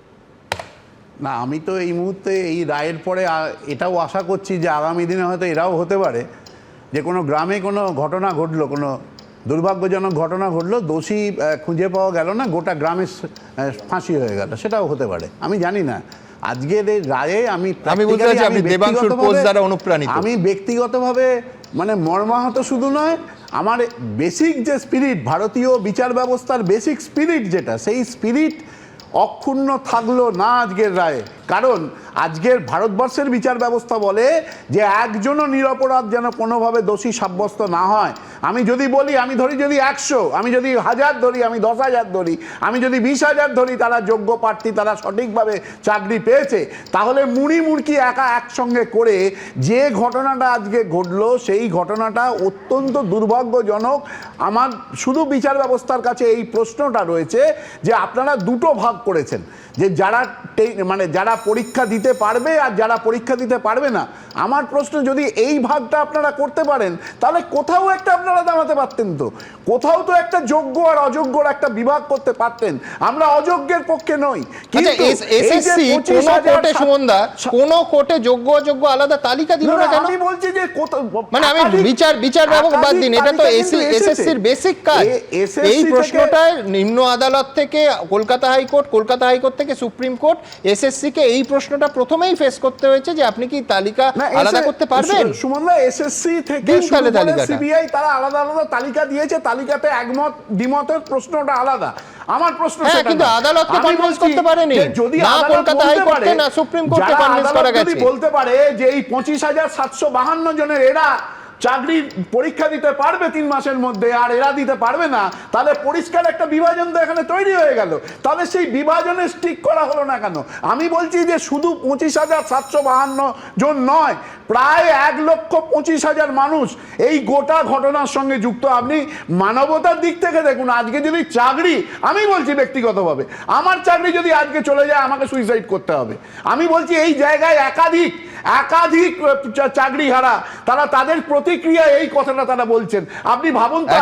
না, আমি তো এই মুহূর্তে এই রায়ের পরে এটাও আশা করছি যে আগামী দিনে হয়তো এরাও হতে পারে যে কোনো গ্রামে কোনো ঘটনা ঘটলো, কোনো দুর্ভাগ্যজনক ঘটনা ঘটলো, দোষী খুঁজে পাওয়া গেল না, গোটা গ্রামে ফাঁসি হয়ে গেল, সেটাও হতে পারে। আমি জানি না আজকের এই রায়ে আমি ব্যক্তিগতভাবে মানে মর্মাহত শুধু নয়, আমার বেসিক যে স্পিরিট, ভারতীয় বিচার ব্যবস্থার বেসিক স্পিরিট যেটা, সেই স্পিরিট অক্ষুণ্ণ থাকলো না আজকের রায়ে। কারণ আজকের ভারতবর্ষের বিচার ব্যবস্থা বলে যে একজনও নিরপরাধ যেন কোনোভাবে দোষী সাব্যস্ত না হয়। আমি যদি বলি, আমি ধরি যদি ১০০, আমি যদি ১০০০ ধরি, আমি ১০,০০০ ধরি, আমি যদি ২০,০০০ ধরি, তারা যোগ্য প্রার্থী, তারা সঠিকভাবে চাকরি পেয়েছে, তাহলে মুড়ি মুড়কি একা একসঙ্গে করে যে ঘটনাটা আজকে ঘটলো, সেই ঘটনাটা অত্যন্ত দুর্ভাগ্যজনক। আমার শুধু বিচার ব্যবস্থার কাছে এই প্রশ্নটা রয়েছে যে আপনারা দুটো ভাগ করেছেন, যে যারা পরীক্ষা দিতে পারবে আর যারা পরীক্ষা দিতে পারবে না। আমার প্রশ্ন, যদি এই ভাগটা আপনারা করতে পারেন তাহলে কোথাও একটা আপনারা দাঁড়াতে পারতেন, তো কোথাও তো একটা যোগ্য আর অযোগ্যর একটা বিভাগ করতে পারতেন। আমরা অযোগ্যের পক্ষে নই, কিন্তু এসএসসি কোন কোর্টে, সুমনদা, কোন কোর্টে যোগ্য অযোগ্য আলাদা তালিকা দিল না কেন? আমি বলছি যে মানে আমি বিচার ব্যবস্থা বাদ দিন, এটা তো এসএসসির বেসিক কাজ। এই প্রশ্নটা নিম্ন আদালত থেকে কলকাতা হাইকোর্ট থেকে সুপ্রিম কোর্ট, এসএসসি কে এই প্রশ্নটা প্রথমেই ফেস করতে হয়েছে যে আপনি কি তালিকা আলাদা করতে পারবেন? সুমনদা, এসএসসি থেকে সিবিআই তারা আলাদা আলাদা তালিকা দিয়েছে, তালিকাতে একমত দ্বিমতের প্রশ্নটা আলাদা। আমার প্রশ্ন, কিন্তু আদালতকে কনভিন্স করতে পারেনি, যদি না কলকাতা হাইকোর্ট না সুপ্রিম কোর্টকে কনভিন্স করা গেছে, বলতে পারে যে এই ২৫,৭৫২ জনের এরা চাকরির পরীক্ষা দিতে পারবে ৩ মাসের মধ্যে, আর এরা দিতে পারবে না, তাহলে পরিষ্কার একটা বিভাজন তো এখানে তৈরি হয়ে গেল। তাহলে সেই বিভাজনে স্টিক করা হলো না কেন? আমি বলছি যে শুধু ২৫,৭৫২ জন নয়, প্রায় ১,২৫,০০০ মানুষ এই গোটা ঘটনার সঙ্গে যুক্ত। আপনি মানবতার দিক থেকে দেখুন, আজকে যদি চাকরি, আমি বলছি ব্যক্তিগতভাবে, আমার চাকরি যদি আজকে চলে যায়, আমাকে সুইসাইড করতে হবে। আমি বলছি এই জায়গায় একাধিক চাকরি হারা, তাদের প্রতিক্রিয়া এই কথাটা তারা বলছেন। আপনি ভাবুন তো,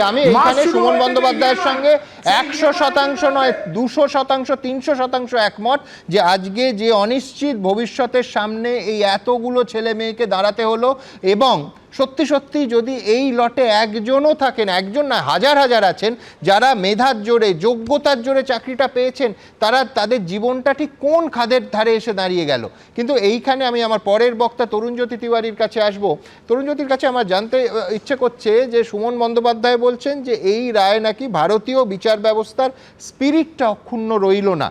আমি এখানে সুমন বন্দ্যোপাধ্যায়ের সঙ্গে ১০০% নয়, ২০০%, ৩০০% একমত যে আজকে যে অনিশ্চিত ভবিষ্যতের সামনে এই এতগুলো ছেলে মেয়েকে দাঁড়াতে হলো, এবং সত্যি সত্যি যদি এই লটে একজনও থাকেন, একজন না হাজার হাজার আছেন যারা মেধার জোরে, যোগ্যতার জোরে চাকরিটা পেয়েছেন, তাদের জীবনটা ঠিক কোন খাদের ধারে এসে দাঁড়িয়ে গেল। কিন্তু এইখানে আমি আমার পরের বক্তা তরুণজ্যোতি তিওয়ারির কাছে আসব। তরুণজ্যোতির কাছে আমার জানতে ইচ্ছে করছে যে সুমন বন্দ্যোপাধ্যায় বলছেন যে এই রায় নাকি ভারতীয় বিচার ব্যবস্থার স্পিরিটটা অক্ষুণ্ণ রইল না।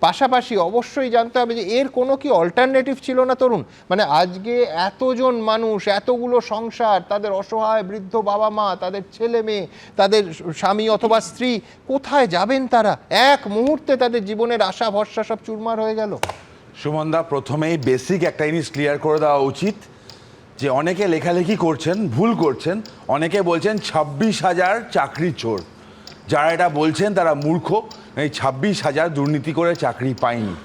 পাশাপাশি অবশ্যই জানতে হবে যে এর কোনো কি অল্টারনেটিভ ছিল না তরুণ? মানে আজকে এতজন মানুষ, এতগুলো সংসার, তাদের অসহায় বৃদ্ধ বাবা মা, তাদের ছেলে মেয়ে, তাদের স্বামী অথবা স্ত্রী, কোথায় যাবেন তারা? এক মুহূর্তে তাদের জীবনের আশা ভরসা সব চুরমার হয়ে গেল। সুমনদা, প্রথমেই বেসিক একটা জিনিস ক্লিয়ার করে দেওয়া উচিত যে অনেকে লেখালেখি করছেন, ভুল করছেন। অনেকে বলছেন 26,000 চাকরি চোর। যারা এটা বলছেন তারা মূর্খ। এই 26,000 দুর্নীতি করে চাকরি পায়নি।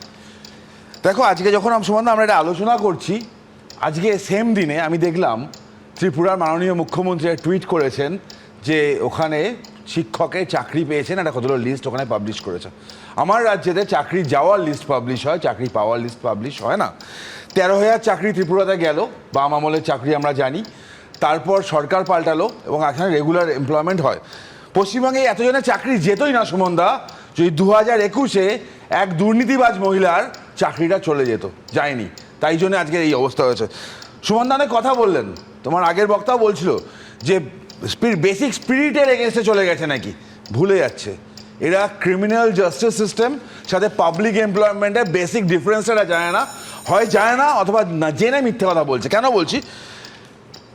দেখো, আজকে যখন সুমনদা আমরা এটা আলোচনা করছি, আজকে সেম দিনে আমি দেখলাম ত্রিপুরার মাননীয় মুখ্যমন্ত্রী টুইট করেছেন যে ওখানে শিক্ষকের চাকরি পেয়েছেন, একটা কতগুলো লিস্ট ওখানে পাবলিশ করেছে। আমার রাজ্যেতে চাকরি যাওয়ার লিস্ট পাবলিশ হয়, চাকরি পাওয়ার লিস্ট পাবলিশ হয় না। 13,000 চাকরি ত্রিপুরাতে গেল, বাম আমলের চাকরি আমরা জানি। তারপর সরকার পাল্টালো এবং এখানে রেগুলার এমপ্লয়মেন্ট হয়। পশ্চিমবঙ্গে এতজনের চাকরি যেতই না সুমনদা, যদি 2021-এ এক দুর্নীতিবাজ মহিলার চাকরিটা চলে যেত, যায়নি। তাই জন্য আজকে এই অবস্থা হয়েছে। সুমনদা অনেক কথা বললেন, তোমার আগের বক্তাও বলছিল যে বেসিক স্পিরিটের এগেনস্টে চলে গেছে নাকি। ভুলে যাচ্ছে, এরা ক্রিমিনাল জাস্টিস সিস্টেম সাথে পাবলিক এমপ্লয়মেন্টের বেসিক ডিফারেন্সটা জানে না, হয় জানে না অথবা না জেনে মিথ্যে কথা বলছে। কেন বলছি?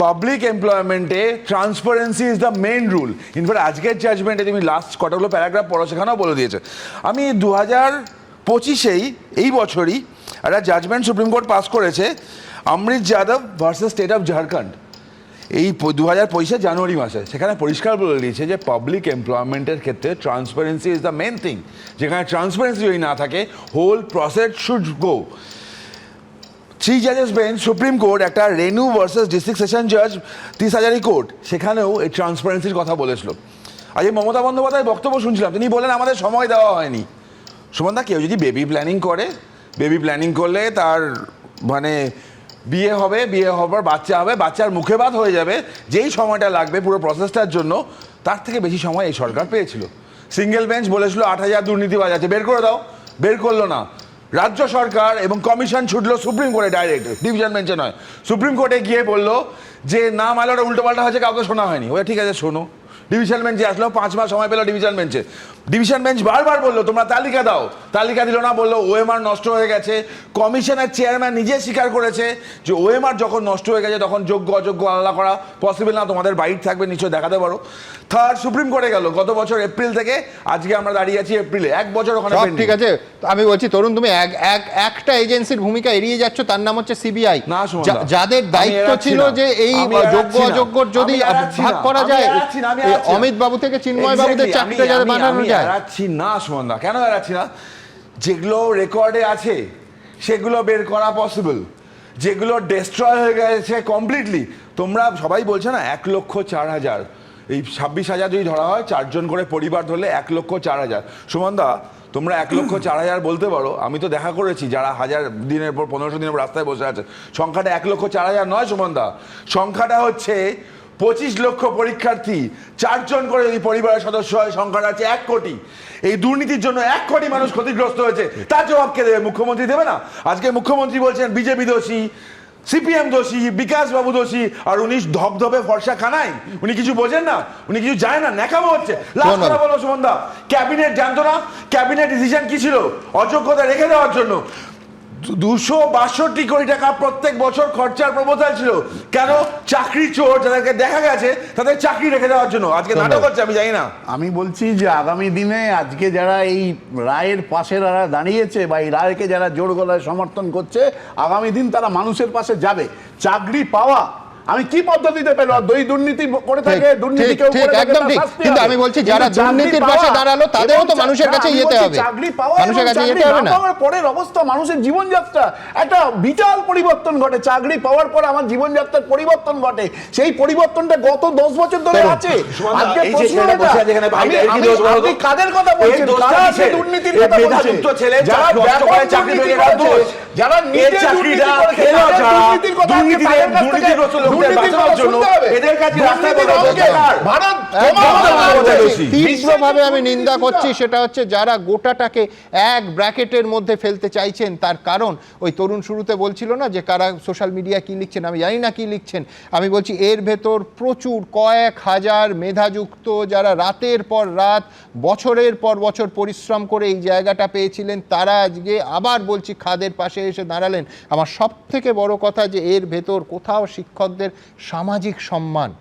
পাবলিক এমপ্লয়মেন্টে transparency is the main rule. In fact আজকের জাজমেন্টে তুমি লাস্ট কতগুলো প্যারাগ্রাফ পড়ো, সেখানেও বলে দিয়েছে। আমি 2025-এই এই বছরই একটা জাজমেন্ট সুপ্রিম কোর্ট পাস করেছে, Amrit Yadav versus state of Jharkhand, এই 2025 জানুয়ারি মাসে। সেখানে পরিষ্কার বলে দিয়েছে যে পাবলিক এমপ্লয়মেন্টের ক্ষেত্রে transparency is the main thing. যেখানে ট্রান্সপারেন্সি যদি না থাকে, হোল প্রসেস শুড গো। 3 জাজেস বেঞ্চ সুপ্রিম কোর্ট, একটা রেনু ভার্সেস ডিস্ট্রিক্ট সেশন জাজ 30 হাজারি কোর্ট, সেখানেও এই ট্রান্সপারেন্সির কথা বলেছিল। আজকে মমতা বন্দ্যোপাধ্যায় বক্তব্য শুনছিলাম, তিনি বলেন আমাদের সময় দেওয়া হয়নি। সুমনদা, কেউ যদি বেবি প্ল্যানিং করে, বেবি প্ল্যানিং করলে তার মানে বিয়ে হবে, বিয়ে হবার বাচ্চা হবে, বাচ্চার মুখে ভাত হয়ে যাবে, যেই সময়টা লাগবে পুরো প্রসেসটার জন্য, তার থেকে বেশি সময় এই সরকার পেয়েছিল। সিঙ্গেল বেঞ্চ বলেছিল 8,000 দুর্নীতিবাজ আছে, বের করে দাও, বের করলো না। রাজ্য সরকার এবং কমিশন ছুটলো সুপ্রিম কোর্টে, ডাইরেক্ট ডিভিশন বেঞ্চে নয়, সুপ্রিম কোর্টে গিয়ে বললো যে না মাইলর উল্টোপাল্টা হয়েছে, কাউকে শোনা হয়নি। ওরা ঠিক আছে শোনো। ডিভিশন বেঞ্চে আসলো, 5 মাস সময় পেলো ডিভিশন বেঞ্চে। ডিভিশন বেঞ্চ বারবার বললো তোমরা তালিকা দাও, তালিকা দিল না, বললো ওএমআর নষ্ট হয়ে গেছে। কমিশনের চেয়ারম্যান নিজে স্বীকার করেছে যে ওএমআর যখন নষ্ট হয়ে গেছে তখন যোগ্য অযোগ্য আলাদা করা পসিবল না, তোমাদের বাইট থাকবে, নিশ্চয় দেখাতে পারো। থার্ড সুপ্রিম কোর্টে গেল গত বছর এপ্রিল থেকে, আজকে আমরা দাঁড়িয়ে আছি এপ্রিলে, 1 বছর ওখানে। ঠিক আছে, আমি বলছি তরুণ, তুমি একটা এজেন্সির ভূমিকা এড়িয়ে যাচ্ছ, তার নাম হচ্ছে সিবিআই, যাদের দায়িত্ব ছিল যে এই যোগ্য অযোগ্য যদি ভাগ করা যায়, অমিত বাবু থেকে চিন্ময় বাবুদের চাকরিটা যাতে বানানো যায়। এড়াচ্ছি না সুমনদা, কেন এড়াচ্ছি না? যেগুলো রেকর্ডে আছে সেগুলো বের করা পসিবল, যেগুলো ডেস্ট্রয় হয়ে গেছে কমপ্লিটলি। তোমরা সবাই বলছো না 1,04,000, এই 26,000 যদি ধরা হয়, 4 জন করে পরিবার ধরলে 1,04,000। সুমনদা, তোমরা 1,04,000 বলতে পারো, আমি তো দেখা করেছি যারা 1000 দিনের পর 1500 দিনের পর রাস্তায় বসে আছে। সংখ্যাটা 1,04,000 নয় সুমনদা, সংখ্যাটা হচ্ছে 25 লক্ষ পরীক্ষার্থী, 4 জন করে যদি পরিবারের সদস্য হয়, সংখ্যাটা আছে 1 কোটি। এই দুর্নীতির জন্য 1 কোটি মানুষ ক্ষতিগ্রস্ত হয়েছে, তার জবাব কে দেবে? মুখ্যমন্ত্রী দেবে না? আজকে মুখ্যমন্ত্রী বলছেন বিজেপি দোষী, সিপিএম দোষী, বিকাশ বাবু দোষী, আর উনি ধবধবে ফর্সা খানায়, উনি কিছু বোঝেন না, উনি কিছু জানেন না, ন্যাকামো হচ্ছে। লাস্ট কথা বলো সুমনদা, ক্যাবিনেট জানতো না ক্যাবিনেট ডিসিশন কি ছিল? অযোগ্যতা রেখে দেওয়ার জন্য 262 কোটি টাকা প্রত্যেক বছর খরচার প্রপোজাল ছিল। কেন? চাকরি চোর যাদেরকে দেখা গেছে তাদের চাকরি রেখে দেওয়ার জন্য। আজকে নাটক হচ্ছে, আমি জানি না। আমি বলছি যে আগামী দিনে আজকে যারা এই রায়ের পাশে যারা দাঁড়িয়েছে বা এই রায়কে যারা জোর গলায় সমর্থন করছে, আগামী দিন তারা মানুষের পাশে যাবে। চাকরি পাওয়া আমি কি পদ্ধতিতে পেল? দুই দুর্নীতি করে থাকে, দুর্নীতি কেউ করে থাকে, একদম ঠিক, কিন্তু আমি বলছি যারা দুর্নীতির পাশে দাঁড়ালো তাদেরও তো মানুষের কাছে যেতে হবে, চাকরি পাওয়া, মানুষের কাছে যেতে হবে না। পরের অবস্থা, মানুষের জীবনযাত্রা একটা বিশাল পরিবর্তন ঘটে। চাকরি পাওয়ার পর আমার জীবনযাত্রার পরিবর্তন ঘটে, সেই পরিবর্তনটা গত 10 বছর ধরে আছে। আজকে আপনি কাদের কথা বলছেন? দুর্নীতির কথা বলছেন, যারা যারা নিজে দুর্নীতি করেছে, দুর্নীতির কথা ভারত তীব্রভাবে আমি নিন্দা করছি, সেটা হচ্ছে যারা গোটাটাকে এক ব্র্যাকেটের মধ্যে ফেলতে চাইছেন। তার কারণ ওই তরুণ শুরুতে বলছিল না যে কারা সোশ্যাল মিডিয়া কি লিখছেন, আমি জানি না কি লিখছেন। আমি বলছি এর ভেতর প্রচুর কয়েক হাজার মেধাযুক্ত যারা রাতের পর রাত বছরের পর বছর পরিশ্রম করে এই জায়গাটা পেয়েছিলেন, তারা আজকে আবার বলছি খাদের পাশে এসে দাঁড়ালেন। আমার সব থেকে বড় কথা যে এর ভেতর কোথাও শিক্ষকদের সামাজিক সম্মান,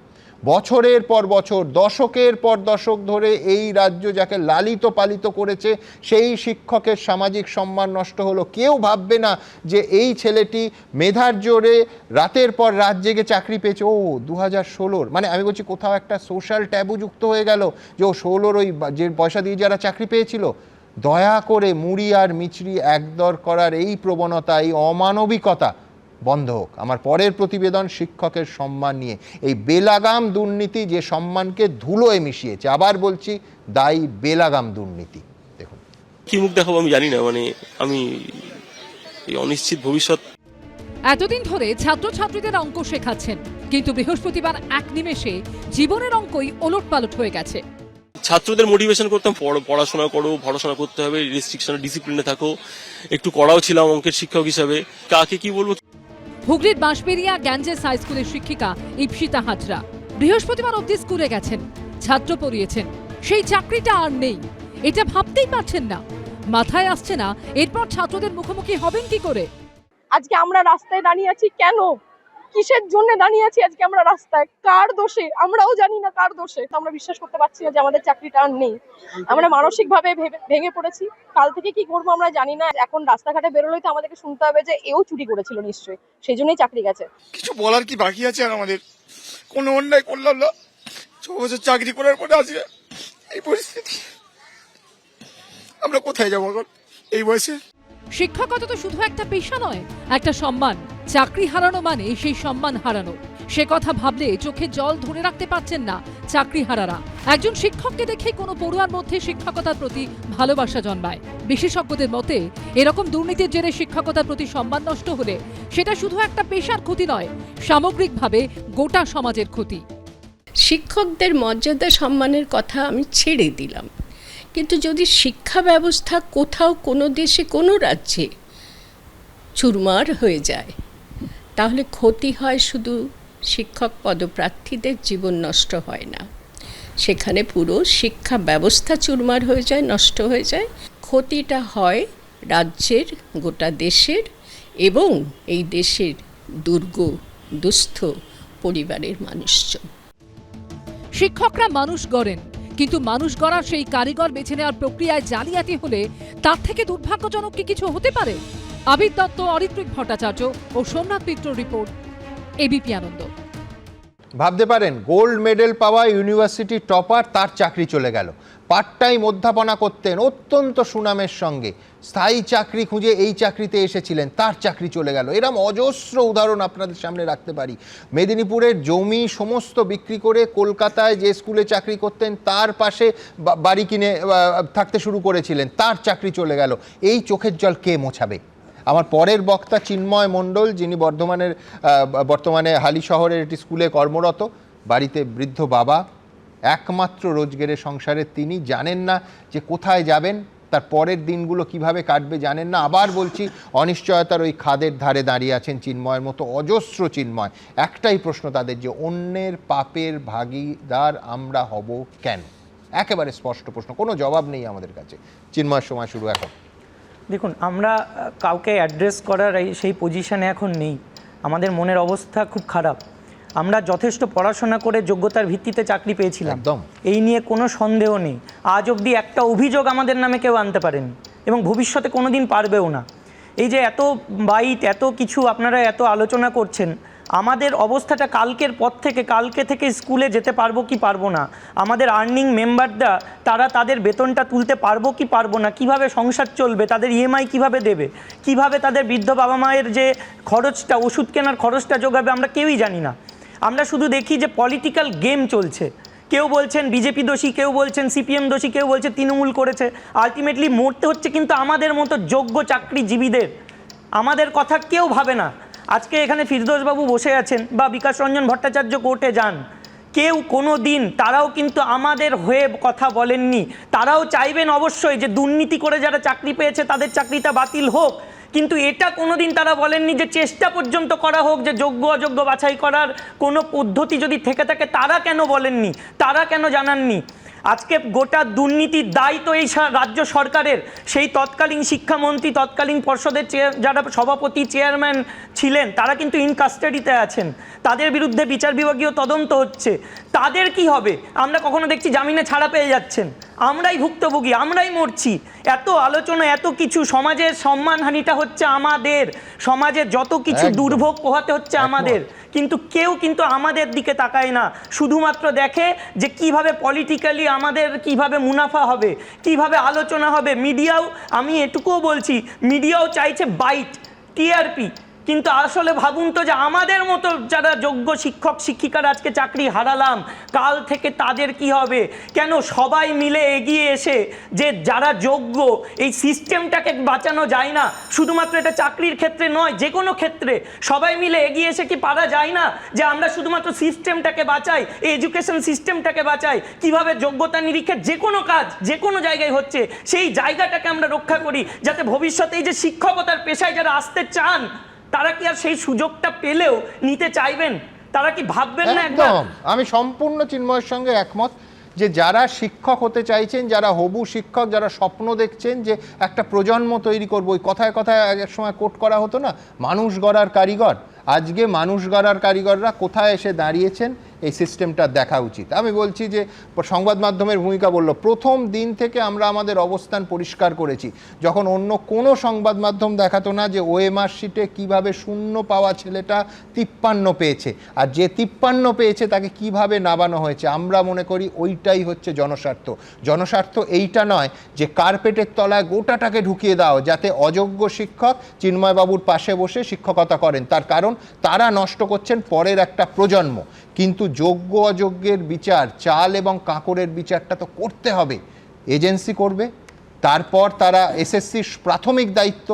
বছরের পর বছর দশকের পর দশক ধরে এই রাজ্য যাকে লালিত পালিত করেছে সেই শিক্ষকের সামাজিক সম্মান নষ্ট হলো। কেউ ভাববে না যে এই ছেলেটি মেধার জোরে রাতের পর রাত জেগে চাকরি পেয়েছে। ও 2016 মানে আমি বলছি কোথাও একটা সোশ্যাল ট্যাবু যুক্ত হয়ে গেল যে ও 16 ওই যে পয়সা দিয়ে যারা চাকরি পেয়েছিল। দয়া করে মুড়ি আর মিচড়ি একদর করার এই প্রবণতা, এই অমানবিকতা বন্ধ হোক। আমার পরের প্রতিবেদন শিক্ষকের সম্মান নিয়ে। এই বেলাগাম দুর্নীতি যে সম্মানকে ধুলোয় মিশিয়েছে, আবার বলছি দায়ী বেলাগাম দুর্নীতি। দেখুন কি মুখ দেখাবো আমি জানি না, মানে আমি এই অনিশ্চিত ভবিষ্যৎ। এতদিন ধরে ছাত্রছাত্রীদের অঙ্ক শেখাচ্ছেন, কিন্তু বৃহস্পতিবার এক নিমেষে জীবনের অঙ্কই ওলটপালট হয়ে গেছে। ছাত্রদের মোটিভেশন করতাম, পড়াশোনা করো, পড়াশোনা করতে হবে, রেস্ট্রিকশন ডিসিপ্লিনে থাকো। একটু কড়াও ছিলাম অঙ্কের শিক্ষক হিসাবে। কাকে কি বলবো। হুগলির বাঁশবেড়িয়া গ্যাঞ্জেস হাই স্কুলের শিক্ষিকা ইপসিতা হাজরা বৃহস্পতিবার অবধি স্কুলে গেছেন, ছাত্র পড়িয়েছেন, সেই চাকরিটা আর নেই। এটা ভাবতেই পারছেন না, মাথায় আসছে না এরপর ছাত্রদের মুখোমুখি হবেন কি করে। আজকে আমরা রাস্তায় দাঁড়িয়ে আছি কেন, কিসের জন্য দাঁড়িয়ে আছি আজকে আমরা রাস্তায়, কার দোষে আমরাও জানি না, কার দোষে আমরা বিশ্বাস করতে পারছি না যে আমাদের চাকরিটা আর নেই। আমরা মানসিকভাবে ভেঙে পড়েছি, কাল থেকে কি করবো আমরা জানি না। এখন রাস্তাঘাটে বেরোলেই তো আমাদেরকে শুনতে হবে যে এও চুরি করেছিল নিশ্চয়ই, সেই জন্যই চাকরি গেছে। কিছু বলার কি বাকি আছে আর আমাদের? কোনো অন্যায় করলাম না, 6 বছর চাকরি করার পরে আজকে এই পরিস্থিতি। আমরা কোথায় যাবো এখন এই বয়সে? শিক্ষকতা তো শুধু একটা পেশা নয়, একটা সম্মান। চাকরি হারানো মানে সেই সম্মান হারানো। সে কথা ভাবলে চোখে জল ধরে রাখতে পারছেন না চাকরি হারারা। একজন শিক্ষককে দেখে কোনো পড়ুয়ার মধ্যে শিক্ষকতার প্রতি ভালোবাসা জন্মায়। বিশেষজ্ঞদের মতে এরকম দুর্নীতির জেরে শিক্ষকতার প্রতি সম্মান নষ্ট হলে সেটা শুধু একটা পেশার ক্ষতি নয়, সামগ্রিকভাবে গোটা সমাজের ক্ষতি। শিক্ষকদের মর্যাদা সম্মানের কথা আমি ছেড়ে দিলাম, কিন্তু যদি শিক্ষা ব্যবস্থা কোথাও কোনো দেশে কোনো রাজ্যে চুরমার হয়ে যায়, তাহলে ক্ষতি হয় শুধু শিক্ষক পদপ্রার্থীদের, জীবন নষ্ট হয় না, সেখানে পুরো শিক্ষা ব্যবস্থা চুরমার হয়ে যায়, নষ্ট হয়ে যায়। ক্ষতিটা হয় রাজ্যের, গোটা দেশের এবং এই দেশের দুস্থ পরিবারের মানুষজন। শিক্ষকরা মানুষ গড়েন, কিন্তু মানুষ গড়ার সেই কারিগর বেছে নেওয়ার প্রক্রিয়ায় জালিয়াতি হলে তার থেকে দুর্ভাগ্যজনক কি কিছু হতে পারে? আবির দত্ত, অরিত্রিক ভট্টাচার্য ও সোমনাথ মিত্র রিপোর্ট, এবিপি আনন্দ। ভাবতে পারেন গোল্ড মেডেল পাওয়া ইউনিভার্সিটি টপার, তার চাকরি চলে গেল। পার্ট টাইম অধ্যাপনা করতেন অত্যন্ত সুনামের সঙ্গে, স্থায়ী চাকরি খুঁজে এই চাকরিতে এসেছিলেন, তার চাকরি চলে গেল। এরম অজস্র উদাহরণ আপনাদের সামনে রাখতে পারি। মেদিনীপুরের জমি সমস্ত বিক্রি করে কলকাতায় যে স্কুলে চাকরি করতেন তার পাশে বাড়ি কিনে থাকতে শুরু করেছিলেন, তার চাকরি চলে গেল। এই চোখের জল কে মোছাবে? আমার পরের বক্তা চিন্ময় মণ্ডল, যিনি বর্তমানে হালি শহরের একটি স্কুলে কর্মরত, বাড়িতে বৃদ্ধ বাবা, একমাত্র রোজগারের সংসারে তিনি, জানেন না যে কোথায় যাবেন, তার পরের দিনগুলো কিভাবে কাটবে জানেন না। আবার বলছি, অনিশ্চয়তার ওই খাদের ধারে দাঁড়িয়ে আছেন চিন্ময়ের মতো অজস্র চিন্ময়। একটাই প্রশ্ন তাদের, যে অন্যের পাপের ভাগীদার আমরা হব কেন? একেবারে স্পষ্ট প্রশ্ন, কোনো জবাব নেই আমাদের কাছে। চিন্ময়ের সময় শুরু এখন। দেখুন, আমরা কাউকে অ্যাড্রেস করার সেই পজিশনে এখন নেই। আমাদের মনের অবস্থা খুব খারাপ। আমরা যথেষ্ট পড়াশোনা করে যোগ্যতার ভিত্তিতে চাকরি পেয়েছিলাম, এই নিয়ে কোনো সন্দেহ নেই। আজ অবধি একটা অভিযোগ আমাদের নামে কেউ আনতে পারেনি এবং ভবিষ্যতে কোনো দিন পারবেও না। এই যে এত বাইট, এত কিছু আপনারা এত আলোচনা করছেন, আমাদের অবস্থাটা কালকে থেকে স্কুলে যেতে পারবো কি পারবো না, আমাদের আর্নিং মেম্বাররা তারা তাদের বেতনটা তুলতে পারবো কি পারবো না, কিভাবে সংসার চলবে, তাদের ইএমআই কিভাবে দেবে, কিভাবে তাদের বৃদ্ধ বাবা মায়ের যে খরচটা, ওষুধ কেনার খরচটা যোগাবে, আমরা কেউই জানি না। আমরা শুধু দেখি যে পলিটিক্যাল গেম চলছে। কেউ বলছেন বিজেপি দোষী, কেউ বলছেন সিপিএম দোষী, কেউ বলছে তৃণমূল করেছে। আলটিমেটলি মরতে হচ্ছে কিন্তু আমাদের মতো যোগ্য চাকরিজীবীদের। আমাদের কথা কেউ ভাবে না। আজকে এখানে ফিরদৌসবাবু বসে আছেন বা বিকাশ রঞ্জন ভট্টাচার্য কোর্টে যান, কেউ কোনো দিন তারাও কিন্তু আমাদের হয়ে কথা বলেননি। তারাও চাইবেন অবশ্যই যে দুর্নীতি করে যারা চাকরি পেয়েছে তাদের চাকরিটা বাতিল হোক, কিন্তু এটা কোনোদিন তারা বলেননি যে চেষ্টা পর্যন্ত করা হোক যে যোগ্য অযোগ্য বাছাই করার কোনো পদ্ধতি যদি থেকে থাকে। তারা কেন বলেননি, তারা কেন জানাননি? আজকে গোটা দুর্নীতির দায় তো এই রাজ্য সরকারের। সেই তৎকালীন শিক্ষামন্ত্রী, তৎকালীন পর্ষদের যারা সভাপতি চেয়ারম্যান ছিলেন তারা কিন্তু ইন কাস্টাডিতে আছেন, তাদের বিরুদ্ধে বিচার বিভাগীয় তদন্ত হচ্ছে। তাদের কি হবে? আমরা কখনো দেখছি জামিনে ছাড়া পেয়ে যাচ্ছেন, আমরাই ভুক্তভোগী, আমরাই মরছি। এত আলোচনা, এত কিছু, সমাজের সম্মানহানিটা হচ্ছে আমাদের, সমাজের যত কিছু দুর্ভোগ পোহাতে হচ্ছে আমাদের, কিন্তু কেউ কিন্তু আমাদের দিকে তাকায় না। শুধুমাত্র দেখে যে কিভাবে পলিটিক্যালি আমাদের কিভাবে মুনাফা হবে, কিভাবে আলোচনা হবে। মিডিয়াও, আমি এটুকুও বলছি, মিডিয়াও চাইছে বাইট, টিআরপি। কিন্তু আসলে ভাবুন তো যে আমাদের মতো যারা যোগ্য শিক্ষক শিক্ষিকারা আজকে চাকরি হারালাম, কাল থেকে তাদের কি হবে? কেন সবাই মিলে এগিয়ে এসে যে যারা যোগ্য, এই সিস্টেমটাকে বাঁচানো যায় না? শুধুমাত্র এটা চাকরির ক্ষেত্রে নয়, যে কোনো ক্ষেত্রে সবাই মিলে এগিয়ে এসে কি পারা যায় না যে আমরা শুধুমাত্র সিস্টেমটাকে বাঁচাই, এই এডুকেশন সিস্টেমটাকে বাঁচাই? কিভাবে যোগ্যতা নিরীক্ষে যে কোনো কাজ যে কোনো জায়গায় হচ্ছে সেই জায়গাটাকে আমরা রক্ষা করি, যাতে ভবিষ্যতে এই যে শিক্ষকতার পেশায় যারা আসতে চান তারা কি আর সেই সুযোগটা পেলেও নিতে চাইবেন? তারা কি ভাববেন না একবার? আমি সম্পূর্ণ চিন্ময়ের সঙ্গে একমত যে যারা শিক্ষক হতে চাইছেন, যারা হবু শিক্ষক, যারা স্বপ্ন দেখছেন যে একটা প্রজন্ম তৈরি করবো, ওই কথায় কথায় এক সময় কোট করা হতো না, মানুষ গড়ার কারিগর। আজকে মানুষ গড়ার কারিগররা কোথায় এসে দাঁড়িয়েছেন এই সিস্টেমটা দেখা উচিত। আমি বলছি যে সংবাদ মাধ্যমের ভূমিকা বলল, প্রথম দিন থেকে আমরা আমাদের অবস্থান পরিষ্কার করেছি। যখন অন্য কোনো সংবাদ মাধ্যম দেখাতো না যে ওএমআর শিটে কীভাবে শূন্য পাওয়া ছেলেটা 53 পেয়েছে, আর যে 53 পেয়েছে তাকে কিভাবে নামানো হয়েছে, আমরা মনে করি ওইটাই হচ্ছে জনস্বার্থ। জনস্বার্থ এইটা নয় যে কার্পেটের তলায় গোটাটাকে ঢুকিয়ে দাও যাতে অযোগ্য শিক্ষক চিন্ময়বাবুর পাশে বসে শিক্ষকতা করেন। তার কারণ তারা নষ্ট করছেন পরের একটা প্রজন্ম। কিন্তু যোগ্য অযোগ্যের বিচার, চাল এবং কাঁকড়ের বিচারটা তো করতে হবে, এজেন্সি করবে। তারপর তারা এসএসসির প্রাথমিক দায়িত্ব,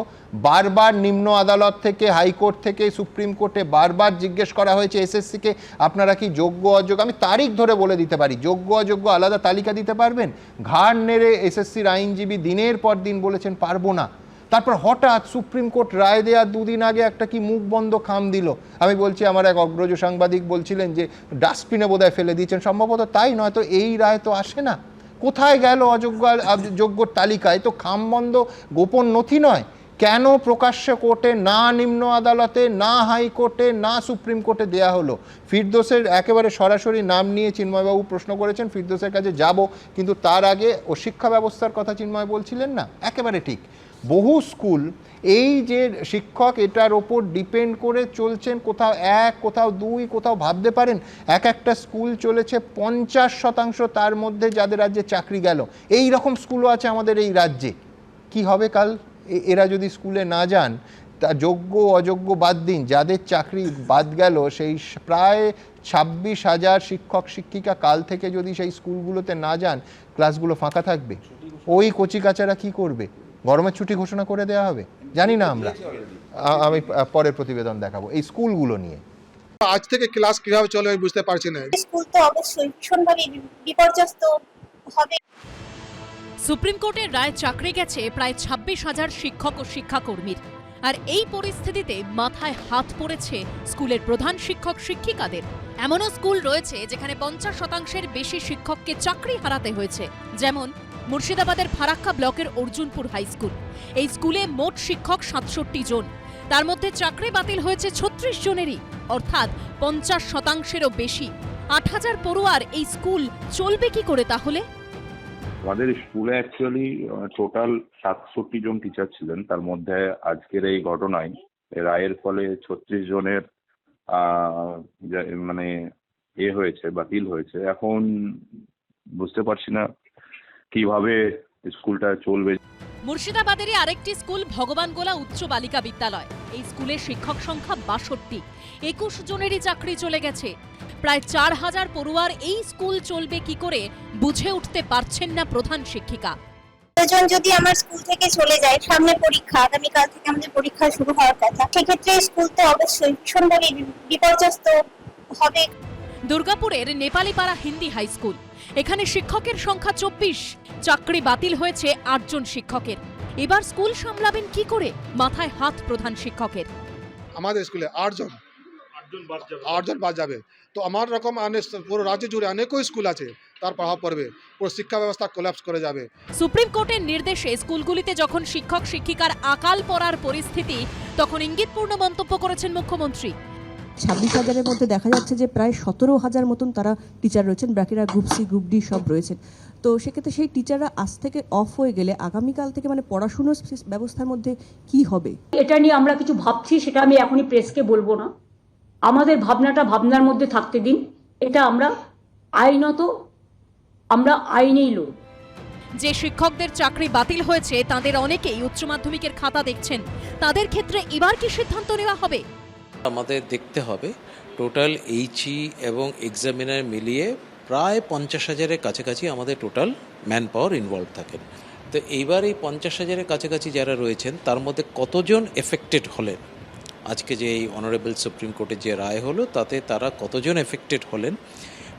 বারবার নিম্ন আদালত থেকে, হাইকোর্ট থেকে, সুপ্রিম কোর্টে বারবার জিজ্ঞেস করা হয়েছে এসএসসিকে আপনারা কি যোগ্য অযোগ্য, আমি তারিখ ধরে বলে দিতে পারি, যোগ্য অযোগ্য আলাদা তালিকা দিতে পারবেন? ঘাড় নেড়ে এসএসসির আইনজীবী দিনের পর দিন বলেছেন পারবো না। তারপর হঠাৎ সুপ্রিম কোর্ট রায় দেওয়ার দুদিন আগে একটা কি মুখ বন্ধ খাম দিল। আমি বলছি, আমার এক অগ্রজ সাংবাদিক বলছিলেন যে ডাস্টবিনে বোধহয় ফেলে দিয়েছেন, সম্ভবত তাই নয় তো এই রায় তো আসে না। কোথায় গেল অযোগ্য যোগ্যর তালিকায়? তো খামবন্ধ গোপন নথি নয়। কেন প্রকাশ্যে কোর্টে, না নিম্ন আদালতে, না হাইকোর্টে, না সুপ্রিম কোর্টে দেয়া হলো? ফিরদোসের একেবারে সরাসরি নাম নিয়ে চিন্ময়বাবু প্রশ্ন করেছেন, ফিরদোসের কাছে যাব, কিন্তু তার আগে ও শিক্ষা ব্যবস্থার কথা চিন্ময় বলছিলেন না, একেবারে ঠিক। বহু স্কুল এই যে শিক্ষক এটার ওপর ডিপেন্ড করে চলছেন, কোথাও 1, কোথাও 2, কোথাও ভাবতে পারেন একটা স্কুল চলেছে 50% তার মধ্যে যাদের রাজ্যে চাকরি গেল। এই রকম স্কুলও আছে আমাদের এই রাজ্যে। কি হবে কাল এরা যদি স্কুলে না যান? তা যোগ্য অযোগ্য বাদ দিন, যাদের চাকরি বাদ গেল সেই প্রায় 26,000 শিক্ষক শিক্ষিকা কাল থেকে যদি সেই স্কুলগুলোতে না যান, ক্লাসগুলো ফাঁকা থাকবে। ওই কচিকাচারা কি করবে? গরমের ছুটি ঘোষণা করে দেওয়া হবে, জানি না আমরা। আমি পরের প্রতিবেদন দেখাবো এই স্কুলগুলো নিয়ে। আজ থেকে ক্লাস কিভাবে চলে আমি বুঝতে পারছি না। স্কুল তো অবশ্যই ভীষণভাবে বিপর্যস্ত হবে। সুপ্রিম কোর্টের রায় চাকরি গেছে প্রায় 26,000 শিক্ষক ও শিক্ষাকর্মীর। আর এই পরিস্থিতিতে মাথায় হাত পড়েছে স্কুলের প্রধান শিক্ষক শিক্ষিকাদের। এমনও স্কুল রয়েছে যেখানে 50% বেশি শিক্ষককে চাকরি হারাতে হয়েছে, যেমন মুর্শিদাবাদের ফারাক্কা ব্লকের অর্জুনপুর হাই স্কুল। এই স্কুলে মোট শিক্ষক 67 জন, তার মধ্যে চাকরি বাতিল হয়েছে 36 জনেরই, অর্থাৎ 50%-এরও বেশি। 8,000 পড়ুয়ার এই স্কুল চলবে কি করে তাহলে? আমাদের স্কুলে অ্যাকচুয়ালি টোটাল 67 জন টিচার ছিলেন, তার মধ্যে আজকের এই ঘটনায় রায়ের ফলে 36 জনের মানে হয়েছে, বাতিল হয়েছে। এখন বুঝতে পারছি না কিভাবে স্কুলটা চলবে। মুর্শিদাবাদেরই আরেকটি স্কুল ভগবানগোলা উচ্চ বালিকা বিদ্যালয়। এই স্কুলের শিক্ষক সংখ্যা 62, 21 জনেরই চাকরি চলে গেছে। প্রায় 4,000 পড়ুয়ার এই স্কুল চলবে কি করে বুঝে উঠতে পারছেন না প্রধান শিক্ষিকা। প্রয়োজন যদি আমার স্কুল থেকে চলে যায়, সামনে পরীক্ষা, আগামীকাল থেকে আমাদের পরীক্ষা শুরু হওয়ার কথা, সেক্ষেত্রে স্কুল তো অবশ্যই ভীষণভাবে বিপর্যস্ত হবে। দুর্গাপুরের নেপালিপাড়া হিন্দি হাই স্কুল, এখানে শিক্ষকের সংখ্যা 24, চাকরি বাতিল হয়েছে 8 জন শিক্ষকের। এবার স্কুল সামলাবেন কি করে? মাথায় হাত প্রধান শিক্ষকের। আমাদের স্কুলে 8 জন বাদ যাবে, তো আমার রকম পুরো রাজ্য জুড়ে অনেকও স্কুল আছে, তার প্রভাব পড়বে, পুরো শিক্ষা ব্যবস্থা কোল্যাপস করে যাবে। সুপ্রিম কোর্টের নির্দেশে স্কুলগুলিতে যখন শিক্ষক শিক্ষিকার আকাল পড়ার পরিস্থিতি, তখন ইঙ্গিতপূর্ণ মন্তব্য করেছেন মুখ্যমন্ত্রী। 26,000-এর মধ্যে দেখা যাচ্ছে যে প্রায় 17,000 মতন তারা টিচার রয়েছেন, বাকিরা গ্রুপ সি গ্রুপ ডি সব রয়েছেন। তো সেক্ষেত্রে সেই টিচাররা আজ থেকে অফ হয়ে গেলে আগামীকাল থেকে মানে পড়াশুনোর ব্যবস্থার মধ্যে কি হবে? এটা নিয়ে আমরা কিছু ভাবছি, সেটা আমি এখনই প্রেসকে বলবো না। আমাদের ভাবনার মধ্যে থাকতে দিন। এটা আমরা আইনেই লড়ব। যে শিক্ষকদের চাকরি বাতিল হয়েছে তাদের অনেকেই উচ্চ মাধ্যমিকের খাতা দেখছেন, তাদের ক্ষেত্রে এবার কি সিদ্ধান্ত নেওয়া হবে? আমাদের দেখতে হবে টোটাল এইচই এবং এক্সামিনার মিলিয়ে প্রায় 50,000-এর কাছাকাছি আমাদের টোটাল ম্যান পাওয়ার ইনভলভ থাকেন। তো এইবার এই 50,000-এর কাছাকাছি যারা রয়েছেন তার মধ্যে কতজন এফেক্টেড হলেন, আজকে যে এই অনারেবল সুপ্রিম কোর্টের যে রায় হলো তাতে তারা কতজন এফেক্টেড হলেন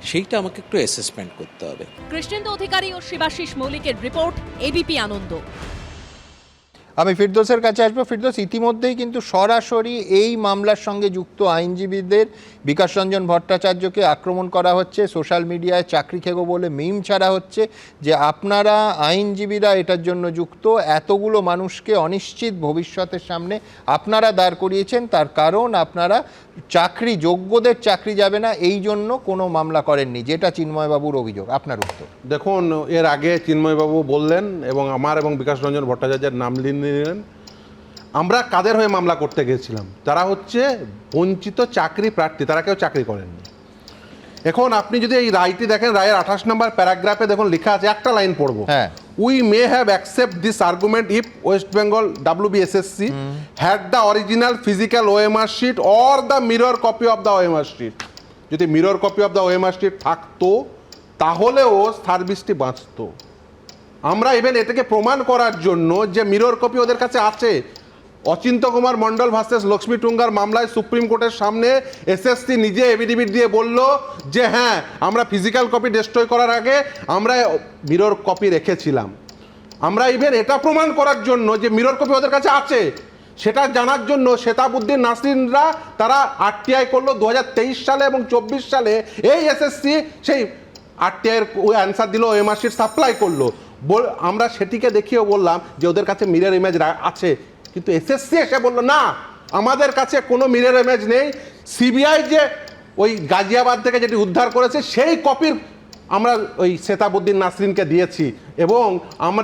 সেইটা আমাকে একটু অ্যাসেসমেন্ট করতে হবে। কৃষ্ণেন্দু অধিকারী ও শিবাশিস মৌলিকের রিপোর্ট, এবিপি আনন্দ। আমি ফিরদৌসের কাছে আসবো। ফিরদৌস, ইতিমধ্যেই কিন্তু সরাসরি এই মামলার সঙ্গে যুক্ত আইনজীবীদের বিকাশ রঞ্জন ভট্টাচার্যকে আক্রমণ করা হচ্ছে, সোশ্যাল মিডিয়ায় চাকরি খেগো বলে মিম ছাড়া হচ্ছে যে আপনারা আইনজীবীরা এটার জন্য যুক্ত, এতগুলো মানুষকে অনিশ্চিত ভবিষ্যতের সামনে আপনারা দাঁড় করিয়েছেন, তার কারণ আপনারা যোগ্যদের চাকরি যাবে না এই জন্য কোনো মামলা করেননি, যেটা চিন্ময়বাবুর অভিযোগ। আপনার উত্তর? দেখুন, এর আগে চিন্ময়বাবু বললেন এবং আমার এবং বিকাশ রঞ্জন ভট্টাচার্যের নাম নিলেন। আমরা কাদের হয়ে মামলা করতে গেছিলাম? তারা হচ্ছে বঞ্চিত চাকরি প্রার্থী, তারা কেউ চাকরি করেননি। এখন আপনি যদি এই রায়টি দেখেন, রায়ের 28 নম্বর প্যারাগ্রাফে দেখুন লেখা আছে, একটা লাইন পড়বো, we may have accept this argument if West Bengal WBSSC had the original physical OMR sheet or the mirror copy of the OMR sheet. যদি mirror copy of the OMR sheet থাকতো তাহলেও সার্ভিসটি বাঁচত। আমরা even এটাকে প্রমাণ করার জন্য যে মিরর কপি ওদের কাছে আছে, অচিন্ত কুমার মণ্ডল ভার্সেস লক্ষ্মী টুঙ্গার মামলায় সুপ্রিম কোর্টের সামনে SSC নিজে এফিডেভিট দিয়ে বলল যে হ্যাঁ, আমরা ফিজিক্যাল কপি ডিস্ট্রয় করার আগে আমরা মিরর কপি রেখেছিলাম। আমরা ইভেন এটা প্রমাণ করার জন্য যে মিরর কপি ওদের কাছে আছে সেটা জানার জন্য শেতাবুদ্দিন নাসরিনরা তারা RTI করলো 2023 সালে এবং 24 সালে। এই SSC সেই RTI-এর অ্যান্সার দিল, OMR শিট সাপ্লাই করলো। আমরা সেটিকে দেখিয়েও বললাম যে ওদের কাছে মিরর ইমেজ আছে, কিন্তু SSC এসে বললো না, আমাদের কাছে কোনো মিরর ইমেজ নেই। CBI যে ওই গাজিয়াবাদ থেকে যেটি উদ্ধার করেছে সেই কপির আমরা ওই শেতাবুদ্দিন নাসরিনকে দিয়েছি এবং আমরা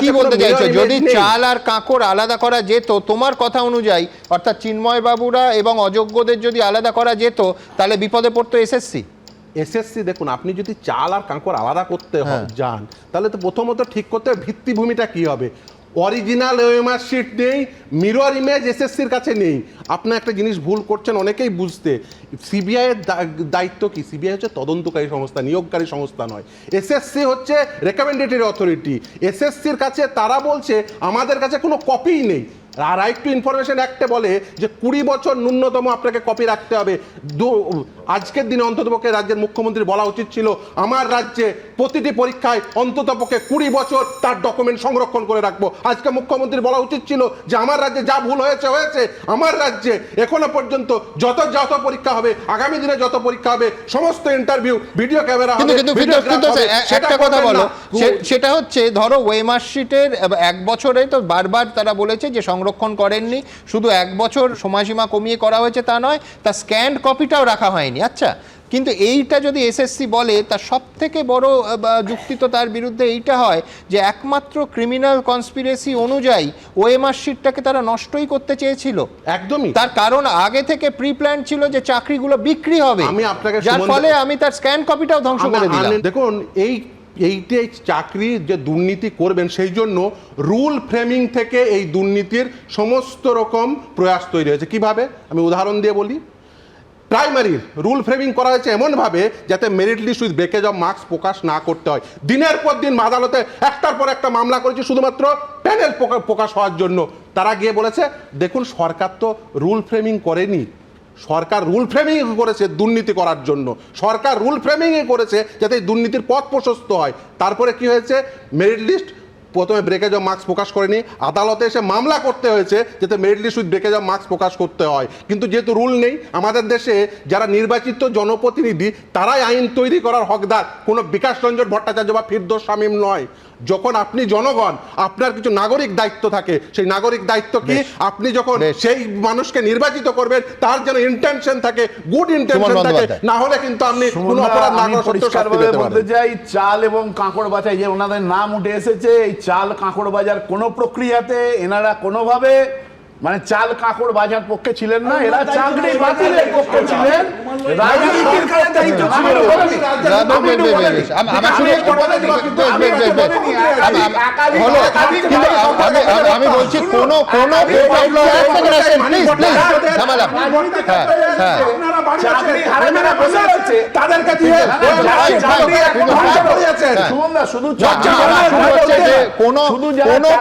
কি বলতে চাইছো, যদি চাল আর কাঁকড় আলাদা করা যেত তোমার কথা অনুযায়ী, অর্থাৎ চিন্ময় বাবুরা এবং অযোগ্যদের যদি আলাদা করা যেত তাহলে বিপদে পড়তো SSC? দেখুন, আপনি যদি চাল আর কাঁকড় আলাদা করতে যান তাহলে তো প্রথমত ঠিক করতে ভিত্তিভূমিটা কি হবে। অরিজিনাল OMR শিট নেই, মিরর ইমেজ SSCর কাছে নেই। আপনি একটা জিনিস ভুল করছেন অনেকেই বুঝতে। CBI-এর দায়িত্ব কি? CBI হচ্ছে তদন্তকারী সংস্থা, নিয়োগকারী সংস্থা নয়। SSC হচ্ছে রেকমেন্ডেটরি অথরিটি। SSCর কাছে তারা বলছে আমাদের কাছে কোনো কপিই নেই। রাইট টু ইনফরমেশন অ্যাক্টে বলে যে 20 বছর ন্যূনতম আপনাকে কপি রাখতে হবে। আজকের দিনে অন্ততপক্ষে রাজ্যের মুখ্যমন্ত্রী বলা উচিত ছিল আমার রাজ্যে প্রতিটি পরীক্ষায় অন্ততপক্ষে 20 বছর তার ডকুমেন্ট সংরক্ষণ করে রাখবো। আজকে মুখ্যমন্ত্রী বলা উচিত ছিল যে আমার রাজ্যে যা ভুল হয়েছে, আমার রাজ্যে এখনো পর্যন্ত যত পরীক্ষা হবে, আগামী দিনে যত পরীক্ষা হবে, সমস্ত ইন্টারভিউ ভিডিও ক্যামেরা হবে। একটা কথা বলো, সেটা হচ্ছে ধরো OMR শিটের 1 বছরে তো বারবার তারা বলেছে যে সংরক্ষণ করেননি, শুধু 1 বছর সময়সীমা কমিয়ে করা হয়েছে তা নয়, তার স্ক্যান্ড কপিটাও রাখা হয়নি। আচ্ছা, কিন্তু এইটা যদি SSC বলে তার সব থেকে বড় যুক্তি তো তার বিরুদ্ধে এইটা হয় যে একমাত্র ক্রিমিনাল কনস্পিরেসি অনুযায়ী OMR শিটটাকে তারা নষ্টই করতে চেয়েছিল। একদমই, তার কারণ আগে থেকে প্রি প্ল্যান ছিল যে চাকরিগুলো বিক্রি হবে, যার ফলে আমি তার স্ক্যান কপিটাও ধ্বংস করে দিলাম। দেখুন, এইটাই চাকরি যে দুর্নীতি করবেন সেই জন্য রুল ফ্রেমিং থেকে এই দুর্নীতির সমস্ত রকম প্রয়াস তৈরি হয়েছে। কিভাবে আমি উদাহরণ দিয়ে বলি। প্রাইমারির রুল ফ্রেমিং করা হয়েছে এমনভাবে যাতে merit list with breakage of marks প্রকাশ না করতে হয়। দিনের পর দিন আদালতে একটার পর একটা মামলা করেছে শুধুমাত্র প্যানেল প্রকাশ হওয়ার জন্য। তারা গিয়ে বলেছে দেখুন, সরকার তো রুল ফ্রেমিং করেনি, সরকার রুল ফ্রেমিং করেছে দুর্নীতি করার জন্য, সরকার রুল ফ্রেমিং করেছে যাতে এই দুর্নীতির পথ প্রশস্ত হয়। তারপরে কি হয়েছে, মেরিট লিস্ট প্রথমে ব্রেকেজ অফ মার্কস প্রকাশ করেনি, আদালতে এসে মামলা করতে হয়েছে যাতে merit list with breakage of marks প্রকাশ করতে হয়। কিন্তু যেহেতু রুল নেই, আমাদের দেশে যারা নির্বাচিত জনপ্রতিনিধি তারাই আইন তৈরি করার হকদার, কোনো বিকাশ রঞ্জন ভট্টাচার্য বা ফিরদৌস শামীম নয়। যখন আপনি জনগণ, আপনার কিছু নাগরিক দায়িত্ব থাকে, সেই নাগরিক দায়িত্ব কি, আপনি যখন সেই মানুষকে নির্বাচিত করবেন তার যেন ইন্টেনশন থাকে, গুড ইন্টেনশন থাকে, না হলে কিন্তু আপনি কোনো অপরাধ না করে পরিষ্কারভাবে বলতে চাই, চাল এবং কাঁকড় বাজার যে ওনাদের নাম উঠে এসেছে, এই চাল কাঁকড় বাজার কোনো প্রক্রিয়াতে এনারা কোনোভাবে মানে চাল কাঁকড় বাজার পক্ষে ছিলেন না, এরা চাকরি বাতিলের পক্ষে ছিলেন, রাজনীতির দায়িত্ব ছিল। আমি বলছি কোন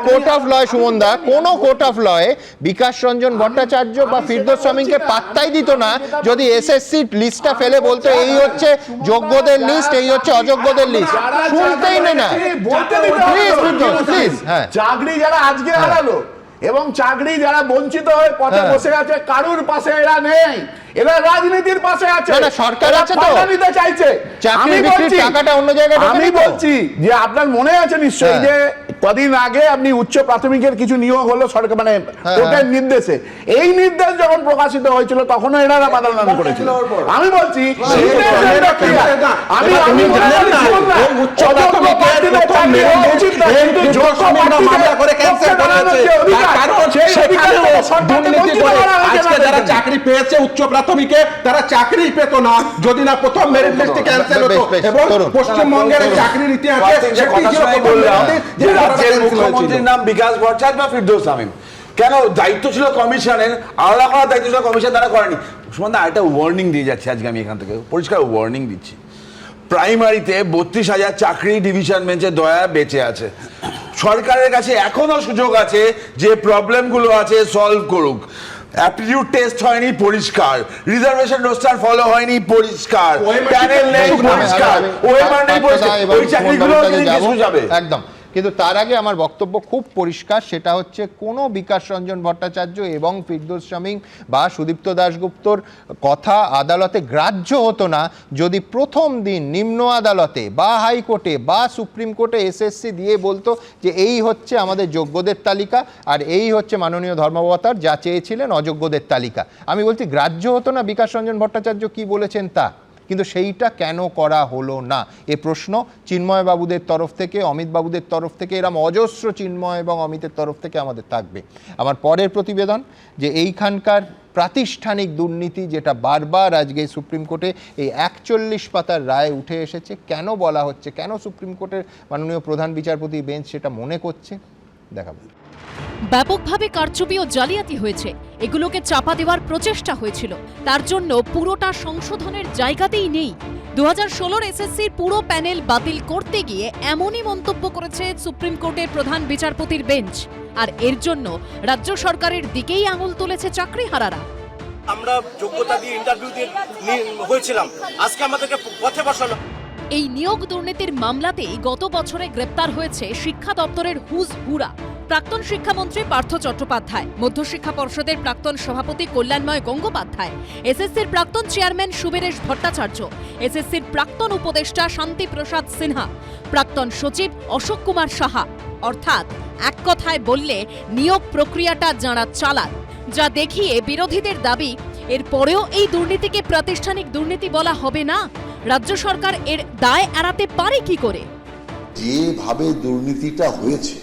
কোর্ট অফ লয়, সুমনদা, কোন কোর্ট অফ লয় বিকাশ রঞ্জন ভট্টাচার্য বা ফিরদৌস শামীমকে পাত্তাই দিত না যদি এসএসসি লিস্টটা ফেলে বলতো এই হচ্ছে যোগ্যদের লিস্ট, এই হচ্ছে অযোগ্যদের লিস্ট, শুনতেই না। চাকরি যারা আজকে হারালো এবং চাকরি যারা বঞ্চিত হয়ে পথে বসে আছে, কারুর পাশে এরা নেই, এরা রাজনীতির পাশে আছে, সরকার আছে তো নিতে চাইছে। আমি বলছি যে আপনার মনে আছে নিশ্চয়ই যে কদিন আগে আপনি উচ্চ প্রাথমিকের কিছু নিয়োগ হলো সরকার মানে কোর্টের নির্দেশে, এই নির্দেশ যখন প্রকাশিত হয়েছিল তখনও এনারা বাধা দান করেছিল। আমি বলছি যারা চাকরি পেয়েছে উচ্চ প্রাথমিকে তারা চাকরি পেত না যদি না প্রথম মেরিট লিস্টে ক্যান্সেল হতো। এবং পশ্চিমবঙ্গের চাকরির ইতিহাসে মুখ্যমন্ত্রীর নাম বিকাশ ভট্টাচার্য বা ফিরদৌস শামীম, কেন দায়িত্ব ছিল কমিশনের, আলাদা করার দায়িত্ব ছিল কমিশন, তারা করেনি। সুমনদা একটা ওয়ার্নিং দিয়ে যাচ্ছে আজকে, আমি এখান থেকে পরিষ্কার ওয়ার্নিং দিচ্ছি। প্রাইমারিতে 32,000 চাকরি ডিভিশন বেঞ্চে দয়া বেঁচে আছে, সরকারের কাছে এখনো সুযোগ আছে যে প্রবলেমগুলো আছে সলভ করুক। অ্যাপটিটিউড টেস্ট হয়নি পরিষ্কার, রিজার্ভেশন রোস্টার ফলো হয়নি পরিষ্কার, প্যানেল নেই পরিষ্কার, ওএমআর নেই পরিষ্কার, ওই চাকরিগুলো যাবে একদম। কিন্তু তার আগে আমার বক্তব্য খুব পরিষ্কার, সেটা হচ্ছে কোনো বিকাশ রঞ্জন ভট্টাচার্য এবং ফিরদৌস শামীম বা সুদীপ্ত দাশগুপ্তর কথা আদালতে গ্রাহ্য হতো না যদি প্রথম দিন নিম্ন আদালতে বা হাইকোর্টে বা সুপ্রিম কোর্টে এসএসসি দিয়ে বলতো যে এই হচ্ছে আমাদের যোগ্যদের তালিকা আর এই হচ্ছে মাননীয় ধর্মাবতার যা চেয়েছিলেন অযোগ্যদের তালিকা। আমি বলছি গ্রাহ্য হতো না বিকাশ রঞ্জন ভট্টাচার্য কি বলেছেন তা, কিন্তু সেইটা কেন করা হলো না এ প্রশ্ন চিন্ময় বাবুদের তরফ থেকে, অমিত বাবুদের তরফ থেকে, এরম অজস্র চিন্ময় এবং অমিতের তরফ থেকে আমাদের থাকবে। আমার পরের প্রতিবেদন যে এইখানকার প্রাতিষ্ঠানিক দুর্নীতি যেটা বারবার আজকে সুপ্রিম কোর্টে এই 41 পাতার রায় উঠে এসেছে, কেন বলা হচ্ছে, কেন সুপ্রিম কোর্টের মাননীয় প্রধান বিচারপতি বেঞ্চ সেটা মনে করছে দেখাবো। ব্যাপকভাবে কারচুপি ও জালিয়াতি হয়েছে, এগুলোকে চাপা দেওয়ার প্রচেষ্টা হয়েছিল, তার জন্য পুরোটা সংশোধনের জায়গাতেই নেই। 2016 এসএসসির পুরো প্যানেল বাতিল করতে গিয়ে এমনই মন্তব্য করেছে সুপ্রিম কোর্টের প্রধান বিচারপতির বেঞ্চ, আর এর জন্য রাজ্য সরকারের দিকেই আঙুল তুলেছে চাকরিহারারা। আমরা যোগ্যতা দিয়ে ইন্টারভিউ দিয়ে হয়েছিলাম, আজকে আমাদেরকে পথে বসানো। এই নিয়োগ দুর্নীতির মামলাতেই গত বছরে গ্রেপ্তার হয়েছে শিক্ষা দপ্তরের হুরা, প্রাক্তন শিক্ষামন্ত্রী পার্থ চট্টোপাধ্যায়, মধ্যশিক্ষা পর্ষদের প্রাক্তন সভাপতি কল্যাণময় গঙ্গোপাধ্যায়, এসএসসির প্রাক্তন চেয়ারম্যান সুবীরেশ ভট্টাচার্য, এসএসসির প্রাক্তন উপদেষ্টা শান্তি প্রসাদ সিনহা, প্রাক্তন সচিব অশোক কুমার সাহা। অর্থাৎ এক কথায় বললে নিয়োগ প্রক্রিয়াটা যাঁরা চালান, যা দেখিয়ে বিরোধীদের দাবি এর পরেও এই দুর্নীতিকে প্রাতিষ্ঠানিক দুর্নীতি বলা হবে না। রাজ্য সরকার এর দায় এড়াতে পারে কি করে? যেভাবে দুর্নীতিটা হয়েছে,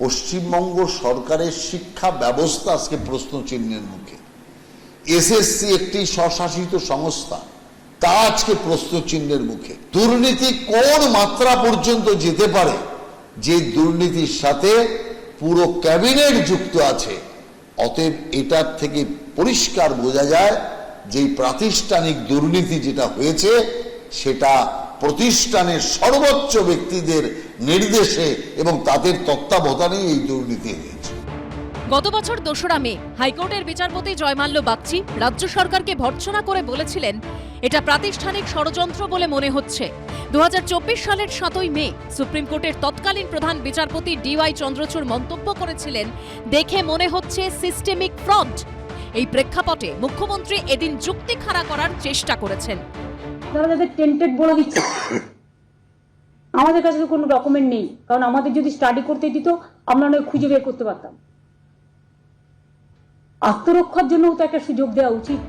পশ্চিমবঙ্গ সরকারের শিক্ষা ব্যবস্থা আজকে প্রশ্ন চিহ্নের মুখে। এসএসসি একটি স্বশাসিত সংস্থা, তা আজকে প্রশ্ন চিহ্নের মুখে। দুর্নীতি কোন মাত্রা পর্যন্ত যেতে পারে, যে দুর্নীতির সাথে পুরো ক্যাবিনেট যুক্ত আছে। অতএব এটার থেকে পরিষ্কার বোঝা যায় যে প্রাতিষ্ঠানিক দুর্নীতি যেটা হয়েছে সেটা প্রতিষ্ঠানের সর্বোচ্চ ব্যক্তিদের নির্দেশে এবং তাদের তত্ত্বাবধানেই এই দুর্নীতি হয়েছে। গত বছর 2রা মে হাইকোর্টের বিচারপতি জয়মাল্য বাগচি রাজ্য সরকারকে ভর্ৎসনা করে বলেছিলেন, এটা প্রাতিষ্ঠানিক ষড়যন্ত্র বলে মনে হচ্ছে। 2024 সালের 7ই মে সুপ্রিম কোর্টের তৎকালীন প্রধান বিচারপতি DY চন্দ্রচূড় মন্তব্য করেছিলেন, দেখে মনে হচ্ছে সিস্টেমিক ফ্রড। এই প্রেক্ষাপটে মুখ্যমন্ত্রী এদিন যুক্তি খাড়া করার চেষ্টা করেছেন। তারা যাদের টেন্টেড বলে দিচ্ছে, আমাদের কাছে কোনো ডকুমেন্ট নেই, কারণ আমাদের যদি স্টাডি করতে দিত আমরা নয় খুঁজে বের করতে পারতাম। আত্মরক্ষার জন্য তো একটা সুযোগ দেওয়া উচিত।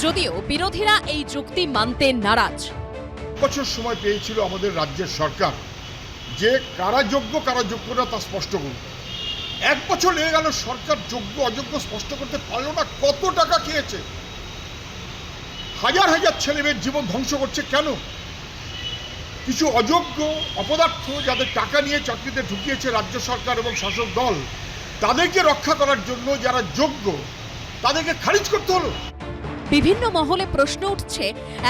যদিও বিরোধীরা এই যুক্তি মানতে নারাজ। বছর সময় পেয়েছিল আমাদের রাজ্যের সরকার যে কারা যোগ্য কারা যোগ্য না তা স্পষ্ট করবে। 1 বছর লেগে গেল, সরকার যোগ্য অযোগ্য স্পষ্ট করতে পারলো না। কত টাকা খেয়েছে, হাজার হাজার ছেলেমেয়ের জীবন ধ্বংস করছে। কেন? কিছু অযোগ্য অপদার্থ যাদের টাকা নিয়ে চাকরিতে ঢুকিয়েছে রাজ্য সরকার এবং শাসক দল, তাদেরকে রক্ষা করার জন্য যারা যোগ্য তাদেরকে খারিজ করতে হলো। বিভিন্ন মহলে প্রশ্ন উঠছে,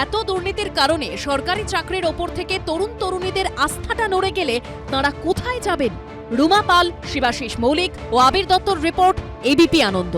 এত দুর্নীতির কারণে সরকারি চাকরির ওপর থেকে তরুণ তরুণীদের আস্থাটা নড়ে গেলে তাঁরা কোথায় যাবেন? রুমা পাল, শিবাশিস মৌলিক ও আবির দত্তর রিপোর্ট, ABP আনন্দ।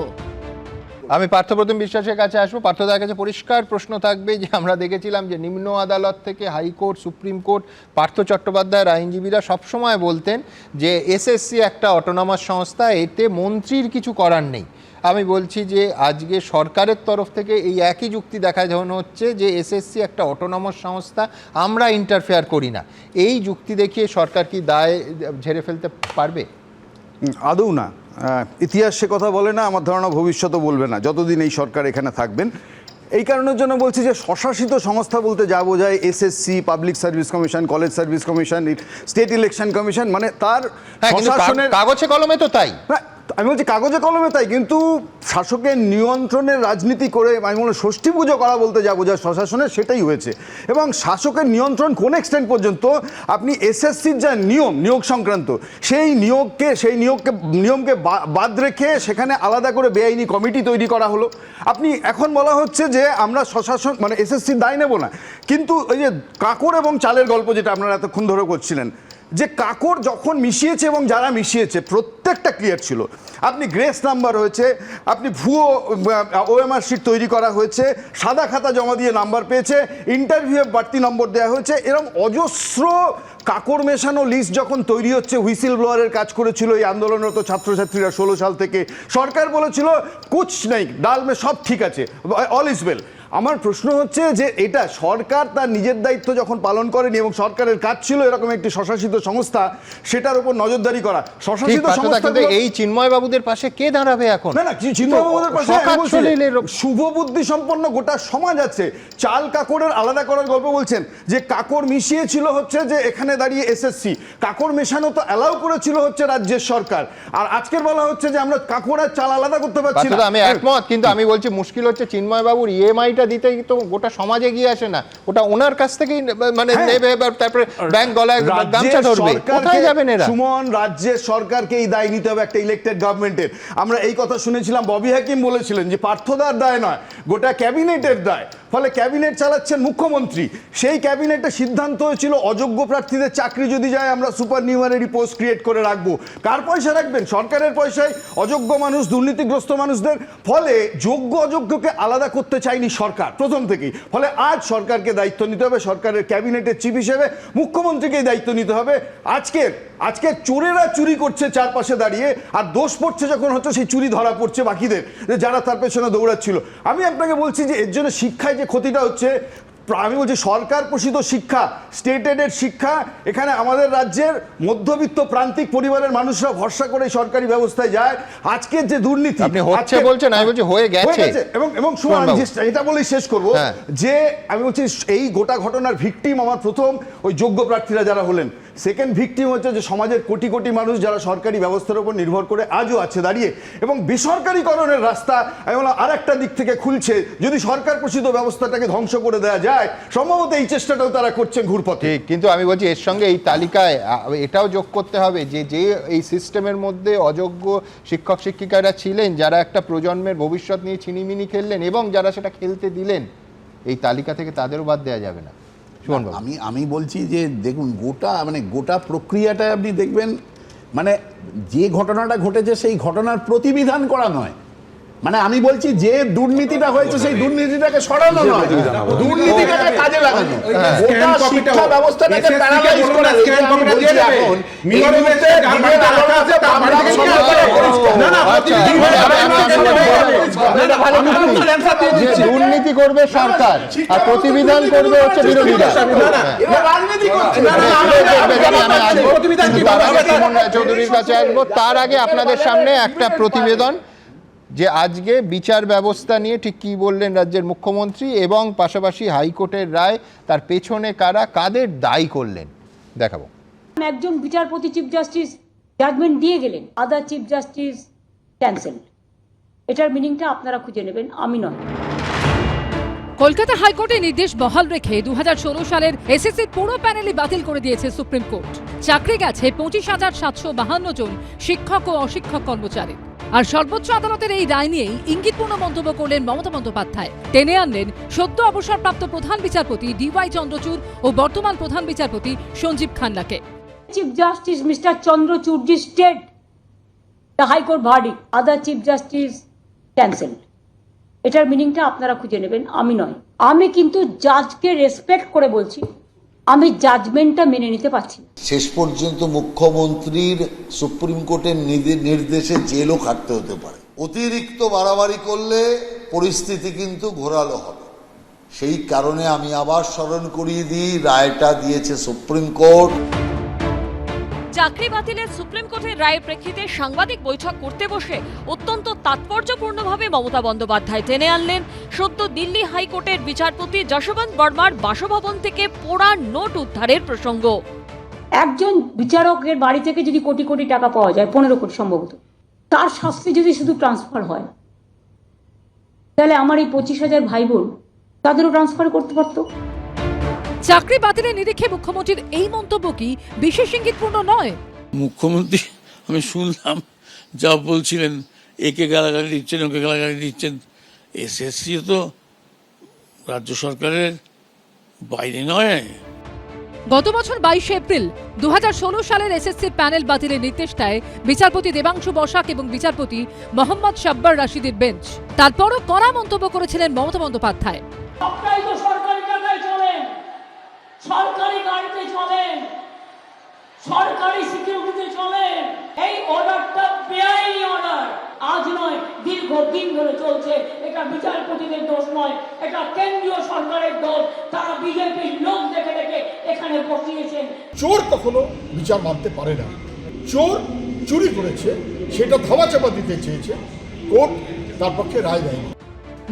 আমি পার্থপ্রতিম বিশ্বাসের কাছে আসবো। পার্থদার কাছে পরিষ্কার প্রশ্ন থাকবে যে আমরা দেখেছিলাম যে নিম্ন আদালত থেকে হাইকোর্ট, সুপ্রিম কোর্ট, পার্থ চট্টোপাধ্যায়ের আইনজীবীরা সবসময় বলতেন যে SSC একটা অটোনমাস সংস্থা, এতে মন্ত্রীর কিছু করার নেই। আমি বলছি যে আজকে সরকারের তরফ থেকে এই একই যুক্তি দেখানো হচ্ছে যে SSC একটা অটোনমাস সংস্থা, আমরা ইন্টারফেয়ার করি না। এই যুক্তি দেখিয়ে সরকার কি দায় ঝেড়ে ফেলতে পারবে? আদৌ না। ইতিহাস সে কথা বলে না, আমার ধারণা ভবিষ্যতও বলবে না যতদিন এই সরকার এখানে থাকবেন। এই কারণের জন্য বলছি যে স্বশাসিত সংস্থা বলতে যা বোঝায় SSC, public service commission, college service commission, state election commission, মানে তার কাগজে কলমে তো তাই। আমি বলছি কাগজে কলমে তাই, কিন্তু শাসকের নিয়ন্ত্রণের রাজনীতি করে আমি বলি ষষ্ঠী পুজো করা বলতে যা বোঝায় স্বশাসনের, সেটাই হয়েছে। এবং শাসকের নিয়ন্ত্রণ কোন এক্সটেন্ট পর্যন্ত, আপনি SSCর যা নিয়োগ সংক্রান্ত সেই নিয়মকে বাদ রেখে সেখানে আলাদা করে বেআইনি কমিটি তৈরি করা হলো। আপনি এখন বলা হচ্ছে যে আমরা স্বশাসন মানে SSCর দায় নেব না, কিন্তু ওই যে কাঁকড় এবং চালের গল্প যেটা আপনারা এতক্ষণ ধরে করছিলেন, যে কাঁকড় যখন মিশিয়েছে এবং যারা মিশিয়েছে প্রত্যেকটা ক্লিয়ার ছিল। আপনি গ্রেস নাম্বার হয়েছে, আপনি ভুয়ো OMR শিট তৈরি করা হয়েছে, সাদা খাতা জমা দিয়ে নাম্বার পেয়েছে, ইন্টারভিউয়ে বাড়তি নম্বর দেওয়া হয়েছে, এরকম অজস্র কাঁকড় মেশানো লিস্ট যখন তৈরি হচ্ছে। হুইসেল ব্লোয়ারের কাজ করেছিল এই আন্দোলনরত ছাত্রছাত্রীরা 16 সাল থেকে। সরকার বলেছিল কুছ নেই, ডাল মে সব ঠিক আছে, অল ইজ ওয়েল। আমার প্রশ্ন হচ্ছে যে এটা সরকার তার নিজের দায়িত্ব যখন পালন করেনি এবং সরকারের কাজ ছিল এরকম একটি স্বশাসিত সংস্থা, সেটার উপর নজরদারি করা। স্বশাসিত সংস্থা এই চিন্ময় বাবুদের পাশে কে দাঁড়াবে এখন? না, চিন্ময় বাবুদের পাশে শুভ বুদ্ধি সম্পন্ন গোটা সমাজ আছে। চাল কাঁকড়ের আলাদা করার গল্প বলছেন, যে কাঁকড় মিশিয়েছিল হচ্ছে যে এখানে দাঁড়িয়ে SSC, কাঁকড় মেশানো তো অ্যালাউ করেছিল হচ্ছে রাজ্যের সরকার, আর আজকের বলা হচ্ছে যে আমরা কাঁকড় আর চাল আলাদা করতে পারছি না। আমি একমত, কিন্তু আমি বলছি মুশকিল হচ্ছে চিন্ময় বাবুর EMI দিতে তো গোটা সমাজে গিয়ে আসে না, ওটা ওনার কাছ থেকেই মানে নেবে, তারপরে ব্যাংক গলায় গামছা ধরবে, কোথায় যাবেন এরা? সুমন, রাজ্যের সরকারকে এই দায় নিতে হবে একটা ইলেক্টেড গভর্নমেন্টের। আমরা এই কথা শুনেছিলাম, ববি হাকিম বলেছিলেন যে পার্থদার দায় নয়, গোটা ক্যাবিনেটের দায়। ফলে ক্যাবিনেট চালাচ্ছেন মুখ্যমন্ত্রী। সেই ক্যাবিনেটে সিদ্ধান্ত হয়েছিল অযোগ্য প্রার্থীদের চাকরি যদি যায় আমরা সুপার নিউমারি পোস্ট ক্রিয়েট করে রাখবো। কার পয়সা রাখবেন? সরকারের পয়সায়। অযোগ্য মানুষ, দুর্নীতিগ্রস্ত মানুষদের। ফলে যোগ্য অযোগ্যকে আলাদা করতে চায়নি সরকার প্রথম থেকেই। ফলে আজ সরকারকে দায়িত্ব নিতে হবে, সরকারের ক্যাবিনেটের চিফ হিসেবে মুখ্যমন্ত্রীকেই দায়িত্ব নিতে হবে। আজকে চোরেরা চুরি করছে চারপাশে দাঁড়িয়ে, আর দোষ পড়ছে যখন হচ্ছে সেই চুরি ধরা পড়ছে বাকিদের, যারা তার পেছনে দৌড়াচ্ছিল। আমি আপনাকে বলছি যে এর জন্য শিক্ষায় যে ক্ষতিটা হচ্ছে, আমি বলছি সরকার পোষিত শিক্ষা, স্টেট এডেড শিক্ষা, এখানে আমাদের রাজ্যের মধ্যবিত্ত প্রান্তিক পরিবারের মানুষরা ভরসা করে সরকারি ব্যবস্থায় যায়। আজকের যে দুর্নীতি আপনি হচ্ছে বলছেন, আমি বলছি হয়ে গেছে। এবং এটা বলেই শেষ করব যে আমি বলছি এই গোটা ঘটনার ভিকটিম আমার প্রথম ওই যোগ্য প্রার্থীরা যারা হলেন। সেকেন্ড ভিকটিম হচ্ছে যে সমাজের কোটি কোটি মানুষ যারা সরকারি ব্যবস্থার উপর নির্ভর করে আজও আছে দাঁড়িয়ে, এবং বেসরকারিকরণের রাস্তা আমি বললাম আর একটা দিক থেকে খুলছে। যদি সরকার পোষিত ব্যবস্থাটাকে ধ্বংস করে দেওয়া যায়, সম্ভবত এই চেষ্টাটাও তারা করছেন ঘুরপথে। কিন্তু আমি বলছি এর সঙ্গে এই তালিকায় এটাও যোগ করতে হবে যে এই সিস্টেমের মধ্যে অযোগ্য শিক্ষক শিক্ষিকারা ছিলেন, যারা একটা প্রজন্মের ভবিষ্যৎ নিয়ে ছিনিমিনি খেললেন এবং যারা সেটা খেলতে দিলেন, এই তালিকা থেকে তাদেরও বাদ দেওয়া যাবে না। আমি বলছি যে দেখুন গোটা প্রক্রিয়াটা আপনি দেখবেন মানে যে ঘটনাটা ঘটেছে সেই ঘটনার প্রতিবিধান করা নয়, মানে আমি বলছি যে দুর্নীতিটা হয়েছে সেই দুর্নীতিটাকে সরানো নয়, দুর্নীতিটাকে কাজে লাগানো, গোটা শিক্ষা ব্যবস্থাটাকে প্যারালাইজ করে রেখে আমি বলছি এখন মিলনমতে দিনের আলোতে আমরা যে দুর্নীতি করবে সরকার আর প্রতিবিধান করবে হচ্ছে বিরোধীরা। চৌধুরীর কাছে আসবো, তার আগে আপনাদের সামনে একটা প্রতিবেদন যে আজকে বিচার ব্যবস্থা নিয়ে ঠিক কি বললেন রাজ্যের মুখ্যমন্ত্রী এবং পাশাপাশি হাইকোর্টের রায়, তার পেছনে কারা কাদের দায়ী করলেন দেখাবো। একজন বিচারপতি চিফ জাস্টিস জাজমেন্ট দিয়ে গেলেন, আদার চিফ জাস্টিস ক্যান্সেল। এটার মিনিংটা আপনারা খুঁজে নেবেন, আমি নয়। কলকাতা হাইকোর্টের নির্দেশ বহাল রেখে 2016 সালের এসএসসির পুরো প্যানেলই বাতিল করে দিয়েছে সুপ্রিম কোর্ট। চাকরি গেছে 25,752 জন শিক্ষক ও অশিক্ষক কর্মচারী। আর সর্বোচ্চ আদালতের এই রায় নিয়েই ইঙ্গিতপূর্ণ মন্তব্য করলেন মমতা বন্দ্যোপাধ্যায়। টেনে আনলেন সদ্য অবসরপ্রাপ্ত প্রধান বিচারপতি ডিওয়াই চন্দ্রচূড় ও বর্তমান প্রধান বিচারপতি সঞ্জীব খান্নাকে। Chief justice mister Chandrachud ji stayed the high court verdict, other chief justice cancel. এটার মিনিংটা আপনারা খুঁজে নেবেন, আমি নয়। আমি কিন্তু জাজকে রেসপেক্ট করে বলছি, আমি জাজমেন্টটা মেনে নিতে পারছি। শেষ পর্যন্ত মুখ্যমন্ত্রীর সুপ্রিম কোর্টের নির্দেশে জেলও খাটতে হতে পারে। অতিরিক্ত বাড়াবাড়ি করলে পরিস্থিতি কিন্তু ঘোরালো হবে। সেই কারণে আমি আবার স্মরণ করিয়ে দিই, রায়টা দিয়েছে সুপ্রিম কোর্ট। চাকরি বাতিলের সুপ্রিম কোর্টের রায়ের প্রেক্ষিতে সাংবাদিক বৈঠক করতে বসে অত্যন্ত তাৎপর্যপূর্ণভাবে মমতা বন্দ্যোপাধ্যায় টেনে আনলেন সদ্য দিল্লি হাইকোর্টের বিচারপতি যশবন্ত বর্মার বাসভবন থেকে পোড়া নোট উদ্ধারের প্রসঙ্গ। একজন বিচারকের বাড়ি থেকে যদি কোটি কোটি টাকা পাওয়া যায়, 15 কোটি সম্ভবত, তার শাস্তি যদি শুধু ট্রান্সফার হয়, তাহলে আমার এই 25,000 ভাই বোন তাদেরও ট্রান্সফার করতে পারতো। চাকরি বাতিলের নিরিখে মুখ্যমন্ত্রীর এই মন্তব্য কি বিশেষ ইঙ্গিতপূর্ণ নয়? মুখ্যমন্ত্রী আমি শুনলাম যা বলছিলেন, একে গালাগালি দিচ্ছেন, ওকে গালাগালি দিচ্ছেন। এসএসসি তো রাজ্য সরকারের বাইরে নয়। গত বছর 22 এপ্রিল 2016 সালের এসএসসির প্যানেল বাতিলের নির্দেশ দেয় বিচারপতি দেবাংশু বসাক এবং বিচারপতি মোহাম্মদ শাব্বার রাশিদের বেঞ্চ। তারপরও কড়া মন্তব্য করেছিলেন মমতা বন্দ্যোপাধ্যায়। সরকারি গাড়িতে চলেন, সরকারি সিকিউরিটিতে চলেন। এই অর্ডারটা বেআইনি অর্ডার, আজ নয়, দীর্ঘদিন ধরে চলছে। এটা বিচারপতিদের দোষ নয়, এটা কেন্দ্রীয় সরকারের দোষ। তারা বিজেপির লোক দেখে দেখে এখানে বসিয়েছেন। চোর কখনো বিচার মানতে পারে না। চোর চুরি করেছে, সেটা ধামাচাপা দিতে চেয়েছে, কোর্ট তার পক্ষে রায় দেয়নি।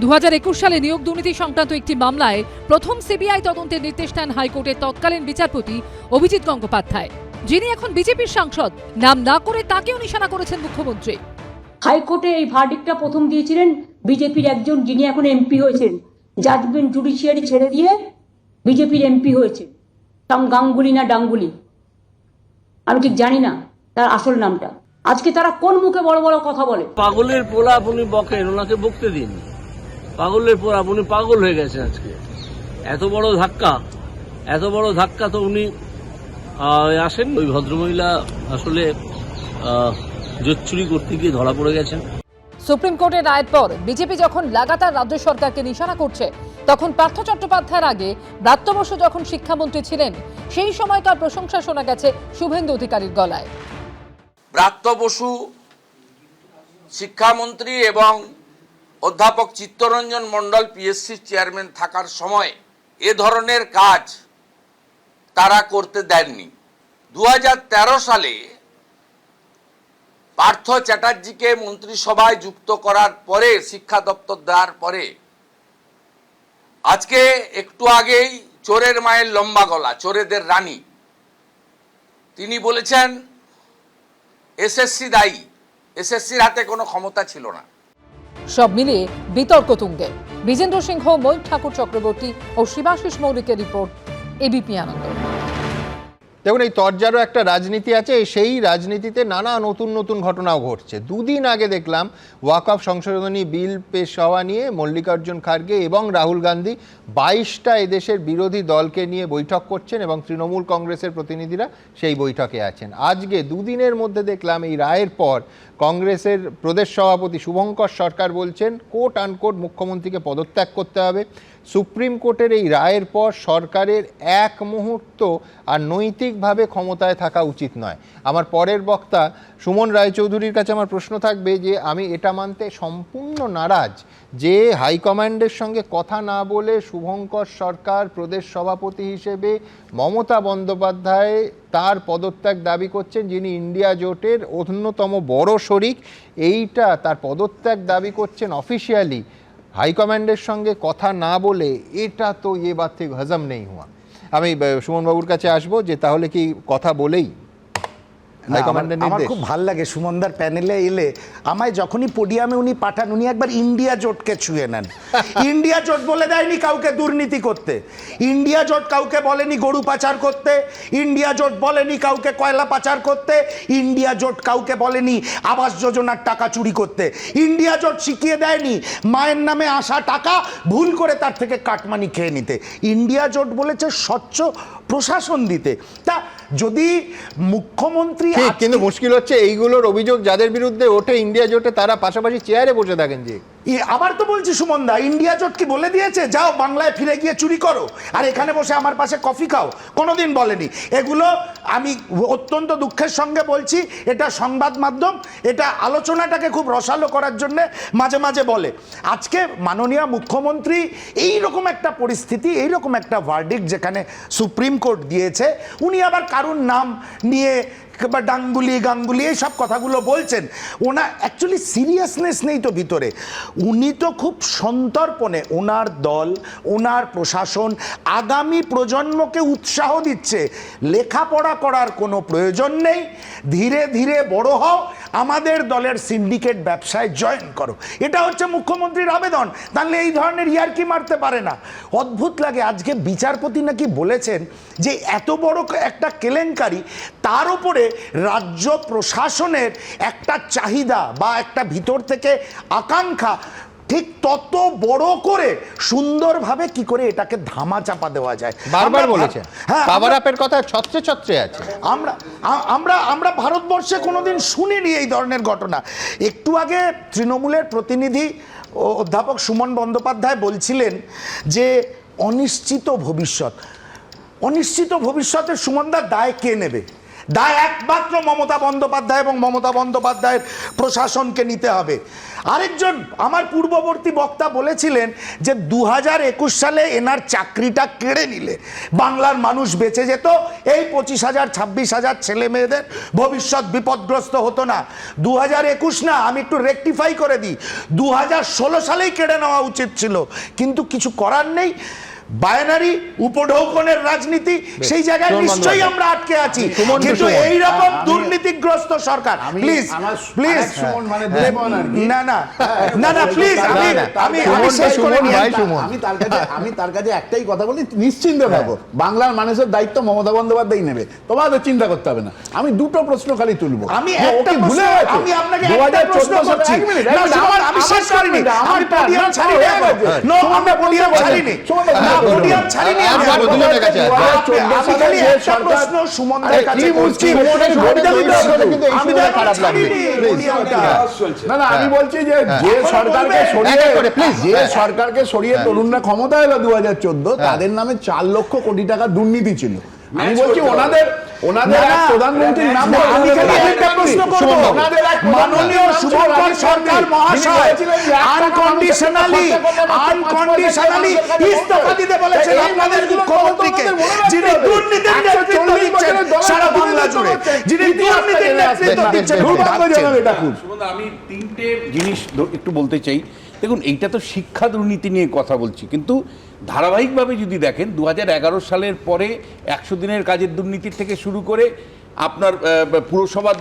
2021 সালে নিয়োগ দুর্নীতি সংক্রান্ত একটি মামলায় প্রথম সিবিআই তদন্তের নির্দেশ দেন হাইকোর্টের তৎকালীন বিচারপতি অভিজিৎ গঙ্গোপাধ্যায়, যিনি এখন বিজেপির সাংসদ। নাম না করে তাকেও নিশানা করেছেন মুখ্যমন্ত্রী। হাইকোর্টে এই ভার্ডিক্টটা প্রথম দিয়েছিলেন বিজেপির একজন, যিনি এখন এমপি হয়েছেন। জাজমেন্ট জুডিশিয়ারি ছেড়ে দিয়ে বিজেপির এমপি হয়েছে, তাম গাঙ্গুলি না ডাঙ্গুলি, আমি ঠিক জানি না তার আসল নামটা। আজকে তারা কোন মুখে বড় বড় কথা বলে। পাগলের পোলা আপনি বকেন, ওনাকে বকতে দিন। পাগলের পর আপনি পাগল হয়ে গেছেন আজকে। এত বড় ধাক্কা তো উনি আসেন। ওই ভদ্রমহিলা আসলে জোচ্চুরি করতে গিয়ে ধরা পড়ে গেছেন। সুপ্রিম কোর্টের রায়ের পর বিজেপি যখন লাগাতার রাজ্য সরকারকে নিশানা করছে, তখন পার্থ চট্টোপাধ্যায়ের আগে ব্রাত্য বসু যখন শিক্ষামন্ত্রী ছিলেন, সেই সময়কার প্রশংসা শোনা গেছে শুভেন্দু অধিকারীর গলায়। ব্রাত্য বসু শিক্ষামন্ত্রী এবং অধ্যাপক চিত্তরঞ্জন মণ্ডল পিএসসি চেয়ারম্যান থাকার সময় এ ধরনের কাজ তারা করতে দেননি। 2013 সালে পার্থ চ্যাটার্জিকে মন্ত্রিসভায় যুক্ত করার পরে, শিক্ষা দপ্তর দেওয়ার পরে, আজকে একটু আগেই চোরের মায়ের লম্বা গলা, চোরেদের রানী, তিনি বলেছেন এসএসসি দায়ী, এসএসসির হাতে কোনো ক্ষমতা ছিল না। সব মিলিয়ে বিতর্ক তুঙ্গে। বিজেন্দ্র সিংহ, ময়ূর ঠাকুর চক্রবর্তী ও শিবাশিস মৌলিকের রিপোর্ট, এবিপি আনন্দ। দেখুন, এই তরজারও একটা রাজনীতি আছে, সেই রাজনীতিতে নানা নতুন নতুন ঘটনাও ঘটছে। দুদিন আগে দেখলাম ওয়াকফ সংশোধনী বিল পেশ হওয়া নিয়ে মল্লিকার্জুন খার্গে এবং রাহুল গান্ধী 22টা এদেশের বিরোধী দলকে নিয়ে বৈঠক করছেন এবং তৃণমূল কংগ্রেসের প্রতিনিধিরা সেই বৈঠকে আছেন। আজকে দুদিনের মধ্যে দেখলাম এই রায়ের পর কংগ্রেসের প্রদেশ সভাপতি শুভঙ্কর সরকার বলছেন কোট আনকোট মুখ্যমন্ত্রীকে পদত্যাগ করতে হবে। সুপ্রিম কোর্টের এই রায়ের পর সরকারের এক মুহূর্ত আর নৈতিকভাবে ক্ষমতায় থাকা উচিত নয়। আমার পরের বক্তা সুমন রায়চৌধুরীর কাছে আমার প্রশ্ন থাকবে যে আমি এটা মানতে সম্পূর্ণ নারাজ যে হাইকমান্ডের সঙ্গে কথা না বলে শুভঙ্কর সরকার প্রদেশ সভাপতি হিসেবে মমতা বন্দ্যোপাধ্যায় তার পদত্যাগ দাবি করছেন, যিনি ইন্ডিয়া জোটের অন্যতম বড় শরিক, এইটা তার পদত্যাগ দাবি করছেন অফিসিয়ালি হাইকমান্ডের সঙ্গে কথা না বলে। এটা তো ये बात থেকে হজম নেই হুয়া। আমি সুমনবাবুর কাছে আসবো যে তাহলে কি কথা বলেই আমার খুব ভাল লাগে সুমনদার প্যানেলে এলে আমায় যখনই পোডিয়ামে উনি পাঠান উনি একবার ইন্ডিয়া জোটকে ছুঁয়ে নেন। ইন্ডিয়া জোট বলে দেয়নি কাউকে দুর্নীতি করতে, ইন্ডিয়া জোট কাউকে বলেনি গরু পাচার করতে, ইন্ডিয়া জোট বলেনি কাউকে কয়লা পাচার করতে, ইন্ডিয়া জোট কাউকে বলেনি আবাস যোজনার টাকা চুরি করতে, ইন্ডিয়া জোট শিখিয়ে দেয়নি মায়ের নামে আসা টাকা ভুল করে তার থেকে কাটমানি খেয়ে নিতে। ইন্ডিয়া জোট বলেছে স্বচ্ছ প্রশাসন দিতে। তা যদি মুখ্যমন্ত্রী, কিন্তু মুশকিল হচ্ছে এইগুলোর অভিযোগ যাদের বিরুদ্ধে ওঠে ইন্ডিয়া জোটে তারা পাশাপাশি চেয়ারে বসে থাকেন। যে আবার তো বলছি সুমনদা, ইন্ডিয়া জোট কি বলে দিয়েছে যাও বাংলায় ফিরে গিয়ে চুরি করো আর এখানে বসে আমার পাশে কফি খাও? কোনোদিন বলেনি। এগুলো আমি অত্যন্ত দুঃখের সঙ্গে বলছি, এটা সংবাদ মাধ্যম এটা আলোচনাটাকে খুব রসালো করার জন্য মাঝে মাঝে বলে। আজকে মাননীয় মুখ্যমন্ত্রী এই রকম একটা পরিস্থিতি, এই রকম একটা ভার্ডিক্ট যেখানে সুপ্রিম কোর্ট দিয়েছে, উনি আবার কারুর নাম নিয়ে বা ডাঙ্গুলি গাঙ্গুলি এই সব কথাগুলো বলছেন। ওনা অ্যাকচুয়ালি সিরিয়াসনেস নেই তো ভিতরে। উনি তো খুব সন্তর্পণে ওনার দল, ওনার প্রশাসন আগামী প্রজন্মকে উৎসাহ দিচ্ছে লেখাপড়া করার কোনো প্রয়োজন নেই, ধীরে ধীরে বড় হও, আমাদের দলের সিন্ডিকেট ব্যবসায় জয়েন করো। এটা হচ্ছে মুখ্যমন্ত্রীর আবেদন। তাহলে এই ধরনের ইয়ার্কি মারতে পারে না। অদ্ভুত লাগে আজকে বিচারপতি নাকি বলেছেন যে এত বড় একটা কেলেঙ্কারি, তার উপরে রাজ্য প্রশাসনের একটা চাহিদা বা একটা ভিতর থেকে আকাঙ্ক্ষা ঠিক তত বড় করে সুন্দরভাবে কি করে এটাকে ধামা চাপা দেওয়া যায় বারবার বলেছেন। হ্যাঁ, কভার আপের কথা ছত্রে ছত্রে আছে। আমরা ভারতবর্ষে কোনোদিন শুনিনি এই ধরনের ঘটনা। একটু আগে তৃণমূলের প্রতিনিধি অধ্যাপক সুমন বন্দ্যোপাধ্যায় বলছিলেন যে অনিশ্চিত ভবিষ্যৎ, অনিশ্চিত ভবিষ্যতের সুমনদার দায় কে নেবে? দায় একমাত্র মমতা বন্দ্যোপাধ্যায় এবং মমতা বন্দ্যোপাধ্যায়ের প্রশাসনকে নিতে হবে। আরেকজন আমার পূর্ববর্তী বক্তা বলেছিলেন যে 2021 সালে এনার চাকরিটা কেড়ে নিলে বাংলার মানুষ বেঁচে যেত, এই 25,000 26,000 ছেলে মেয়েদের ভবিষ্যৎ বিপদগ্রস্ত হতো না। 2021 না, আমি একটু রেকটিফাই করে দিই, 2016 সালেই কেড়ে নেওয়া উচিত ছিল, কিন্তু কিছু করার নেই। বাইনারি উপঢৌকনের রাজনীতি, সেই জায়গায় নিশ্চয়ই আমরা আটকে আছি। কিন্তু এই রকম দুর্নীতিগ্রস্ত সরকার, প্লিজ প্লিজ না না না না প্লিজ, আমি তার কাছে একটাই কথা বলি, নিশ্চিন্তে থাকো, বাংলার মানুষের দায়িত্ব মমতা বন্দ্যোপাধ্যায় নেবে, তোমাদের চিন্তা করতে হবে না। আমি দুটো প্রশ্ন খালি তুলবো। আমি আপনাকে একটা প্রশ্ন করছি, আমি শেষ করিনি, আমি পোডিয়াম ছাড়িনি, আমি পোডিয়াম ছাড়িনি, পোডিয়াম ছাড়িনি। আমি বলছি যে সরকারকে সরিয়ে তরুণরা ক্ষমতা এলো 2014, তাদের নামে 4 লক্ষ কোটি টাকা দুর্নীতি ছিল। আমি বলছি ওনাদের প্রধানমন্ত্রীর নাম মাননীয় শুভঙ্কর সরকার মহাশয় আনকন্ডিশনালি ইস্তফা দিতে বলেছেন আপনাদের মুখ্যমন্ত্রীকে, যিনি দুর্নীতির নেতৃত্ব দিচ্ছেন সারা বাংলা জুড়ে, যিনি দুর্নীতির নেতৃত্ব দিচ্ছেন। আমি 3টে জিনিস একটু বলতে চাই। দেখুন, এইটা তো শিক্ষা দুর্নীতি নিয়ে কথা বলছি, কিন্তু ধারাবাহিকভাবে যদি দেখেন 2011 সালের পরে 100 দিনের কাজের দুর্নীতির থেকে শুরু করে আপনার পুরসভার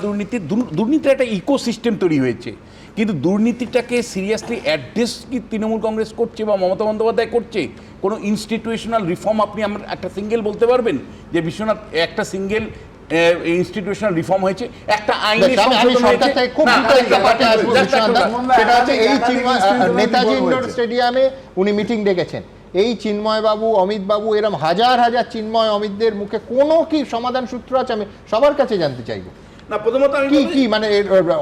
দুর্নীতির একটা ইকোসিস্টেম তৈরি হয়েছে। কিন্তু দুর্নীতিটাকে সিরিয়াসলি অ্যাড্রেস কি তৃণমূল কংগ্রেস করছে বা মমতা বন্দ্যোপাধ্যায় করছে? কোনো ইনস্টিটিউশনাল রিফর্ম আপনি আমার একটা সিঙ্গেল বলতে পারবেন যে বিশ্বনাথ একটা সিঙ্গেল ইনস্টিটিউশনাল রিফর্ম হয়েছে, একটা আইনি সংশোধন হয়েছে? সেটা হচ্ছে এই নেতাজি ইন্ডোর স্টেডিয়ামে উনি মিটিং ডেকেছেন, এই চিন্ময় বাবু, অমিত বাবু, এরকম হাজার হাজার চিন্ময় অমিতদের মুখে কোনো কি সমাধান সূত্র আছে? আমি সবার কাছে জানতে চাইবো। না, প্রথমত কি মানে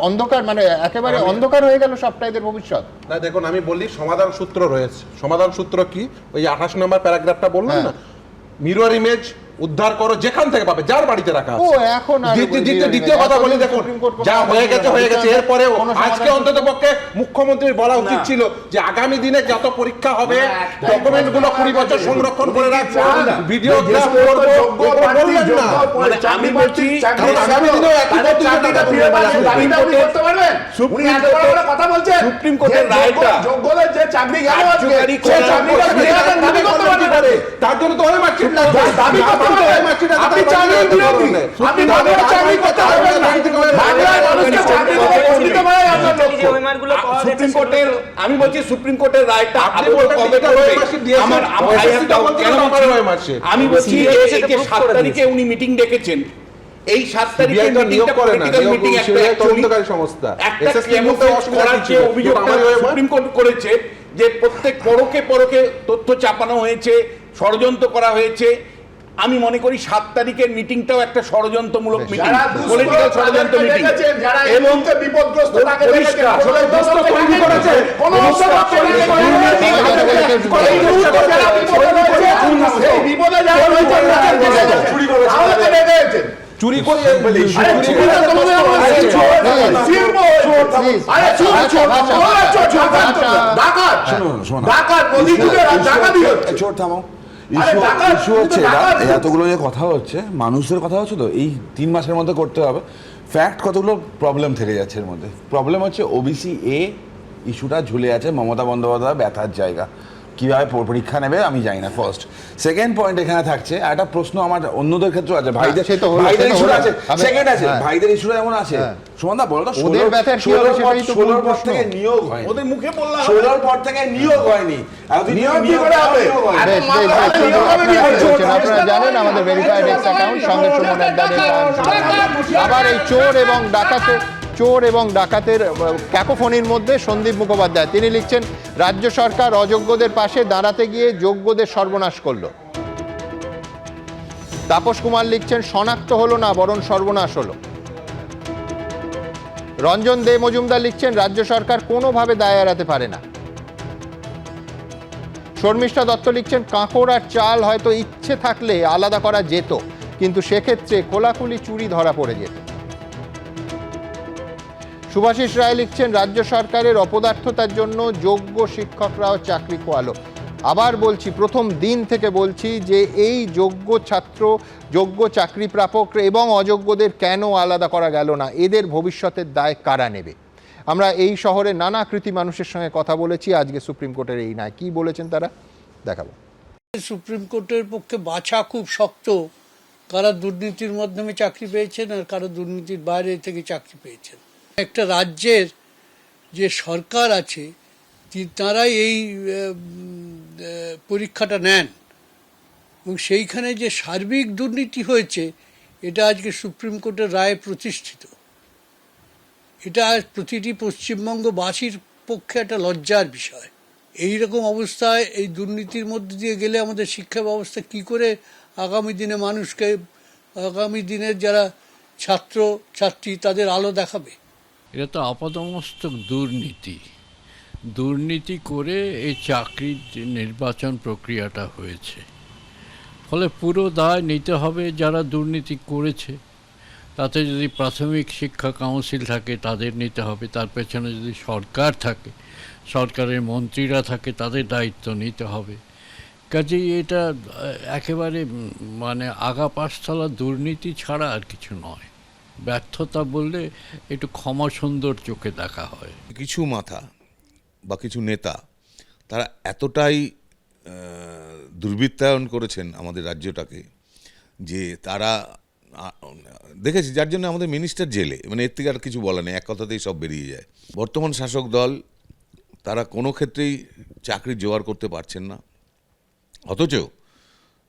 অন্ধকার, মানে একেবারে অন্ধকার হয়ে গেল সবটা এদের ভবিষ্যৎ। না দেখুন, আমি বলি সমাধান সূত্র রয়েছে। সমাধান সূত্র কি? ওই 28 নম্বর প্যারাগ্রাফটা বললাম না, মিরর ইমেজ উদ্ধার করো যেখান থেকে পাবে, যার বাড়িতে রাখা আছে। এখন দ্বিতীয় কথা বলি, দেখুন যা হয়ে গেছে, এরপরে আজকে অন্তত পক্ষে মুখ্যমন্ত্রীর বলা উচিত ছিল যে আগামী দিনে যত পরীক্ষা হবে ডকুমেন্ট গুলো 20 বছর সংরক্ষণ করে রাখবো, ভিডিওগ্রাফ করবো, বললেন না। আমি বলছি আগামী দিনেও একই সুপ্রিম কোর্টের রায়টা তার জন্য তো হয় মার্কশিট লাগবে। আমি বলছি সুপ্রিম কোর্টের রায়টা আমি বলছি 7 তারিখে উনি মিটিং ডেকেছেন, এই 7 তারিখে সুপ্রিম কোর্ট করেছে যে প্রত্যেক পরকে তথ্য চাপানো হয়েছে, ষড়যন্ত্র করা হয়েছে। আমি মনে করি 7 তারিখের মিটিংটাও একটা ষড়যন্ত্রমূলক মিটিং, পলিটিক্যাল ষড়যন্ত্র মিটিং, এবং চুরি করে এতগুলো যে কথা হচ্ছে, মানুষের কথা হচ্ছে, তো এই 3 মাসের মধ্যে করতে হবে। ফ্যাক্ট কতগুলো প্রবলেম থেকে যাচ্ছে এর মধ্যে। প্রবলেম হচ্ছে ওবিসি এ ইস্যুটা ঝুলে আছে, মমতা বন্দ্যোপাধ্যায় ব্যথার জায়গা, কিভাবে পরীক্ষা নেবে আমি জানি না। ফার্স্ট সেকেন্ড পয়েন্ট এখানে থাকছে, একটা প্রশ্ন আমার অন্যদের ক্ষেত্রে আছে, ভাইদের ইস্যু আছে, সেকেন্ড আছে, ভাইদের ইস্যুটা যেমন আছে। সুমনদা বলো তো, 16 পর থেকে নিয়োগ হয়, ওদের মুখে বললাম 16 পর থেকে নিয়োগ হয়নি, আপনারা জানেন আমাদের ভেরিফাইড এক্স অ্যাকাউন্ট সঙ্গে সুমন আড্ডাদের। আবার এই চোর এবং ডাকাতের ক্যাকোফোনির মধ্যে সন্দীপ মুখোপাধ্যায় তিনি লিখছেন, রাজ্য সরকার অযোগ্যদের পাশে দাঁড়াতে গিয়ে যোগ্যদের সর্বনাশ করলো। তাপস কুমার লিখছেন, শনাক্ত হলো না বরং সর্বনাশ হলো। রঞ্জন দে মজুমদার লিখছেন, রাজ্য সরকার কোনোভাবে দায় এড়াতে পারে না। শর্মিষ্ঠা দত্ত লিখছেন, কাঁকড় আর চাল হয়তো ইচ্ছে থাকলে আলাদা করা যেত, কিন্তু সেক্ষেত্রে কোলাকুলি চুরি ধরা পড়ে যেত। সুভাষিস রায় লিখছেন, রাজ্য সরকারের অপদার্থতার জন্য যোগ্য শিক্ষকরাও চাকরি খোয়ালো। আবার বলছি, প্রথম দিন থেকে বলছি যে এই যোগ্য ছাত্র, যোগ্য চাকরি প্রাপক এবং অযোগ্যদের কেন আলাদা করা গেল না, এদের ভবিষ্যতের দায় কারা নেবে? আমরা এই শহরে নানা কৃতি মানুষের সঙ্গে কথা বলেছি, আজকে সুপ্রিম কোর্টের এই রায় কি বলেছেন তারা দেখাবো। সুপ্রিম কোর্টের পক্ষে বাছা খুব শক্ত, কারা দুর্নীতির মাধ্যমে চাকরি পেয়েছেন আর কারা দুর্নীতির বাইরে থেকে চাকরি পেয়েছেন। একটা রাজ্যের যে সরকার আছে তারাই এই পরীক্ষাটা নেন, এবং সেইখানে যে সার্বিক দুর্নীতি হয়েছে এটা আজকে সুপ্রিম কোর্টের রায়ে প্রতিষ্ঠিত। এটা প্রতিটি পশ্চিমবঙ্গবাসীর পক্ষে একটা লজ্জার বিষয়। এই রকম অবস্থায় এই দুর্নীতির মধ্যে দিয়ে গেলে আমাদের শিক্ষা ব্যবস্থা কি করে আগামী দিনে মানুষকে, আগামী দিনের যারা ছাত্র ছাত্রী তাদের আলো দেখাবে? এটা তো আপাদমস্তক দুর্নীতি করে এই চাকরির নির্বাচন প্রক্রিয়াটা হয়েছে। ফলে পুরো দায় নিতে হবে যারা দুর্নীতি করেছে। তাতে যদি প্রাথমিক শিক্ষা কাউন্সিল থাকে তাদের নিতে হবে, তার পেছনে যদি সরকার থাকে, সরকারের মন্ত্রীরা থাকে, তাদের দায়িত্ব নিতে হবে। কাজেই এটা একেবারে মানে আগা পাশতলা দুর্নীতি ছাড়া আর কিছু নয়। ব্যর্থতা বললে একটু ক্ষমা সুন্দর চোখে দেখা হয়। কিছু মাথা বা কিছু নেতা তারা এতটাই দুর্বৃত্তায়ন করেছেন আমাদের রাজ্যটাকে যে তারা দেখেছি, যার জন্য আমাদের মিনিস্টার জেলে, মানে এর থেকে আর কিছু বলা নেই, এক কথাতেই সব বেরিয়ে যায়। বর্তমান শাসক দল তারা কোনো ক্ষেত্রেই চাকরি জোগাড় করতে পারছেন না, অথচ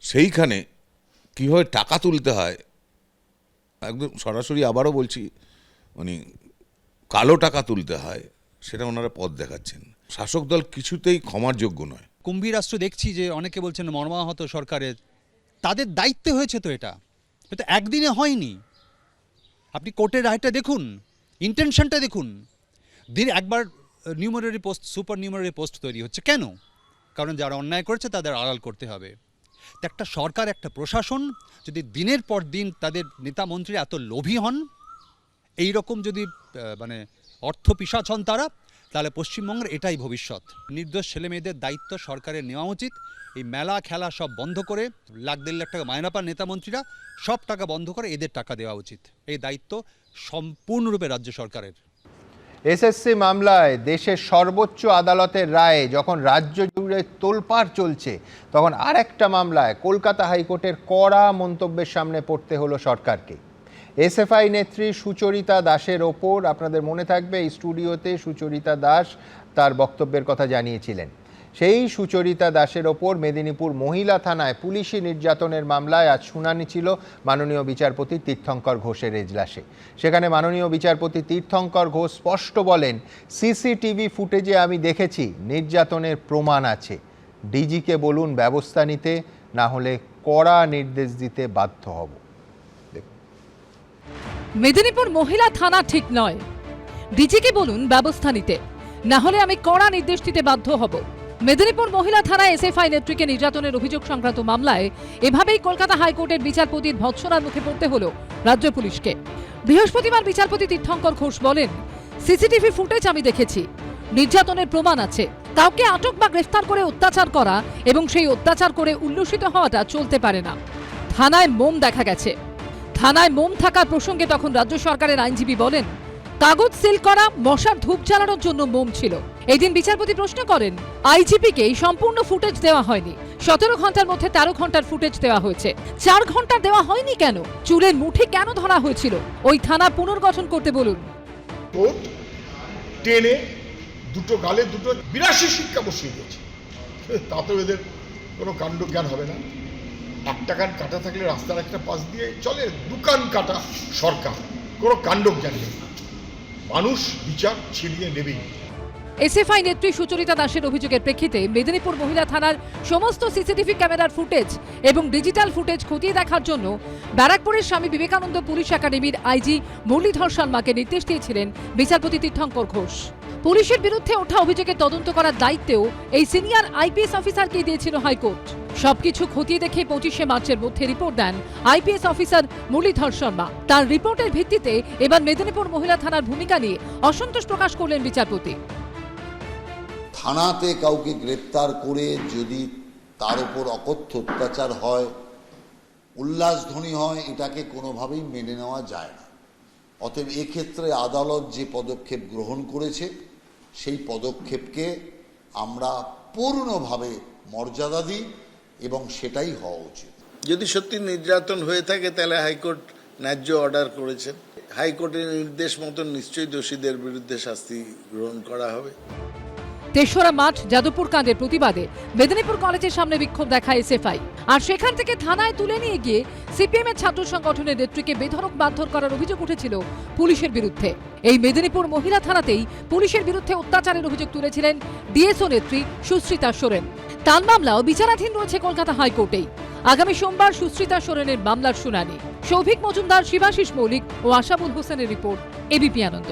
সেইখানে কীভাবে টাকা তুলতে হয় একদম সরাসরি, আবারও বলছি, মানে কালো টাকা তুলতে হয়, সেটা ওনারা পথ দেখাচ্ছেন। শাসক দল কিছুতেই ক্ষমার যোগ্য নয়। কুম্ভীর রাষ্ট্র দেখছি যে অনেকে বলছেন মর্মাহত সরকারের, তাদের দায়িত্বে হয়েছে তো এটা একদিনে হয়নি। আপনি কোর্টের রায়টা দেখুন, ইন্টেনশনটা দেখুন। দিন একবার numerary post, super numerary post তৈরি হচ্ছে কেন? কারণ যারা অন্যায় করেছে তাদের আড়াল করতে হবে। তো একটা সরকার, একটা প্রশাসন যদি দিনের পর দিন তাদের নেতা মন্ত্রী এত লোভী হন, এই রকম যদি মানে অর্থ পিশাচ হন তারা, তাহলে পশ্চিমবঙ্গের এটাই ভবিষ্যৎ। নির্দোষ ছেলেমেয়েদের দায়িত্ব সরকারের নেওয়া উচিত। এই মেলা খেলা সব বন্ধ করে, লাখ দেড় লাখ টাকা মায়না পান নেতামন্ত্রীরা, সব টাকা বন্ধ করে এদের টাকা দেওয়া উচিত। এই দায়িত্ব সম্পূর্ণরূপে রাজ্য সরকারের। এসএসসি মামলায় দেশের সর্বোচ্চ আদালতের রায়ে যখন রাজ্য জুড়ে তোলপাড় চলছে, তখন আরেকটা মামলায় কলকাতা হাইকোর্টের কড়া মন্তব্যের সামনে পড়তে হলো সরকারকে। এসএফআই নেত্রী সুচরিতা দাসের ওপর, আপনাদের মনে থাকবে এই স্টুডিওতে সুচরিতা দাস তার বক্তব্যের কথা জানিয়েছিলেন। সেই সুচরিতা দাসের ওপর মেদিনীপুর মহিলা থানায় পুলিশি নির্যাতনের মামলায় আজ শুনানি ছিল মাননীয় বিচারপতি তীর্থঙ্কর ঘোষের এজলাসে। সেখানে মাননীয় বিচারপতি তীর্থঙ্কর ঘোষ স্পষ্ট বলেন, সিসিটিভি ফুটেজে আমি দেখেছি নির্যাতনের প্রমাণ আছে, ডিজিকে বলুন ব্যবস্থা নিতে, না হলে কড়া নির্দেশ দিতে বাধ্য হব। মেদিনীপুর মহিলা থানা ঠিক নয়, ডিজিকে বলুন ব্যবস্থা নিতে, না হলে আমি কড়া নির্দেশ দিতে বাধ্য হব। মেদিনীপুর মহিলা থানায় এসএফআই নেত্রীকে নির্যাতনের অভিযোগ সংক্রান্ত মামলায় এভাবেই কলকাতা হাইকোর্টের বিচারপতির ভৎসনার মুখে পড়তে হলো রাজ্য পুলিশকে। বৃহস্পতিবার বিচারপতি তীর্থঙ্কর ঘোষ বলেন, সিসিটিভি ফুটেজ আমি দেখেছি, নির্যাতনের প্রমাণ আছে। কাউকে আটক বা গ্রেফতার করে অত্যাচার করা এবং সেই অত্যাচার করে উল্লসিত হওয়াটা চলতে পারে না। থানায় মোম দেখা গেছে। থানায় মোম থাকার প্রসঙ্গে তখন রাজ্য সরকারের আইনজীবী বলেন, কাগজ সিল করা মশার ধূপ জ্বালানোর জন্য মোম ছিল। এই দিন বিচারপতি প্রশ্ন করেন, আইজিপিকে সম্পূর্ণ ফুটেজ দেওয়া হয়নি, 17 ঘন্টার মধ্যে 13 ঘন্টার ফুটেজ দেওয়া হয়েছে, 4 ঘন্টা দেওয়া হয়নি কেন? চুলের মুঠি কেন ধরা হয়েছিল? ওই থানা পুনর্গঠন করতে বলুন। টেনে দুটো গালে দুটো 82 শিক্ষা বসিয়ে দিয়েছে, তাতেও এদের কোনো কাণ্ড জ্ঞান হবে না। একটা কান কাটা থাকলে রাস্তার একটা পাশ দিয়ে চলে, দুকান কাটা সরকার, কোনো কাণ্ড জ্ঞান নেই। মানুষ বিচার ছিনিয়ে নেবেই। এসএফআই নেত্রী সুচরিতা দাসের অভিযোগের প্রেক্ষিতে মেদিনীপুর মহিলা থানার সমস্ত সিসিটিভি ক্যামেরার ফুটেজ এবং ডিজিটাল ফুটেজ খতিয়ে দেখার জন্য ব্যারাকপুরের স্বামী বিবেকানন্দ পুলিশ একাডেমির আইজি মুরলীধর শর্মাকে নির্দেশ দিয়েছিলেন বিচারপতি তীর্থঙ্কর ঘোষ। পুলিশের বিরুদ্ধে ওঠা অভিযোগের তদন্ত করার দায়িত্বেও এই সিনিয়র আইপিএস অফিসারকে দিয়েছিল হাইকোর্ট। সবকিছু খতিয়ে দেখে 25শে মার্চের মধ্যে রিপোর্ট দেন আইপিএস অফিসার মুরলীধর শর্মা। তার রিপোর্টের ভিত্তিতে এবার মেদিনীপুর মহিলা থানার ভূমিকা নিয়ে অসন্তোষ প্রকাশ করলেন বিচারপতি। থানাতে কাউকে গ্রেপ্তার করে যদি তার উপর অকথ্য অত্যাচার হয়, উল্লাসধ্বনি হয়, এটাকে কোনোভাবেই মেনে নেওয়া যায় না। অতএব এক্ষেত্রে আদালত যে পদক্ষেপ গ্রহণ করেছে সেই পদক্ষেপকে আমরা পূর্ণভাবে মর্যাদা দিই এবং সেটাই হওয়া উচিত। যদি সত্যি নির্যাতন হয়ে থাকে তাহলে হাইকোর্ট ন্যায্য অর্ডার করেছেন, হাইকোর্টের নির্দেশ মতন নিশ্চয়ই দোষীদের বিরুদ্ধে শাস্তি গ্রহণ করা হবে। 3রা মার্চ যাদবপুর কাণ্ডের প্রতিবাদে মেদিনীপুর কলেজের সামনে বিক্ষোভ দেখায় এসএফআই, আর সেখান থেকে থানায় তুলে নিয়ে গিয়ে সিপিএম এর ছাত্র সংগঠনের নেত্রীকে বেধড়ক মারধর করার অভিযোগ উঠেছিল পুলিশের বিরুদ্ধে। এই মেদিনীপুর মহিলা থানাতেই পুলিশের বিরুদ্ধে অত্যাচারের অভিযোগ তুলেছিলেন ডিএসও নেত্রী সুশ্রিতা সোরেন। তার মামলাও বিচারাধীন রয়েছে কলকাতা হাইকোর্টেই। আগামী সোমবার সুশ্রিতা সোরেনের মামলার শুনানি। সৌভিক মজুমদার, শিবাশিস মৌলিক ও আশাবুল হোসেনের রিপোর্ট, এবিপি আনন্দ।